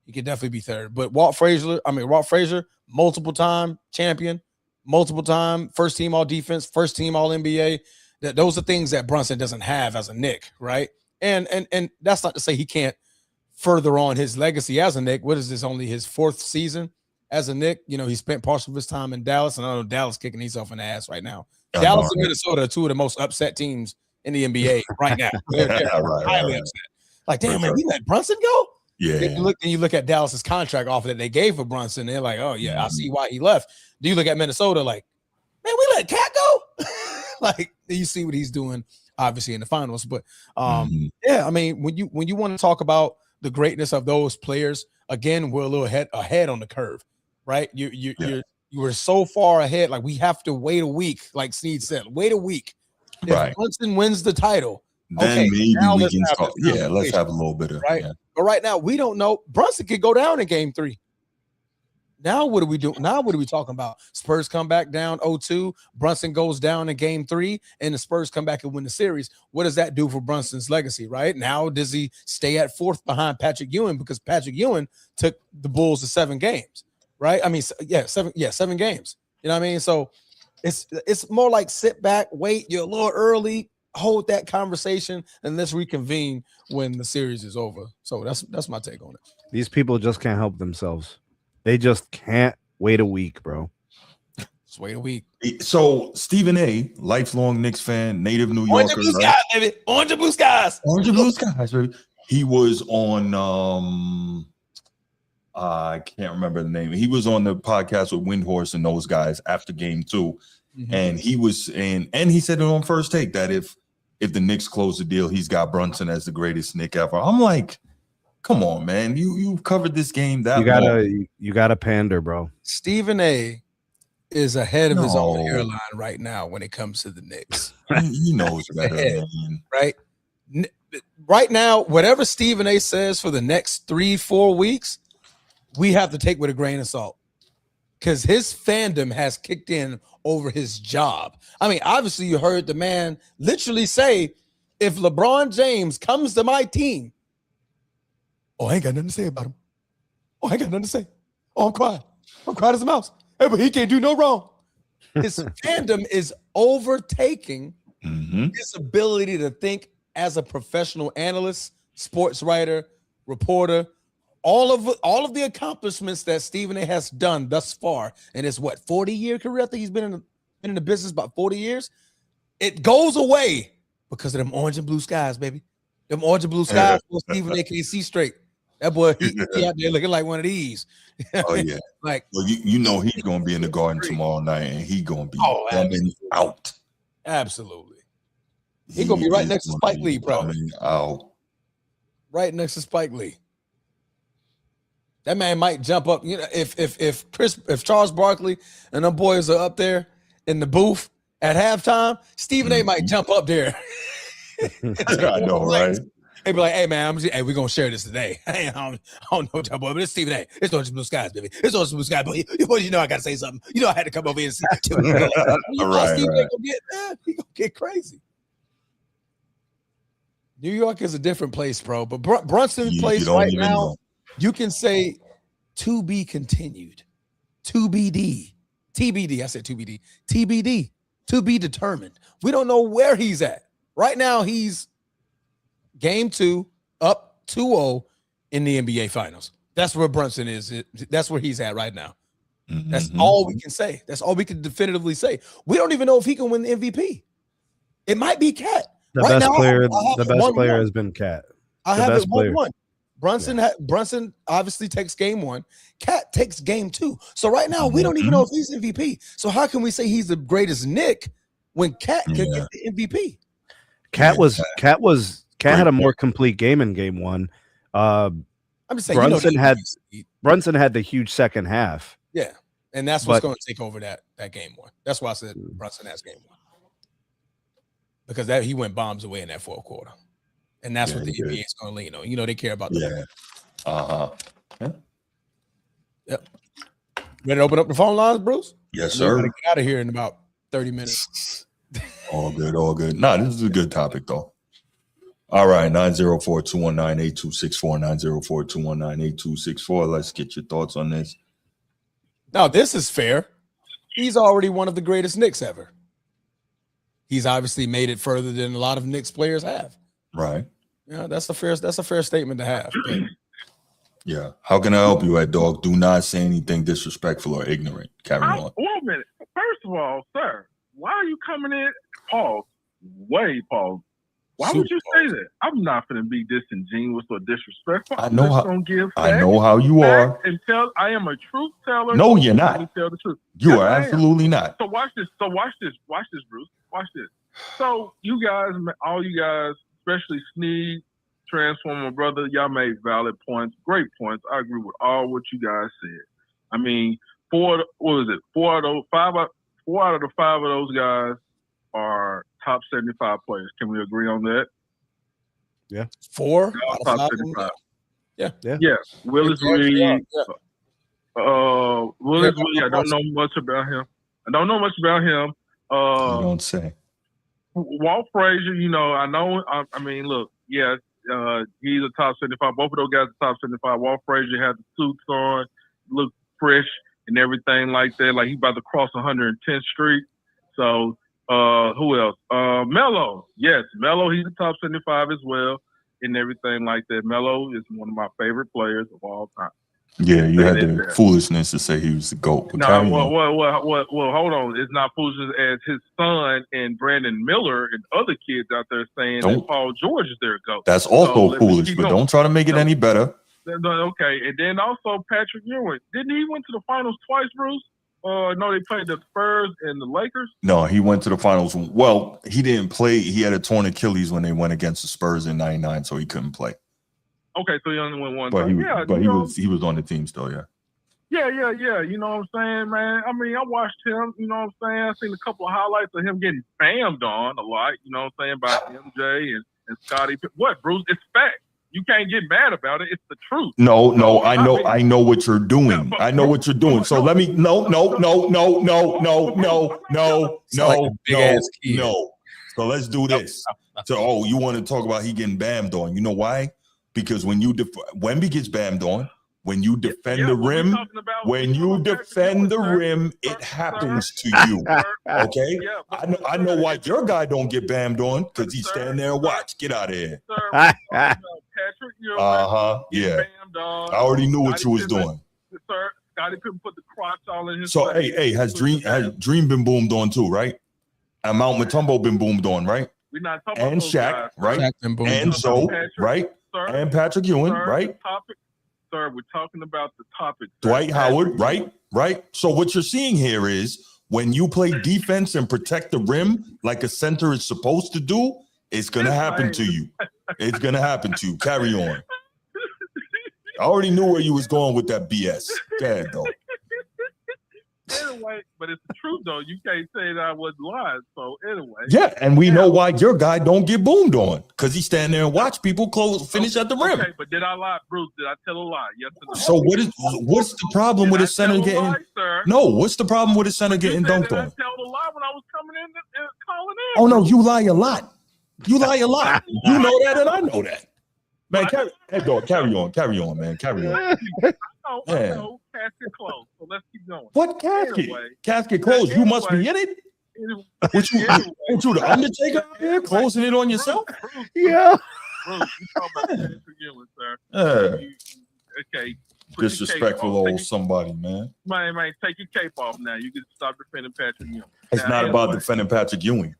He could definitely be 3rd. But Walt Frazier, multiple time champion, multiple time first team All Defense, first team All NBA. Those are things that Brunson doesn't have as a Knick, right? And that's not to say he can't further on his legacy as a Knick. What is this? Only his 4th season as a Knick. He spent partial of his time in Dallas, and I know Dallas kicking himself in the ass right now. Dallas and Minnesota are 2 of the most upset teams in the NBA right now. They're highly upset. Like, damn, man, we let Brunson go? Yeah. Then you look at Dallas's contract offer that they gave for Brunson. They're like, oh yeah, I see why he left. Do you look at Minnesota like, man, we let Cat go? Like, you see what he's doing, obviously, in the finals. But yeah, I mean, when you want to talk about the greatness of those players, again, we're a little ahead on the curve, right? You were so far ahead, like we have to wait a week, like Sneed said, wait a week. If Brunson wins the title, then maybe we can start. Yeah, let's have a little bit of right. Yeah. But right now, we don't know. Brunson could go down in game 3. Now what are we doing? Now what are we talking about? Spurs come back down 0-2. Brunson goes down in game 3, and the Spurs come back and win the series. What does that do for Brunson's legacy, right? Now does he stay at 4th behind Patrick Ewing because Patrick Ewing took the Bulls to 7 games, right? I mean, 7 games. You know what I mean? So it's more like sit back, wait. You're a little early. Hold that conversation and let's reconvene when the series is over. So that's my take on it. These people just can't help themselves. They just can't wait a week, bro. Just wait a week. So Stephen A., lifelong Knicks fan, native New Yorker, Orange and blue skies, baby. Orange and blue skies. Orange and blue skies, baby. He was on I can't remember the name. He was on the podcast with Windhorse and those guys after game 2. And he was and he said it on First Take that if the Knicks close the deal, he's got Brunson as the greatest Knick ever. I'm like, come on, man. You've covered this game that you gotta pander, bro. Stephen A. is ahead of his own airline right now when it comes to the Knicks. He knows better, man. Right? Right now, whatever Stephen A. says for the next 3-4 weeks, we have to take with a grain of salt. Because his fandom has kicked in over his job. I mean, obviously, you heard the man literally say, if LeBron James comes to my team, I ain't got nothing to say about him. I ain't got nothing to say. I'm quiet. I'm quiet as a mouse. Hey, but he can't do no wrong. His fandom is overtaking his ability to think as a professional analyst, sports writer, reporter. All of the accomplishments that Stephen A. has done thus far in his 40-year career. I think he's been in the business about 40 years. It goes away because of them orange and blue skies, baby. Them orange and blue skies. Stephen A. can't see straight. That boy, he out there looking like one of these. Oh yeah, like well, you know he's gonna be in the Garden tomorrow night, and he gonna be coming out. Absolutely, he's gonna be right next to Spike Lee, probably. Out. Right next to Spike Lee. That man might jump up. You know, if Charles Barkley and them boys are up there in the booth at halftime, Stephen A. might jump up there. I know, right? They be like, "Hey man, we're gonna share this today." I don't know, boy, but it's Stephen A. It's Orange Blue Skies, baby. It's Orange Blue Skies, but you know I gotta say something. You know I had to come over here and see. Right. Stephen A. He gonna get crazy. New York is a different place, bro. But Brunson place right now. You can say to be continued, TBD. I said TBD, to be determined. We don't know where he's at. Right now, he's game 2, up 2-0 in the NBA Finals. That's where Brunson is. That's where he's at right now. That's all we can say. That's all we can definitively say. We don't even know if he can win the MVP. It might be Cat. The best player has been Cat. I have it 1-1. Brunson obviously takes game 1. Cat takes game 2. So right now we don't even know if he's MVP. So how can we say he's the greatest Knick when Cat could get the MVP? Cat had a more complete game in game 1. I'm just saying Brunson had the huge second half. Yeah, and that's what's going to take over that game 1. That's why I said Brunson has game 1 because he went bombs away in that 4th quarter. And that's what the NBA is going to lean on. You know, they care about that. Yep. Ready to open up the phone lines, Bruce? Yes, sir. We're going to get out of here in about 30 minutes. All good. Nah, this is a good topic, though. All right, 904-219-8264, 904-219-8264. Let's get your thoughts on this. Now, this is fair. He's already one of the greatest Knicks ever. He's obviously made it further than a lot of Knicks players have. Right. Yeah, that's a fair statement to have. Yeah. How can I help you, Ed Dog? Do not say anything disrespectful or ignorant. Carry on. Wait a minute. First of all, sir, why are you coming in? Pause. Pause. Why would you say that? I'm not going to be disingenuous or disrespectful. I know how. Gonna give I know how you are. And tell. I am a truth teller. No, you're not. Tell the truth. You yes, are absolutely not. So watch this. Watch this, Bruce. Watch this. So you guys, all you guys, especially Sneed, Transformer brother, y'all made valid points, great points. I agree with all what you guys said. I mean, 4 out of the 5 of those guys are top 75 players. Can we agree on that? Yeah. 4 top 75. Yeah. Willis Reed. Willis Reed. I don't know much about him. You don't say. Walt Frazier, I know. I mean, look, he's a top 75. Both of those guys are top 75. Walt Frazier had the suits on, looked fresh and everything like that. Like he's about to cross 110th Street. So, who else? Melo. Yes, Melo, he's a top 75 as well and everything like that. Melo is one of my favorite players of all time. Yeah, you had the foolishness to say he was the GOAT. No, well, hold on. It's not foolishness as his son and Brandon Miller and other kids out there saying that Paul George is their GOAT. That's also foolish, but don't try to make it any better. Okay, and then also Patrick Ewing. Didn't he went to the finals twice, Bruce? No, they played the Spurs and the Lakers. No, he went to the finals. Well, he didn't play. He had a torn Achilles when they went against the Spurs in '99, so he couldn't play. Okay, so he only went one but time. He was on the team still, yeah. Yeah. You know what I'm saying, man? I mean, I watched him, you know what I'm saying? I've seen a couple of highlights of him getting bammed on a lot, you know what I'm saying, by MJ and Scottie. What, Bruce? It's fact. You can't get mad about it. It's the truth. No, I know what you're doing. I know what you're doing. So let me no. So let's do this. So you want to talk about he getting bammed on. You know why? Because when Wemby gets bammed on, when you defend the rim, it happens to you. Okay? I know why your guy don't get bammed on, because he's standing there and watch. Get out of here. Patrick Ewing, yeah. I already knew what you was doing. Sir, Scottie couldn't put the crotch all in his So face. has Dream been boomed on too, right? And Mount Mutombo been boomed on, right? We're not talking and about Shaq, guys, right? Shaq and so, right? Sir, and Patrick Ewing, right? Sir, we're talking about the topic. Dwight Howard, right? So what you're seeing here is when you play defense and protect the rim like a center is supposed to do, it's going to happen to you. It's going to happen to you. Carry on. I already knew where you was going with that BS. Go ahead, though. Anyway, but it's the truth, though. You can't say that I wasn't lying. So anyway. Yeah, and we know why your guy don't get boomed on, because he stand there and watch people finish at the rim. Okay, but did I lie, Bruce? Did I tell a lie? Yes or no? So what's the problem with a center getting? No, what's the problem with a center getting dunked on? I tell a lie when I was coming in and calling in. Oh no, you lie a lot. You lie a lot. You know that, and I know that. Man, carry on, man. Carry on. I know. Casket closed. So let's keep going. What casket? Anyway, casket closed. You must be in it. What you, the Undertaker out here closing it on yourself? Yeah. Bruce, you talking about Patrick Ewing, sir. Okay. Disrespectful old somebody, man. Man, take your cape off now. You can stop defending Patrick Ewing. It's not about defending Patrick Ewing.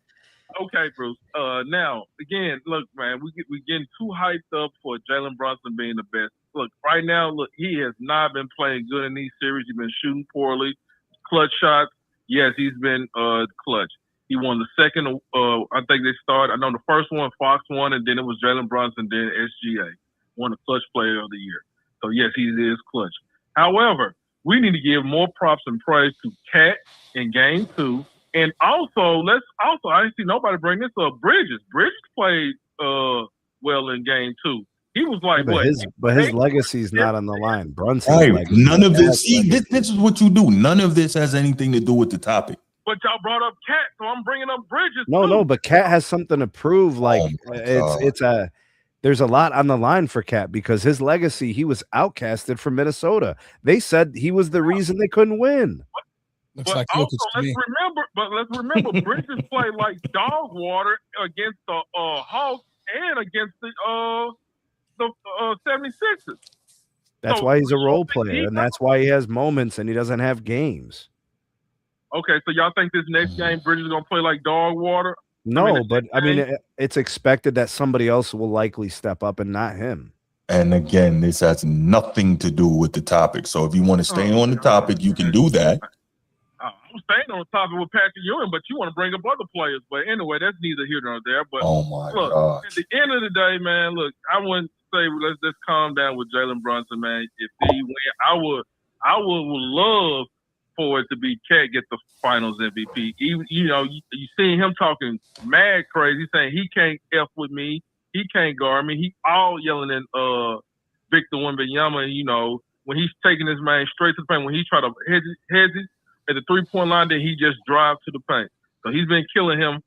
Okay, Bruce. Now, again, look, man, we getting too hyped up for Jalen Brunson being the best. Look, right now, he has not been playing good in these series. He's been shooting poorly. Clutch shots, yes, he's been clutch. He won the second, I think they started. I know the first one, Fox won, and then it was Jalen Brunson, then SGA. Won the clutch player of the year. So, yes, he is clutch. However, we need to give more props and praise to Cat in Game 2. And also, I didn't see nobody bring this up. Bridges played well in Game 2. He was like, his legacy's not on the line. Brunson. Right. None of this. See, this is what you do. None of this has anything to do with the topic. But y'all brought up Cat, so I'm bringing up Bridges. No, but Cat has something to prove. Like there's a lot on the line for Cat because his legacy. He was outcasted from Minnesota. They said he was the reason they couldn't win. Looks but like also, let's remember, Bridges played like dog water against the Hawks and against the 76ers. That's why he's a role player, and that's why he has moments and he doesn't have games. Okay, so y'all think this next game Bridges is gonna play like dog water? No, but I mean, it's expected that somebody else will likely step up and not him. And again, this has nothing to do with the topic. So if you want to stay on the topic, you can do that. I'm staying on the topic with Patrick Ewing, but you want to bring up other players. But anyway, that's neither here nor there. But oh my look, God. At the end of the day, man, look, I wouldn't say let's just calm down with Jalen Brunson, man. If he win, I would love for it to be Cat get the Finals MVP. Even, you seen him talking mad crazy, saying he can't F with me, he can't guard me. He all yelling at Victor Wembanyama. When he's taking his man straight to the paint, when he try to hedge it at the 3-point line, then he just drive to the paint. So he's been killing him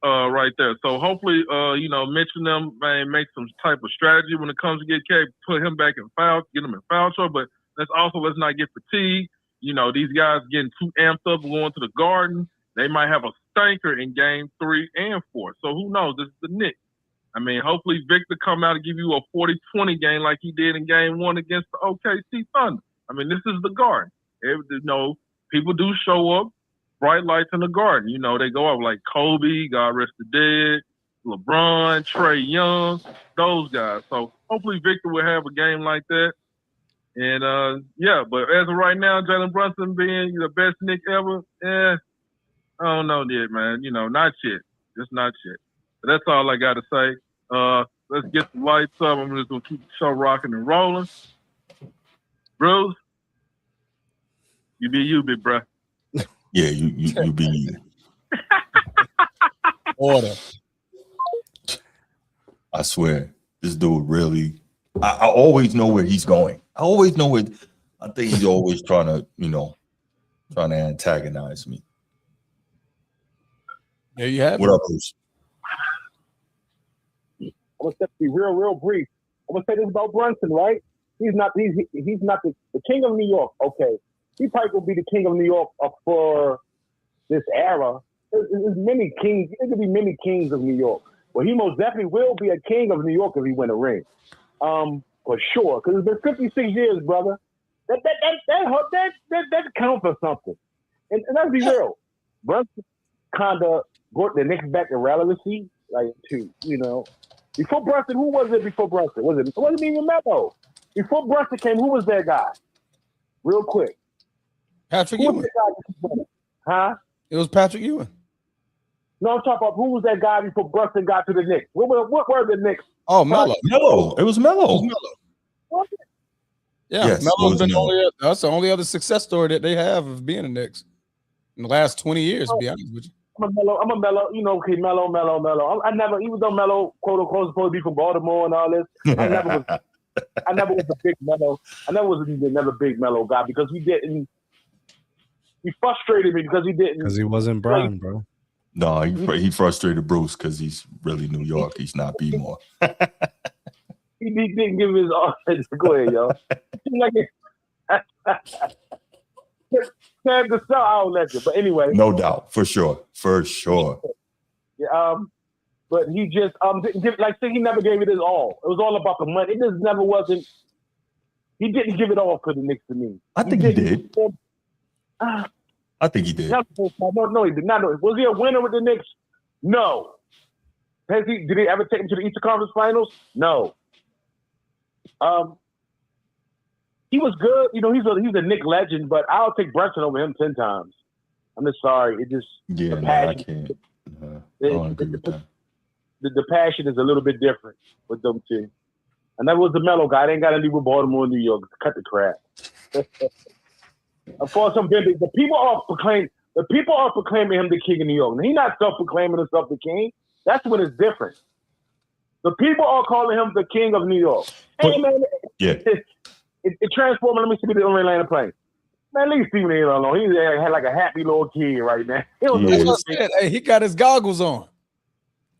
right there. So hopefully, Mitch and them make some type of strategy when it comes to get Cat, put him back in foul, get him in foul trouble. But let's not get fatigued. These guys getting too amped up going to the Garden. They might have a stinker in game 3 and 4. So who knows? This is the Knicks. I mean, hopefully Victor come out and give you a 40-20 game like he did in game 1 against the OKC Thunder. I mean, this is the Garden. People do show up, bright lights in the Garden. They go up like Kobe, God rest the dead, LeBron, Trae Young, those guys. So hopefully Victor will have a game like that. And, but as of right now, Jalen Brunson being the best Knick ever, I don't know yet, man. Not yet. Just not yet. But that's all I got to say. Let's get the lights up. I'm just going to keep the show rocking and rolling. Bruce, you be you, big bro. Yeah, you be you. Order. I swear, this dude really, I always know where he's going. I always know it. I think he's always trying to antagonize me. There you have what up, Bruce? I'm gonna be real brief. I'm gonna say this about Brunson, right? He's not the king of New York. Okay, he probably will be the king of New York for this era. There's many kings. There could be many kings of New York. Well, he most definitely will be a king of New York if he win a ring. For sure, because it's been 56 years, brother. That counts for something. And let's be real. Brunson kind of brought the Knicks back to relevancy, Before Brunson, who was it before Brunson? It wasn't even Melo. Before Brunson came, who was that guy? Real quick. Patrick Ewing. Huh? It was Patrick Ewing. No, I'm talking about who was that guy before Brunson got to the Knicks? What were the Knicks? Oh, Melo. It was Melo. What? Yeah, yes, Melo's been that's the only other success story that they have of being a Knicks in the last 20 years, to be honest with you. I'm a Melo, okay, Melo. I never, even though Melo, quote unquote, supposed to be from Baltimore and all this, I never was a big Melo. I never was a big Melo guy because he frustrated me because he didn't. Because he wasn't Brown, bro. No, he frustrated Bruce because he's really New York. He's not B-more. He didn't give his all. Go ahead, yo. Sam the star, I'll let you. But anyway, no doubt, for sure. Yeah, but he just didn't give, he never gave it his all. It was all about the money. It just never wasn't. He didn't give it all for the Knicks to me. I think he did. I think he did. No, he did not. Was he a winner with the Knicks? No. Did he ever take him to the Eastern Conference Finals? No. He was good. He's a Knick legend, but I'll take Brunson over him 10 times. I'm just sorry. It just I can't. I don't agree with that. The passion is a little bit different with them two. And that was the Melo guy. They ain't got to leave with Baltimore and New York. Cut the crap. Of course, the people are proclaiming him the king of New York. He's not self-proclaiming himself the king. That's when it's different. The people are calling him the king of New York. Hey, man. Yeah. It transformed. Let me see the only land of plane. Man, leave Stephen A. alone. He had like a happy little kid right now. Hey, he got his goggles on.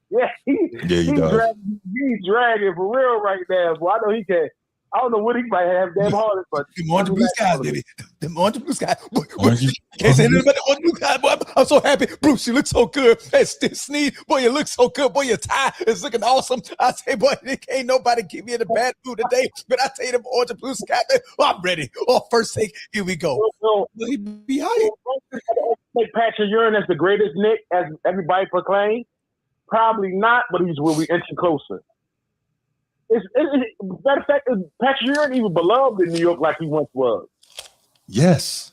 Yeah, he does. He's dragging for real right now. Boy, I know he can. I don't know what he might have damn hard, but them orange blue skies, baby. Them orange blue skies. Can't say anything about the orange blue skies, boy. I'm so happy. Bruce, you look so good. Hey, Sneed, boy, you look so good. Boy, your tie is looking awesome. I say, boy, can't nobody keep me in a bad mood today. But I tell you, them orange and blue skies, I'm ready. Oh, first take, here we go. He be hype. Like Patrick Ewing as the greatest Knick, as everybody proclaimed. Probably not, but he's will be inching closer. Matter of fact, Patrick Ewing even beloved in New York like he once was. Yes.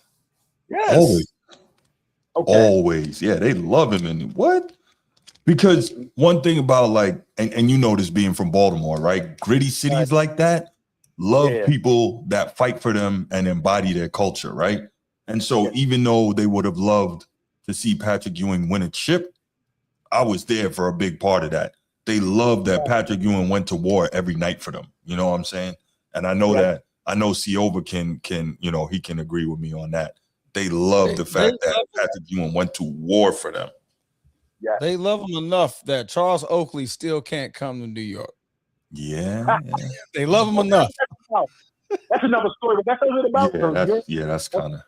Yes. Always. Okay. Always. Yeah, they love him. And what? Because one thing about like, and you know this being from Baltimore, right? Gritty cities like that love people that fight for them and embody their culture, right? And so even though they would have loved to see Patrick Ewing win a chip, I was there for a big part of that. They love that Patrick Ewing went to war every night for them. You know what I'm saying? And I know that, I know Ciova can, you know, he can agree with me on that. They love the fact that Patrick Ewing went to war for them. Yeah. They love him enough that Charles Oakley still can't come to New York. Yeah. They love him enough. That's another story, but that's what it's about. That's kind of,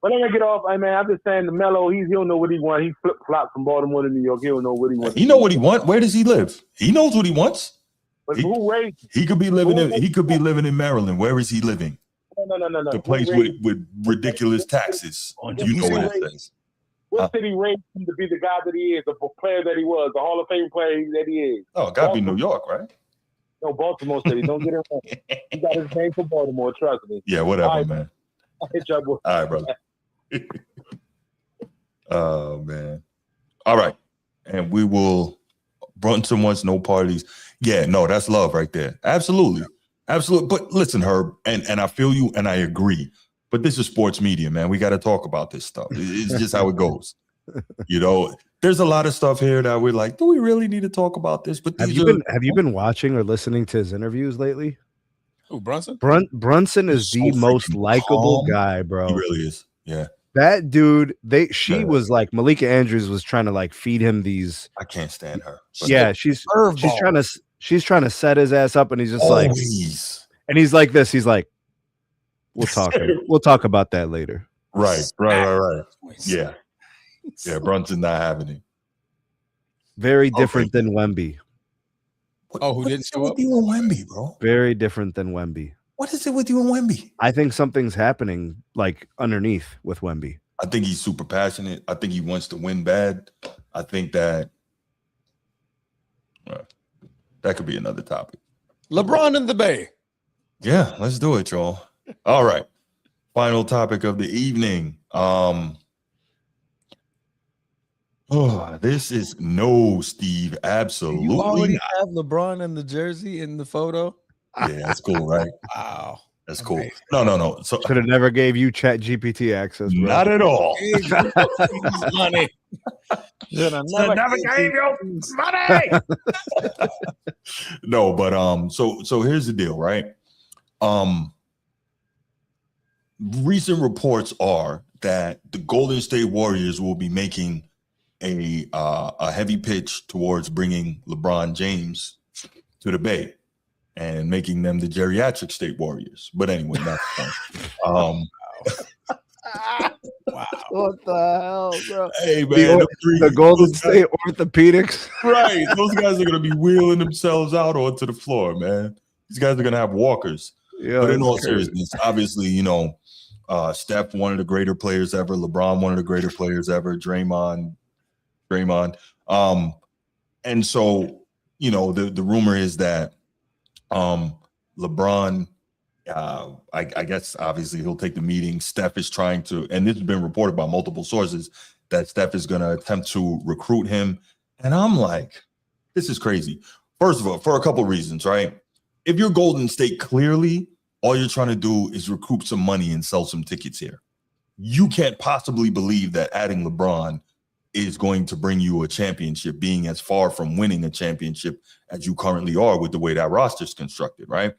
But I'm gonna get off. I mean, I'm just saying the Melo, he don't know what he wants. He flip-flops from Baltimore to New York. He don't know what he wants. He know what he wants. Where does he live? He knows what he wants. But who raised him? He could be living in Maryland. Where is he living? No. The place with ridiculous taxes. You know what it says. What city raised him to be the guy that he is, the player that he was, the Hall of Fame player that he is? Oh, gotta be New York, right? No, Baltimore City. Don't get it wrong. He got his name for Baltimore. Trust me. Yeah, whatever, man. I'll hit y'all, boy. All right, brother. Oh man. All right. And we will Brunson wants no parties. Yeah, no, that's love right there. Absolutely. Absolutely. But listen, Herb, and I feel you and I agree. But this is sports media, man. We got to talk about this stuff. It's just how it goes. You know, there's a lot of stuff here that we're like, do we really need to talk about this? But have you been watching or listening to his interviews lately? Who, Brunson? Brunson is the most likable guy, bro. He really is. Yeah. That dude, she was like, Malika Andrews was trying to like feed him these. I can't stand her. Yeah, she's trying to set his ass up, and he's just like, and he's like this. He's like, we'll talk about that later. Right. Yeah. Yeah, Brunson not having it. Very different than Wemby. Who didn't show up? What you and Wemby, bro? Very different than Wemby. What is it with you and Wemby? I think something's happening like underneath with Wemby. I think he's super passionate. I think he wants to win bad. I think that that could be another topic. LeBron in the Bay. Yeah, let's do it, y'all. All right. Final topic of the evening. This is no Steve. Absolutely. You already have LeBron in the jersey in the photo. Yeah, that's cool, right? Wow. That's cool. No. So should have never gave you Chat GPT access, bro. Not at all. Money. Should have never gave you money. No, but so here's the deal, right? Recent reports are that the Golden State Warriors will be making a heavy pitch towards bringing LeBron James to the Bay and making them the geriatric State Warriors. But anyway, that's fun. Wow. What the hell, bro? Hey, man. The Golden State Orthopedics. Right. Those guys are going to be wheeling themselves out onto the floor, man. These guys are going to have walkers. Yeah, but in all seriousness, obviously, you know, Steph, one of the greater players ever. LeBron, one of the greater players ever. Draymond. And so, you know, the rumor is that LeBron, I guess obviously he'll take the meeting. Steph is trying to, and this has been reported by multiple sources, that Steph is going to attempt to recruit him. And I'm like, this is crazy. First of all, for a couple of reasons, right? If you're Golden State, clearly all you're trying to do is recoup some money and sell some tickets here. You can't possibly believe that adding LeBron is going to bring you a championship, being as far from winning a championship as you currently are with the way that roster's constructed, right?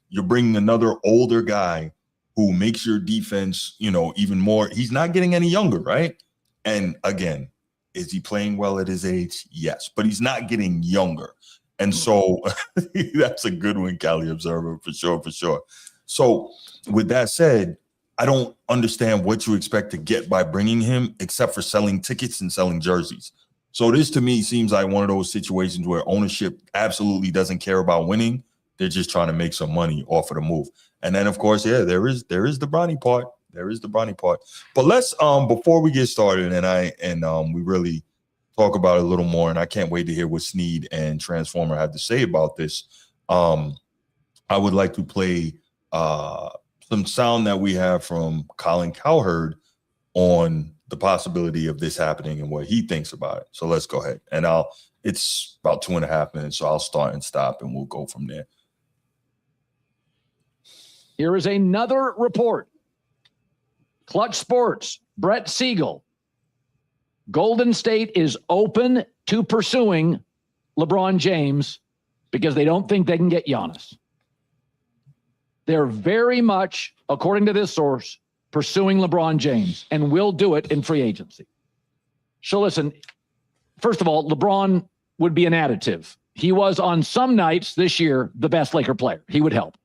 You're bringing another older guy who makes your defense, you know, even more. He's not getting any younger, right? And again, is he playing well at his age? Yes, but he's not getting younger. And so that's a good one, Cali Observer, for sure. So with that said, I don't understand what you expect to get by bringing him except for selling tickets and selling jerseys. So this to me seems like one of those situations where ownership absolutely doesn't care about winning. They're just trying to make some money off of the move. And then, of course, yeah, there is the Bronny part. There is the Bronny part. But let's before we get started and we really talk about it a little more, and I can't wait to hear what Sneed and Transformer have to say about this. I would like to play some sound that we have from Colin Cowherd on the possibility of this happening and what he thinks about it. So let's go ahead. And it's about 2.5 minutes, so I'll start and stop, and we'll go from there. Here is another report. Clutch Sports, Brett Siegel. Golden State is open to pursuing LeBron James because they don't think they can get Giannis. They're very much, according to this source, pursuing LeBron James and will do it in free agency. So listen, first of all, LeBron would be an additive. He was on some nights this year the best Laker player. He would help.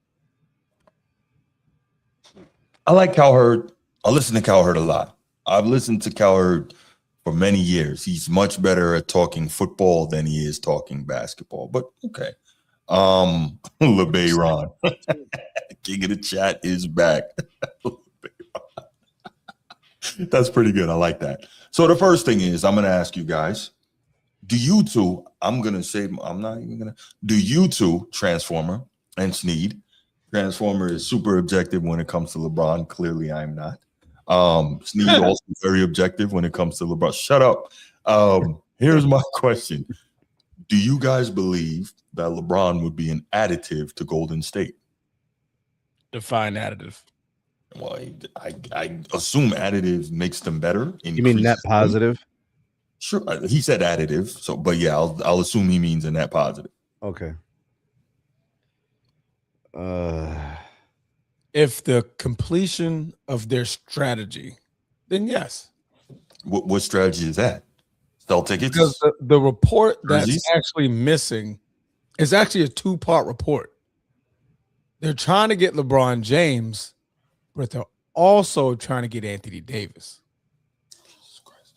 I like Cowherd. I listen to Cowherd a lot. I've listened to Cowherd for many years. He's much better at talking football than he is talking basketball. But okay. LeBron. King of the chat is back. That's pretty good. I like that. So the first thing is, I'm going to ask you guys, do you two, do you two, Transformer and Sneed? Transformer is super objective when it comes to LeBron. Clearly, I'm not. Sneed also very objective when it comes to LeBron. Shut up. Here's my question. Do you guys believe that LeBron would be an additive to Golden State? Define additive. Well, I assume additive makes them better. You mean net positive? Sure. He said additive. So, but yeah, I'll assume he means a net positive. Okay. If the completion of their strategy, then yes. What strategy is that? Sell tickets? Because the report that's actually missing is actually a 2-part report. They're trying to get LeBron James, but they're also trying to get Anthony Davis.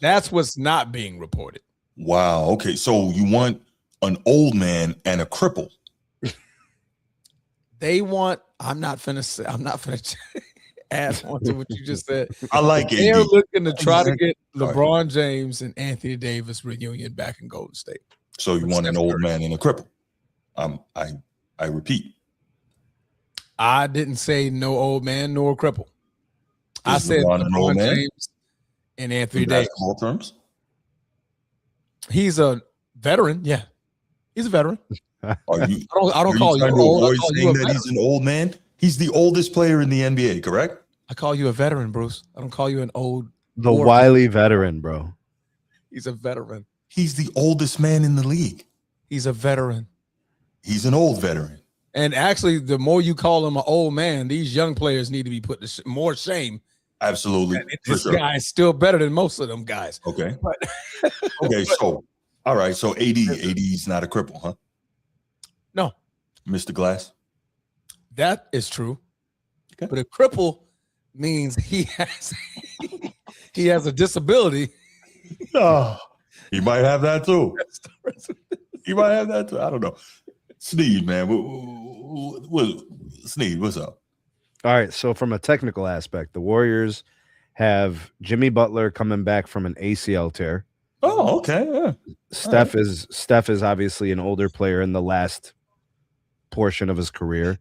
That's what's not being reported. Wow. Okay. So you want an old man and a cripple. They want, I'm not finna add on to what you just said. I like it. They're looking to try to get LeBron James and Anthony Davis reunion back in Golden State. So you want an old man and a cripple. I repeat. I didn't say no old man nor cripple. I said LeBron James and Anthony Davis. Basketball terms? He's a veteran. Yeah, he's a veteran. I don't call you old. I call you that he's an old man. He's the oldest player in the NBA, correct? I call you a veteran, Bruce. I don't call you an old. The wily veteran, bro. He's a veteran. He's the oldest man in the league. He's a veteran. He's an old veteran. And actually, the more you call him an old man, these young players need to be put to more shame. Absolutely. This guy is still better than most of them guys. Okay. Okay, so all right. So AD's not a cripple, huh? No. Mr. Glass? That is true. Okay. But a cripple means he has a disability. Oh, he might have that too. He might have that too. I don't know. Sneed, man. Sneed, what's up? All right. So from a technical aspect, the Warriors have Jimmy Butler coming back from an ACL tear. Oh, okay. Yeah. Steph is obviously an older player in the last portion of his career.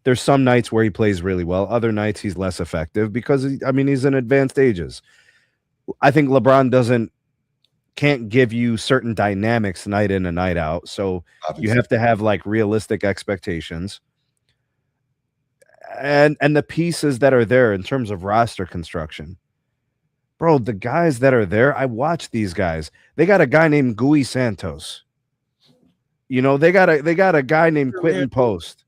There's some nights where he plays really well. Other nights he's less effective because he's in advanced ages. I think LeBron can't give you certain dynamics night in and night out. So obviously, you have to have like realistic expectations. And the pieces that are there in terms of roster construction. Bro, the guys that are there, I watch these guys. They got a guy named Gui Santos. You know, they got a guy named Quentin Post.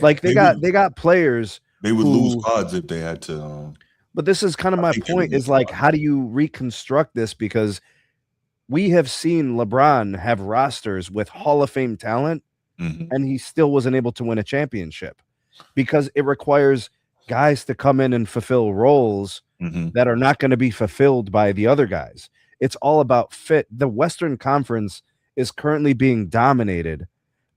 Like they got players. They would lose odds if they had to. But this is kind of my point is like, how do you reconstruct this? Because we have seen LeBron have rosters with Hall of Fame talent, and he still wasn't able to win a championship because it requires guys to come in and fulfill roles that are not going to be fulfilled by the other guys. It's all about fit. The Western Conference is currently being dominated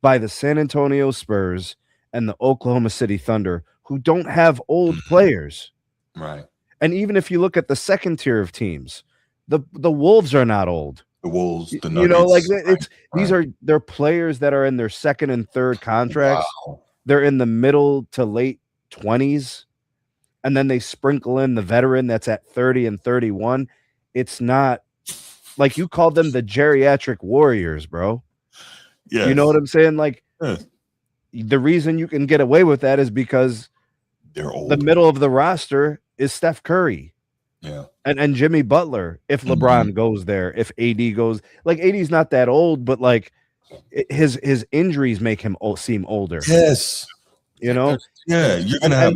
by the San Antonio Spurs and the Oklahoma City Thunder, who don't have old players. Right. And even if you look at the second tier of teams, the Wolves are not old. The Wolves, the Nuggets. You know, like they're players that are in their second and third contracts. Wow. They're in the middle to late 20s, and then they sprinkle in the veteran that's at 30 and 31. It's not like you called them the geriatric warriors, bro. Yeah. You know what I'm saying? Like the reason you can get away with that is because they're old. The middle of the roster is Steph Curry. Yeah. And Jimmy Butler, if LeBron goes there, if AD goes, like AD's not that old, but like his injuries make him seem older. Yes. You know? Yeah, you're gonna have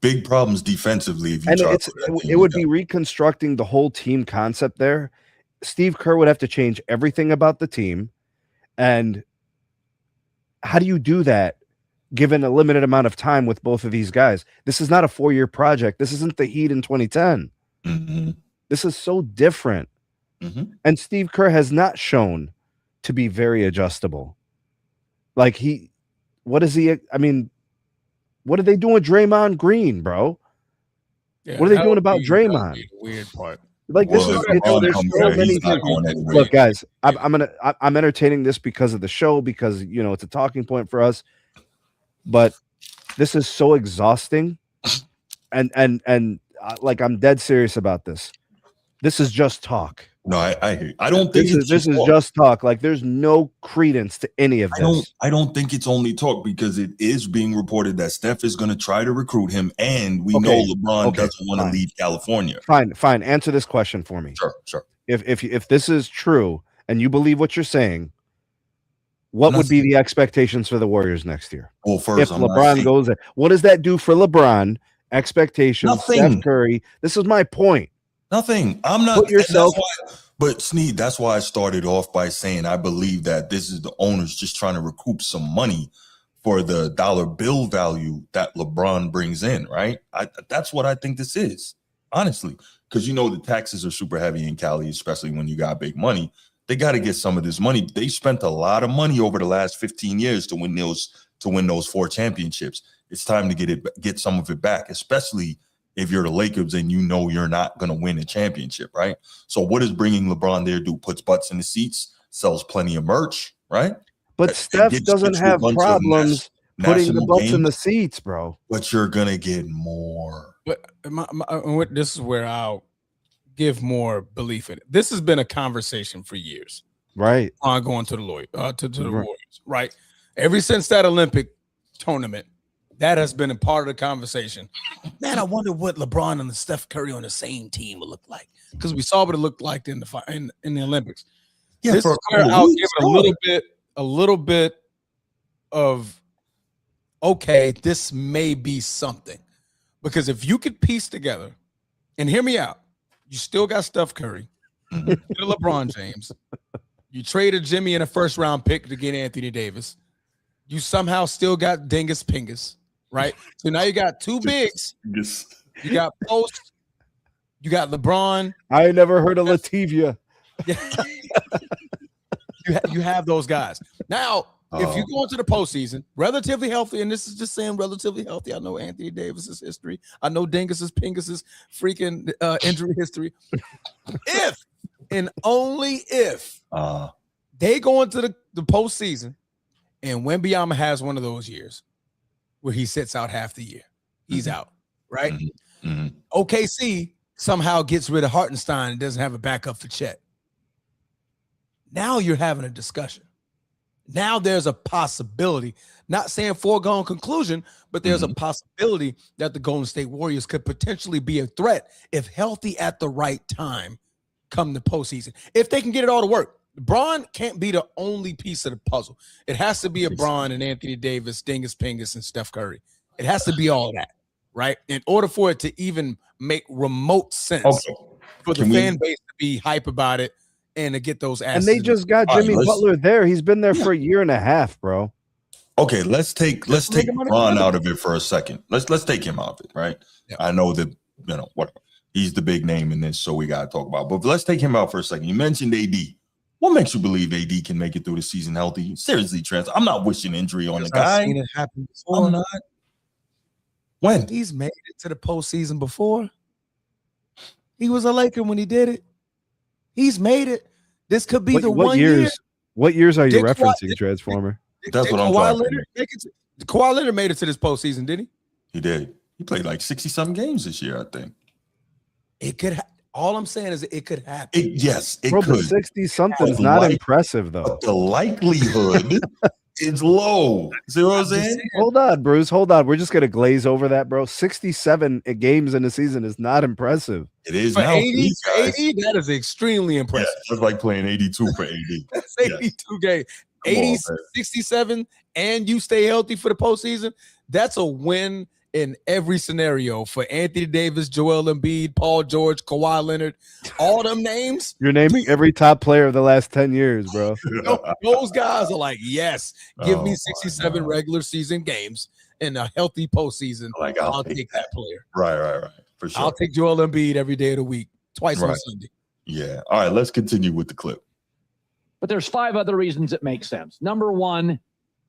big problems defensively if you try it would be reconstructing the whole team concept there. Steve Kerr would have to change everything about the team. And how do you do that given a limited amount of time with both of these guys? This is not a 4-year project. This isn't the Heat in 2010. This is so different. And Steve Kerr has not shown to be very adjustable. Like what are they doing with Draymond Green, bro? Yeah, what are they doing about Draymond? The weird part. Like this is there's so many things. Look, guys, I'm entertaining this because of the show, because it's a talking point for us. But this is so exhausting, and like I'm dead serious about this. This is just talk. No, I hear you. I don't think this is just talk. Like there's no credence to any of this. I don't think it's only talk, because it is being reported that Steph is going to try to recruit him, and we know LeBron doesn't want to leave California. Fine. Answer this question for me. Sure. If this is true and you believe what you're saying, what would be the expectations for the Warriors next year? Well, first, if LeBron goes there, what does that do for LeBron? Expectations. Nothing. Steph Curry. This is my point. Nothing. I'm not. Put yourself. But Sneed, that's why I started off by saying I believe that this is the owners just trying to recoup some money for the dollar bill value that LeBron brings in, right? That's what I think this is, honestly, because the taxes are super heavy in Cali, especially when you got big money. They got to get some of this money. They spent a lot of money over the last 15 years to win those 4 championships. It's time to get some of it back, especially if you're the Lakers and you're not going to win a championship, right? So what does bringing LeBron there do? Puts butts in the seats, sells plenty of merch, right? But Steph doesn't have problems putting the butts in the seats, bro. But you're going to get more. But this is where I'll give more belief in it. This has been a conversation for years. Right. On going to the Warriors, right? Ever since that Olympic tournament, that has been a part of the conversation. Man, I wonder what LeBron and Steph Curry on the same team would look like, because we saw what it looked like in the Olympics. Yeah, this is where I'll give it a little bit of okay, this may be something, because if you could piece together, and hear me out, you still got Steph Curry, you LeBron James, you traded Jimmy in a first-round pick to get Anthony Davis, you somehow still got Dingus Pingus. Right, so now you got 2 bigs. You got Post. You got LeBron. I ain't never heard of Lativia. you have those guys. Now, if you go into the postseason relatively healthy, and this is just saying relatively healthy, I know Anthony Davis's history. I know Dingus's Pingus's freaking injury history. If and only if they go into the postseason, and Wemby has one of those years where he sits out half the year. He's out, right? OKC somehow gets rid of Hartenstein and doesn't have a backup for Chet. Now you're having a discussion. Now there's a possibility, not saying foregone conclusion, but there's a possibility that the Golden State Warriors could potentially be a threat if healthy at the right time come the postseason. If they can get it all to work. LeBron can't be the only piece of the puzzle. It has to be LeBron and Anthony Davis, Dingus Pingus, and Steph Curry. It has to be all that, right? In order for it to even make remote sense for the fan base to be hype about it and to get those assets. And they just got Jimmy Butler there. He's been there for a year and a half, bro. Okay, let's take LeBron out of it for a second. Let's take him out of it, right? Yeah. I know that whatever. He's the big name in this, so we gotta talk about. But let's take him out for a second. You mentioned AD. What makes you believe AD can make it through the season healthy? Seriously, Trent, I'm not wishing injury on the guy. I've seen it happen before. I'm not. When? He's made it to the postseason before. He was a Laker when he did it. He's made it. This could be the what one years, year. What years are you Did referencing, Transformer? That's what I'm Kawhi talking Leonard, Kawhi Leonard made it to this postseason, didn't he? He did. He played like 60-something games this year, I think. It could. All I'm saying is it could happen. Yes, it Bro, could. 60-something is not impressive, though. But the likelihood is low. See what I'm saying? Hold on, Bruce. Hold on. We're just going to glaze over that, bro. 67 games in a season is not impressive. It is for now. 80, that is extremely impressive. Yeah, it's like playing 82 for AD. That's 82 games. 80, 67, and you stay healthy for the postseason. That's a win in every scenario for Anthony Davis, Joel Embiid, Paul George, Kawhi Leonard, all them names. You're naming every top player of the last 10 years, bro. Those guys are like, yes, give me 67 regular season games and a healthy postseason. Like, I'll take that player. Right. For sure. I'll take Joel Embiid every day of the week, twice on Sunday. Yeah. All right, let's continue with the clip. But there's 5 other reasons it makes sense. Number one,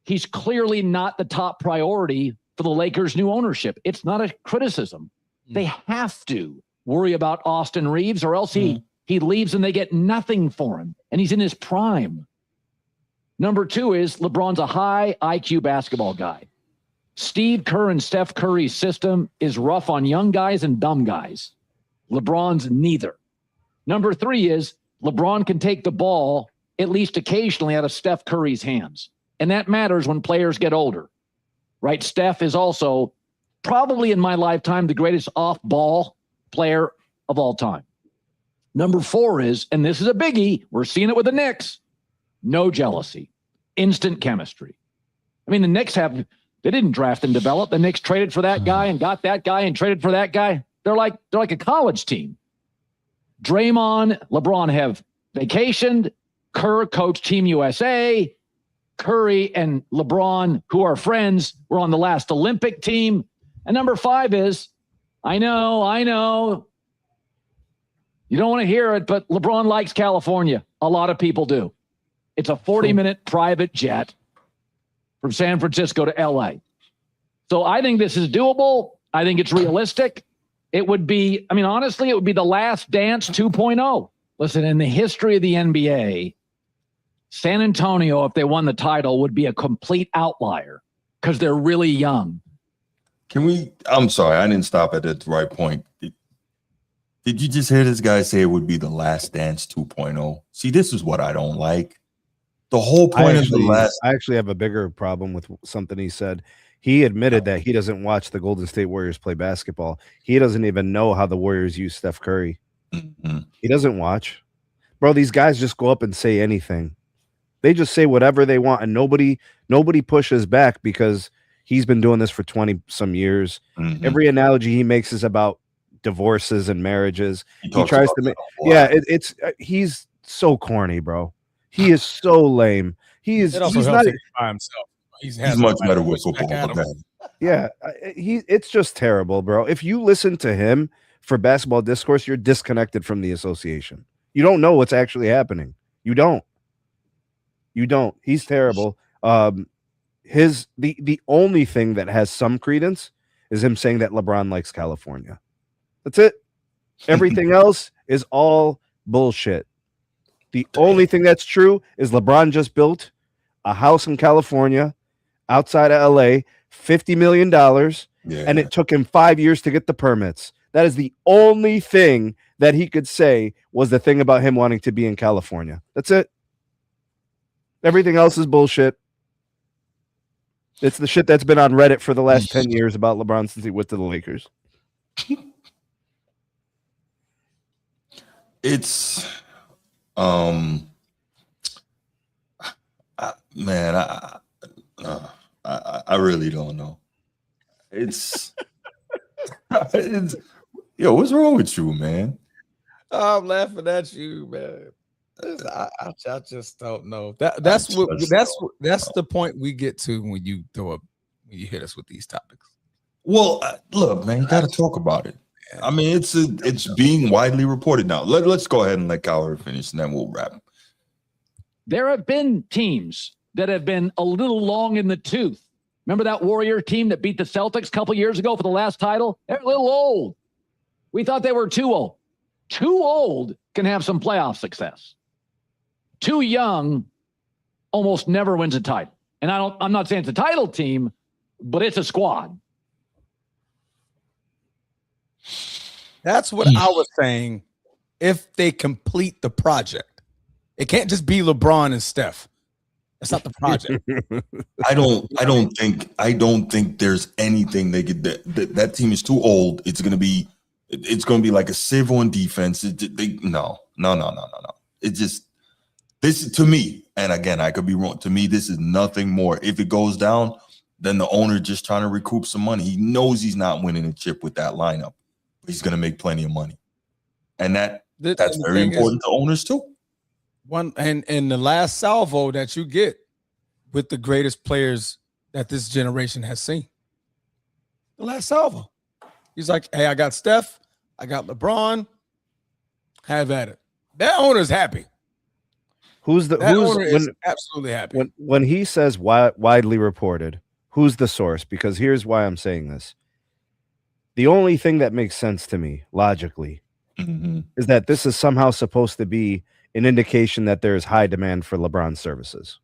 he's clearly not the top priority for the Lakers' new ownership. It's not a criticism. They have to worry about Austin Reeves, or else he leaves and they get nothing for him, and he's in his prime. Number 2 is LeBron's a high IQ basketball guy. Steve Kerr and Steph Curry's system is rough on young guys and dumb guys. LeBron's neither. Number 3 is LeBron can take the ball at least occasionally out of Steph Curry's hands, and that matters when players get older. Right? Steph is also probably in my lifetime the greatest off-ball player of all time. Number 4 is, and this is a biggie, we're seeing it with the Knicks, no jealousy, instant chemistry. I mean, the Knicks they didn't draft and develop. The Knicks traded for that guy and got that guy and traded for that guy. They're like a college team. Draymond, LeBron have vacationed. Kerr coached Team USA. Curry and LeBron, who are friends, were on the last Olympic team. And number 5 is, I know. You don't want to hear it, but LeBron likes California. A lot of people do. It's a 40-minute private jet from San Francisco to LA. So I think this is doable. I think it's realistic. It would be, honestly, it would be the Last Dance 2.0. Listen, in the history of the NBA, San Antonio, if they won the title, would be a complete outlier because they're really young. I'm sorry, I didn't stop at the right point. Did you just hear this guy say it would be the Last Dance 2.0? See, this is what I don't like. The whole point of the last... I actually have a bigger problem with something he said. He admitted that he doesn't watch the Golden State Warriors play basketball. He doesn't even know how the Warriors use Steph Curry. Mm-hmm. He doesn't watch. Bro, these guys just go up and say anything. They just say whatever they want, and nobody pushes back because he's been doing this for 20-some years. Mm-hmm. Every analogy he makes is about divorces and marriages. He tries to make... Yeah, he's so corny, bro. He is so lame. He's not by himself. He's much better with football. Yeah, it's just terrible, bro. If you listen to him for basketball discourse, you're disconnected from the association. You don't know what's actually happening. You don't. He's terrible. The only thing that has some credence is him saying that LeBron likes California. That's it. Everything else is all bullshit. The only thing that's true is LeBron just built a house in California outside of LA, $50 million, and it took him 5 years to get the permits. That is the only thing that he could say was the thing about him wanting to be in California. That's it. Everything else is bullshit. It's the shit that's been on Reddit for the last 10 years about LeBron since he went to the Lakers. It's, man, I really don't know. It's yo, what's wrong with you, man? I'm laughing at you, man. I just don't know. That's the point we get to when you hit us with these topics. Well, look, man, you got to talk about it. I mean, it's being widely reported now. Let's go ahead and let Cowher finish, and then we'll wrap. There have been teams that have been a little long in the tooth. Remember that Warrior team that beat the Celtics a couple years ago for the last title? They're a little old. We thought they were too old. Too old can have some playoff success. too young almost never wins a title. And I'm not saying it's a title team, but it's a squad. That's what I was saying. If they complete the project, it can't just be LeBron and Steph. That's not the project. I don't think there's anything they could. That team is too old. It's gonna be like a sieve on defense. No. It's just this to me. And again, I could be wrong. To me, this is nothing more. If it goes down, then the owner just trying to recoup some money. He knows he's not winning a chip with that lineup. But he's gonna make plenty of money, and that's very important to owners too. And the last salvo that you get with the greatest players that this generation has seen. The last salvo. He's like, hey, I got Steph, I got LeBron. Have at it. That owner's happy. Is absolutely happy. When he says widely reported, who's the source? Because here's why I'm saying this. The only thing that makes sense to me logically is that this is somehow supposed to be an indication that there is high demand for LeBron's services.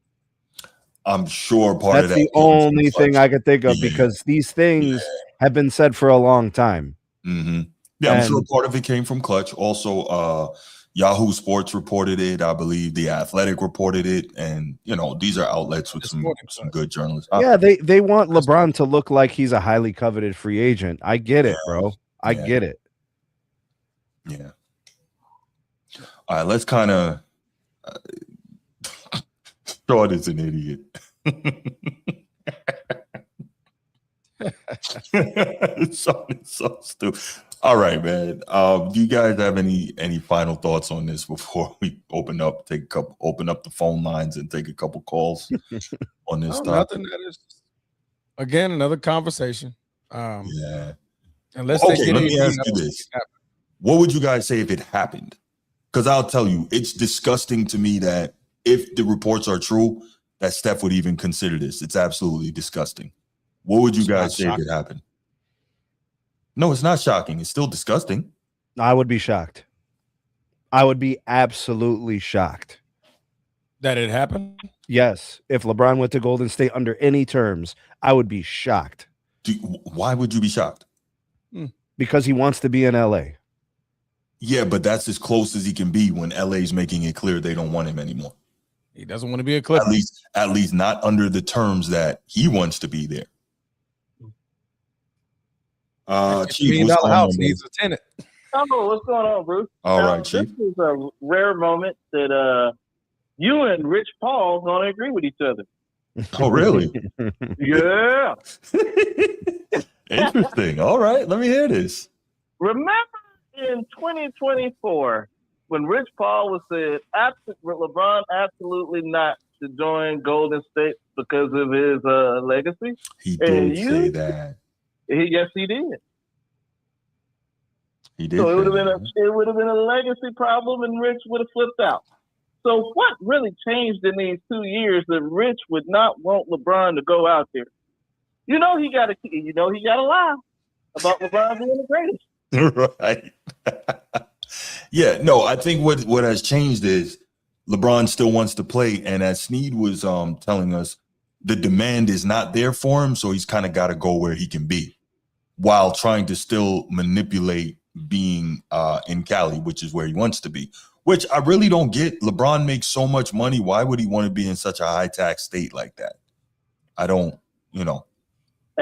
I'm sure that's the only thing I could think of because these things have been said for a long time. Yeah, I'm sure part of it came from Clutch. Also, Yahoo Sports reported it. I believe The Athletic reported it. And, these are outlets with some good journalists. Yeah, they want LeBron to look like he's a highly coveted free agent. I get it, bro. I get it. Yeah. All right, let's kind of Sean is an idiot. Sean is so stupid. All right, man. Do you guys have any final thoughts on this before we open up the phone lines and take a couple calls on this topic? Nothing. That is again another conversation. Yeah. Unless let me ask you this: what would you guys say if it happened? Because I'll tell you, it's disgusting to me that if the reports are true, that Steph would even consider this. It's absolutely disgusting. What would you guys say if it happened? No, it's not shocking. It's still disgusting. I would be shocked. I would be absolutely shocked. That it happened? Yes. If LeBron went to Golden State under any terms, I would be shocked. Why would you be shocked? Because he wants to be in LA. Yeah, but that's as close as he can be when LA's making it clear they don't want him anymore. He doesn't want to be a Clipper. At least not under the terms that he wants to be there. Chief, what's going house on, needs a tenant. Oh, what's going on, Bruce? All right, Chief. This is a rare moment that you and Rich Paul don't agree with each other. Oh, really? Yeah. Interesting. All right, let me hear this. Remember in 2024 when Rich Paul was said, LeBron absolutely not to join Golden State because of his legacy? He did say that. Yes, he did. He did. So it would have been a legacy problem, and Rich would have flipped out. So what really changed in these 2 years that Rich would not want LeBron to go out there? He got to lie about LeBron being the greatest. Right. Yeah. No, I think what has changed is LeBron still wants to play, and as Sneed was telling us, the demand is not there for him, so he's kind of got to go where he can be, while trying to still manipulate being in Cali, which is where he wants to be. Which I really don't get. LeBron makes so much money. Why would he want to be in such a high tax state like that? I don't,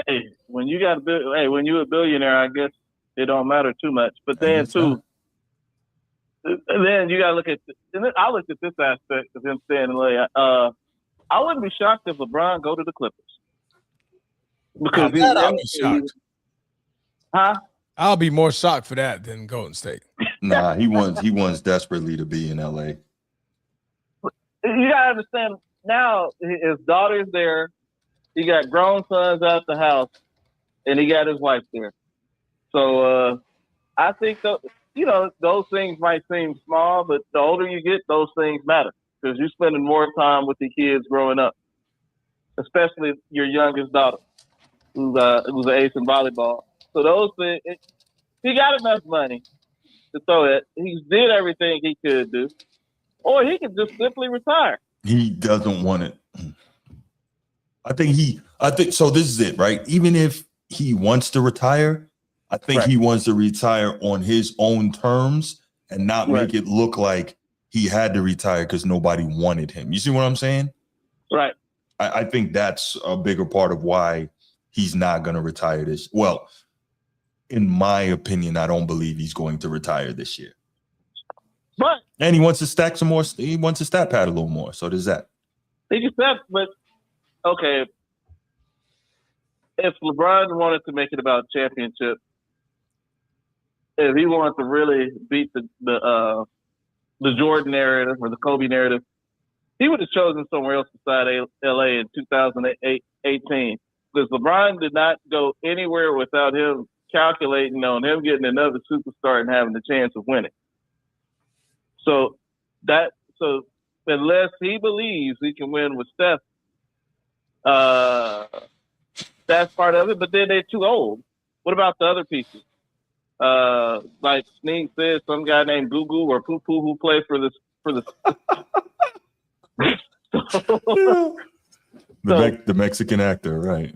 Hey, when you're a billionaire, I guess it don't matter too much. But then too, then you got to look at. And then I looked at this aspect of him staying in LA. I wouldn't be shocked if LeBron go to the Clippers because I'll be shocked. Huh? I'll be more shocked for that than Golden State. Nah, he wants desperately to be in LA. You gotta understand now. His daughter's there. He got grown sons out the house, and he got his wife there. So I think those things might seem small, but the older you get, those things matter because you're spending more time with the kids growing up, especially your youngest daughter, who's an ace in volleyball. So those things, he got enough money to throw it. He did everything he could do. or he could just simply retire. He doesn't want it. I think so. This is it, right? Even if he wants to retire, I think he wants to retire on his own terms and not make it look like he had to retire because nobody wanted him. You see what I'm saying? Right. I think that's a bigger part of why he's not going to retire this. Well, in my opinion, I don't believe he's going to retire this year. And he wants to stack some more. He wants to stat pad a little more. So there's that. He just said, but okay. If LeBron wanted to make it about championship, if he wanted to really beat the Jordan narrative or the Kobe narrative, he would have chosen somewhere else besides LA in 2018. Because LeBron did not go anywhere without him calculating on him getting another superstar and having the chance of winning. So unless he believes he can win with Steph, that's part of it. But then they're too old. What about the other pieces? Like Sneak said, some guy named Goo Goo or Poo Poo who played for the the Mexican actor, right.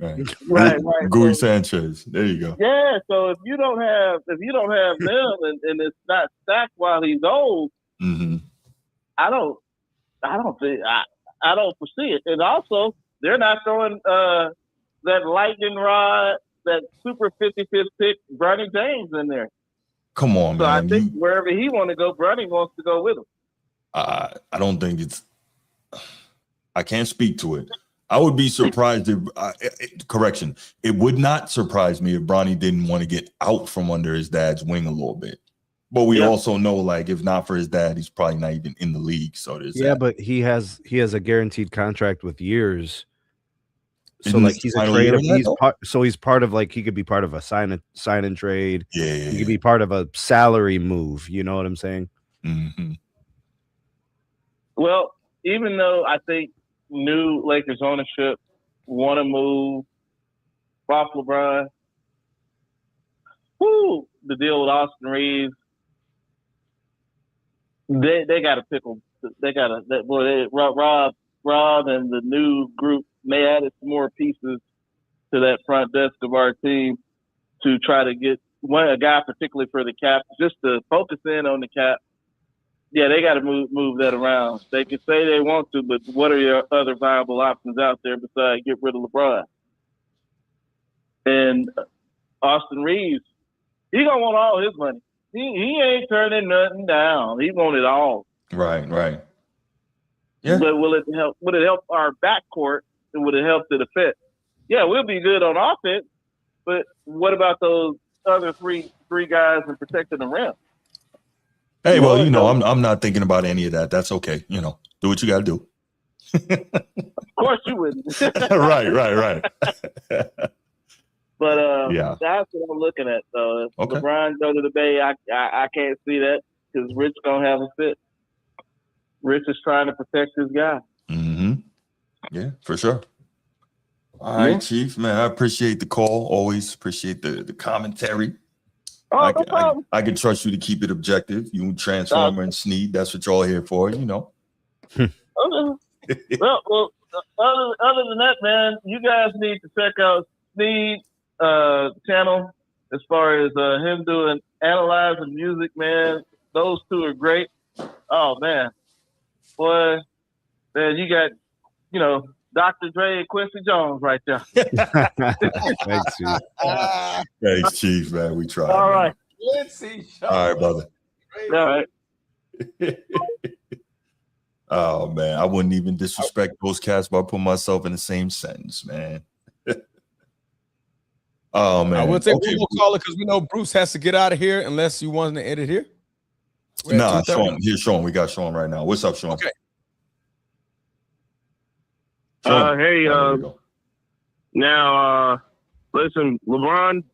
Gui Sanchez. There you go. Yeah. So if you don't have them and it's not stacked while he's old, I don't foresee it. And also, they're not throwing that lightning rod, that super 55th pick, Bronny James in there. Come on, so man. I think wherever he wants to go, Bronny wants to go with him. I don't think it's. I can't speak to it. I would be surprised if. Correction. It would not surprise me if Bronny didn't want to get out from under his dad's wing a little bit. But we also know, like, if not for his dad, he's probably not even in the league. So there's that. But he has a guaranteed contract with years. So like he's a trade. He's part of, like, he could be part of a sign and trade. He could be part of a salary move. You know what I'm saying? Well, even though I think new Lakers ownership want to move off LeBron, the deal with Austin Reeves, they got to pickle. They got to. Rob and the new group may added some more pieces to that front desk of our team to try to get a guy, particularly for the cap, just to focus in on the cap. Yeah, they got to move that around. They can say they want to, but what are your other viable options out there besides get rid of LeBron? And Austin Reeves, he gonna want all his money. He ain't turning nothing down. He want it all. Right. Yeah. But will it help? Would it help our backcourt? And would it help the defense? Yeah, we'll be good on offense, but what about those other three guys in protecting the rim? Hey, well, I'm not thinking about any of that. That's okay. Do what you got to do. Of course you wouldn't. Right. But that's what I'm looking at. So if LeBron go to the Bay, I can't see that because Rich gonna have a fit. Rich is trying to protect his guy. Yeah, for sure. All right, Chief, man, I appreciate the call. Always appreciate the commentary. Oh, no problem. I can trust you to keep it objective. You Transformer and Sneed. That's what y'all here for, Well, other than that, man, you guys need to check out Sneed channel as far as him doing analyzing music, man. Those two are great. Oh man, boy, man, you got Dr. Dre and Quincy Jones right there. Thanks, Chief. Thanks, Chief, man. We tried. All right. All right, brother. All right. Oh man, I wouldn't even disrespect those cats by putting myself in the same sentence, man. Oh man, I will take one more caller because we know Bruce has to get out of here unless you want to edit here. Nah, Sean. Here's Sean. We got Sean right now. What's up, Sean? Okay. Hey, now, listen, LeBron,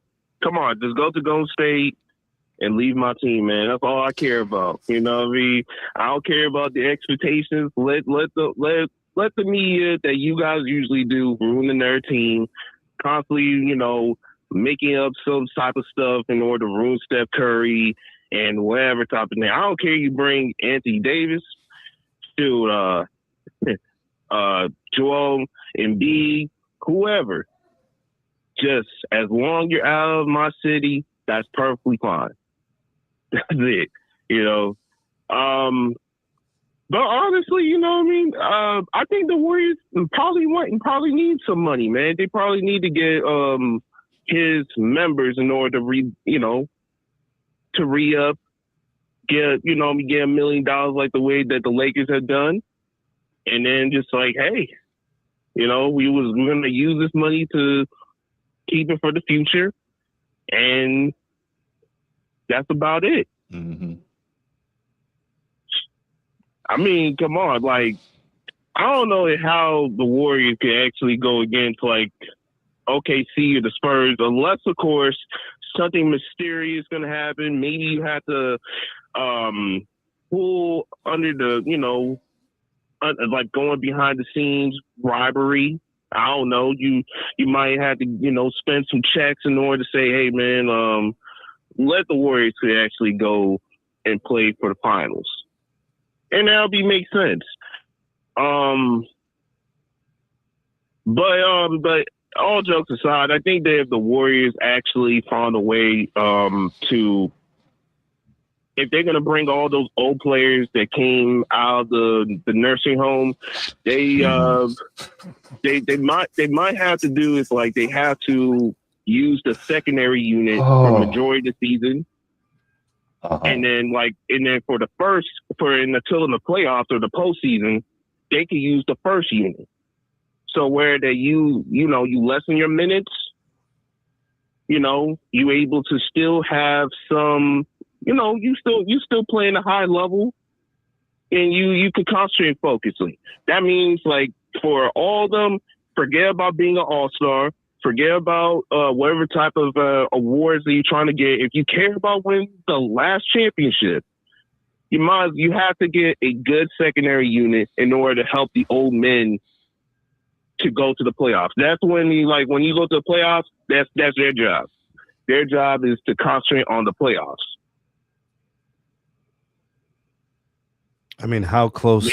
come on, just go to Golden State and leave my team, man. That's all I care about. You know what I mean? I don't care about the expectations. Let the media that you guys usually do ruin their team, constantly, making up some type of stuff in order to ruin Steph Curry and whatever type of thing. I don't care you bring Anthony Davis. Joel Embiid, whoever. Just as long you're out of my city, that's perfectly fine. That's it, you know. But honestly, you know what I mean? I think the Warriors probably need some money, man. They probably need to get his members in order to re-up, get $1 million like the way that the Lakers have done. And then just like, hey, we're gonna use this money to keep it for the future. And that's about it. Mm-hmm. I mean, come on, like, I don't know how the Warriors can actually go against like OKC or the Spurs, unless, of course, something mysterious going to happen. Maybe you have to pull under the, like going behind the scenes bribery. I don't know. You might have to, spend some checks in order to say, hey, man, let the Warriors actually go and play for the finals. And that'll make sense. But all jokes aside, I think that if the Warriors actually found a way to, if they're gonna bring all those old players that came out of the nursing home, they might have to do is like they have to use the secondary unit for the majority of the season. And then until in the playoffs or the postseason, they can use the first unit. So where that you lessen your minutes, you able to still have some, you still playing a high level, and you can concentrate and focus. That means like for all of them, forget about being an all-star. Forget about whatever type of awards that you're trying to get. If you care about winning the last championship, you have to get a good secondary unit in order to help the old men to go to the playoffs. That's when when you go to the playoffs, that's their job. Their job is to concentrate on the playoffs. I mean, how close,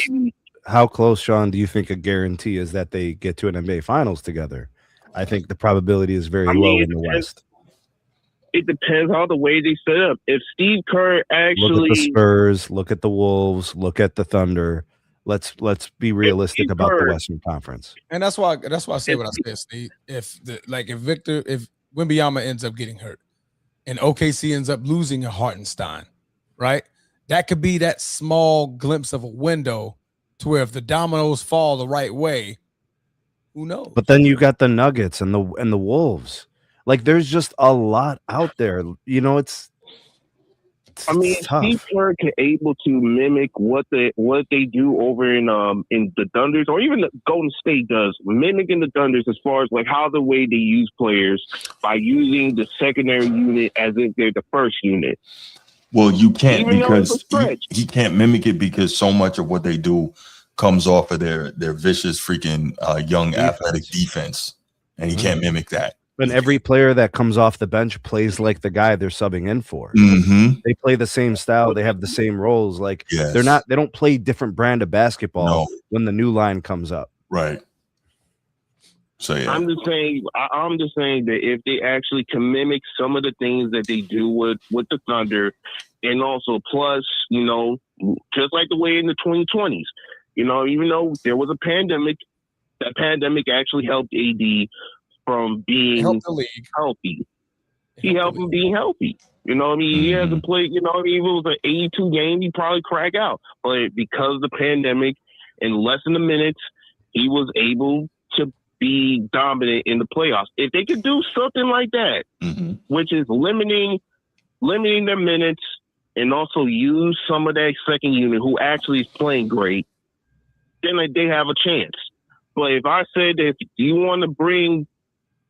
Sean, do you think a guarantee is that they get to an NBA Finals together? I think the probability is very low in the West. It depends on the way they set up. If Steve Kerr actually look at the Spurs, look at the Wolves, look at the Thunder. Let's be realistic about the Western Conference. And that's why I say what I said, Steve. If Wembanyama ends up getting hurt and OKC ends up losing a Hartenstein, right? That could be that small glimpse of a window to where if the dominoes fall the right way, who knows? But then you got the Nuggets and the Wolves. Like there's just a lot out there. It's tough. Steve Kerr can able to mimic what they do over in the Thunders, or even the Golden State does, mimicking the Thunders as far as like how the way they use players by using the secondary unit as if they're the first unit. Well, you can't, because he can't mimic it because so much of what they do comes off of their vicious freaking young athletic defense, and he can't mimic that. And every player that comes off the bench plays like the guy they're subbing in for. Mm-hmm. They play the same style. They have the same roles. Like they don't play different brand of basketball when the new line comes up. Right. So yeah, I'm just saying that if they actually can mimic some of the things that they do with the Thunder, and also plus, just like the way in the 2020s, even though there was a pandemic, that pandemic actually helped AD from being healthy. He helped him being healthy. He hasn't played, if it was an 82 game, he'd probably crack out. But because of the pandemic and less than the minutes, he was able to be dominant in the playoffs. If they could do something like that, which is limiting their minutes and also use some of that second unit who actually is playing great, then they have a chance. But if I said that if you want to bring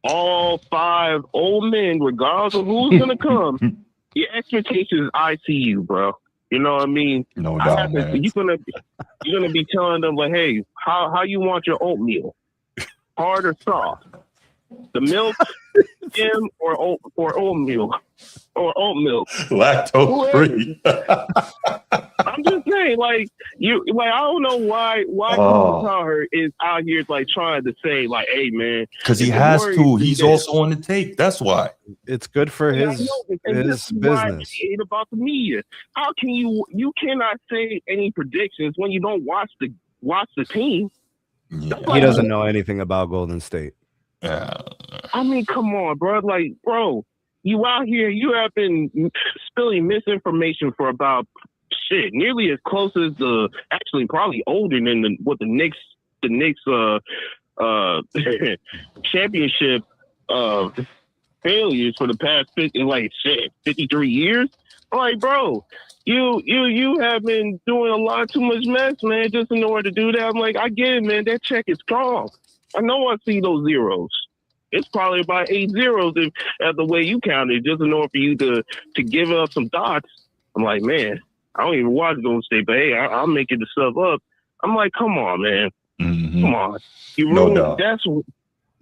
all 5 old men, regardless of who's going to come, your expectation is ICU, bro. You know what I mean? No doubt, man. You're gonna be telling them like, hey, how you want your oatmeal? Hard or soft? The milk, skim, or oatmeal, or oat milk? Lactose free. I'm just saying, saying? Like I don't know why Cowherd is out here like trying to say like, hey man, because he has to. He's also on the take. That's why. It's good for his business. It ain't about the media. How can you cannot say any predictions when you don't watch the team? Yeah. He doesn't know anything about Golden State. I mean, come on, bro. Like, bro, you out here, you have been spilling misinformation for about nearly as close as actually probably older than what the Knicks championship failures for the past 53 years. Like, bro, you have been doing a lot too much mess, man, just in order to do that. I'm like, I get it, man. That check is strong. I know I see those zeros. It's probably about 8 zeros at the way you counted, just in order for you to give up some dots. I'm like, man, I don't even watch Golden State, but hey, I'm making the stuff up. I'm like, come on, man. Mm-hmm. Come on. You ruined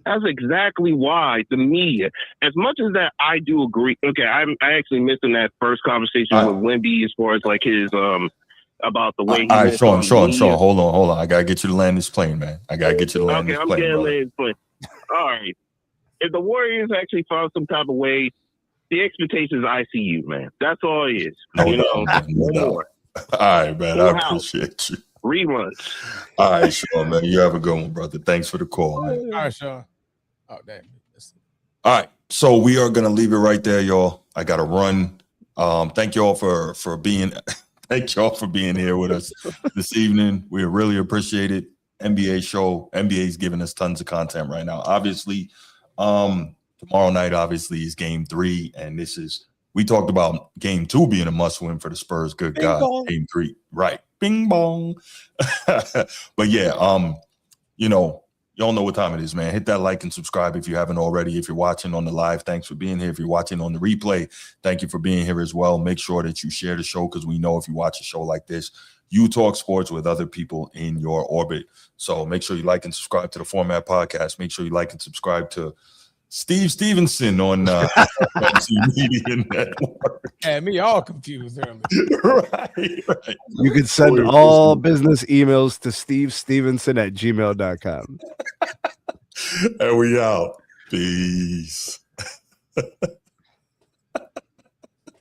that's exactly why the media, as much as that I do agree. Okay, I actually missed in that first conversation with Wemby as far as like his about the way he all right, Sean, hold on. I gotta get you to land this plane, man. I gotta get you to land this plane. Okay, I'm getting land this plane. All right. If the Warriors actually found some type of way, the expectation is ICU, man. That's all it is. No more. All right, man. I appreciate you. Reruns. All right, Sean, man. You have a good one, brother. Thanks for the call, man. All right, Sean. Oh, damn. All right. So we are gonna leave it right there, y'all. I gotta run. Thank y'all for being thank y'all for being here with us this evening. We really appreciate it. NBA show. NBA's giving us tons of content right now. Obviously, tomorrow night, obviously, is game 3, and we talked about game 2 being a must-win for the Spurs. Good God, game 3, right? Bing bong. But yeah, y'all know what time it is, man. Hit that like and subscribe if you haven't already. If you're watching on the live, thanks for being here. If you're watching on the replay, thank you for being here as well. Make sure that you share the show, because we know if you watch a show like this, you talk sports with other people in your orbit. So make sure you like and subscribe to the Format Podcast. Make sure you like and subscribe to Steve Stevenson on Media Network. And me all confused earlier. Right. You can send all business emails to stevestevenson@gmail.com. And we out. Peace.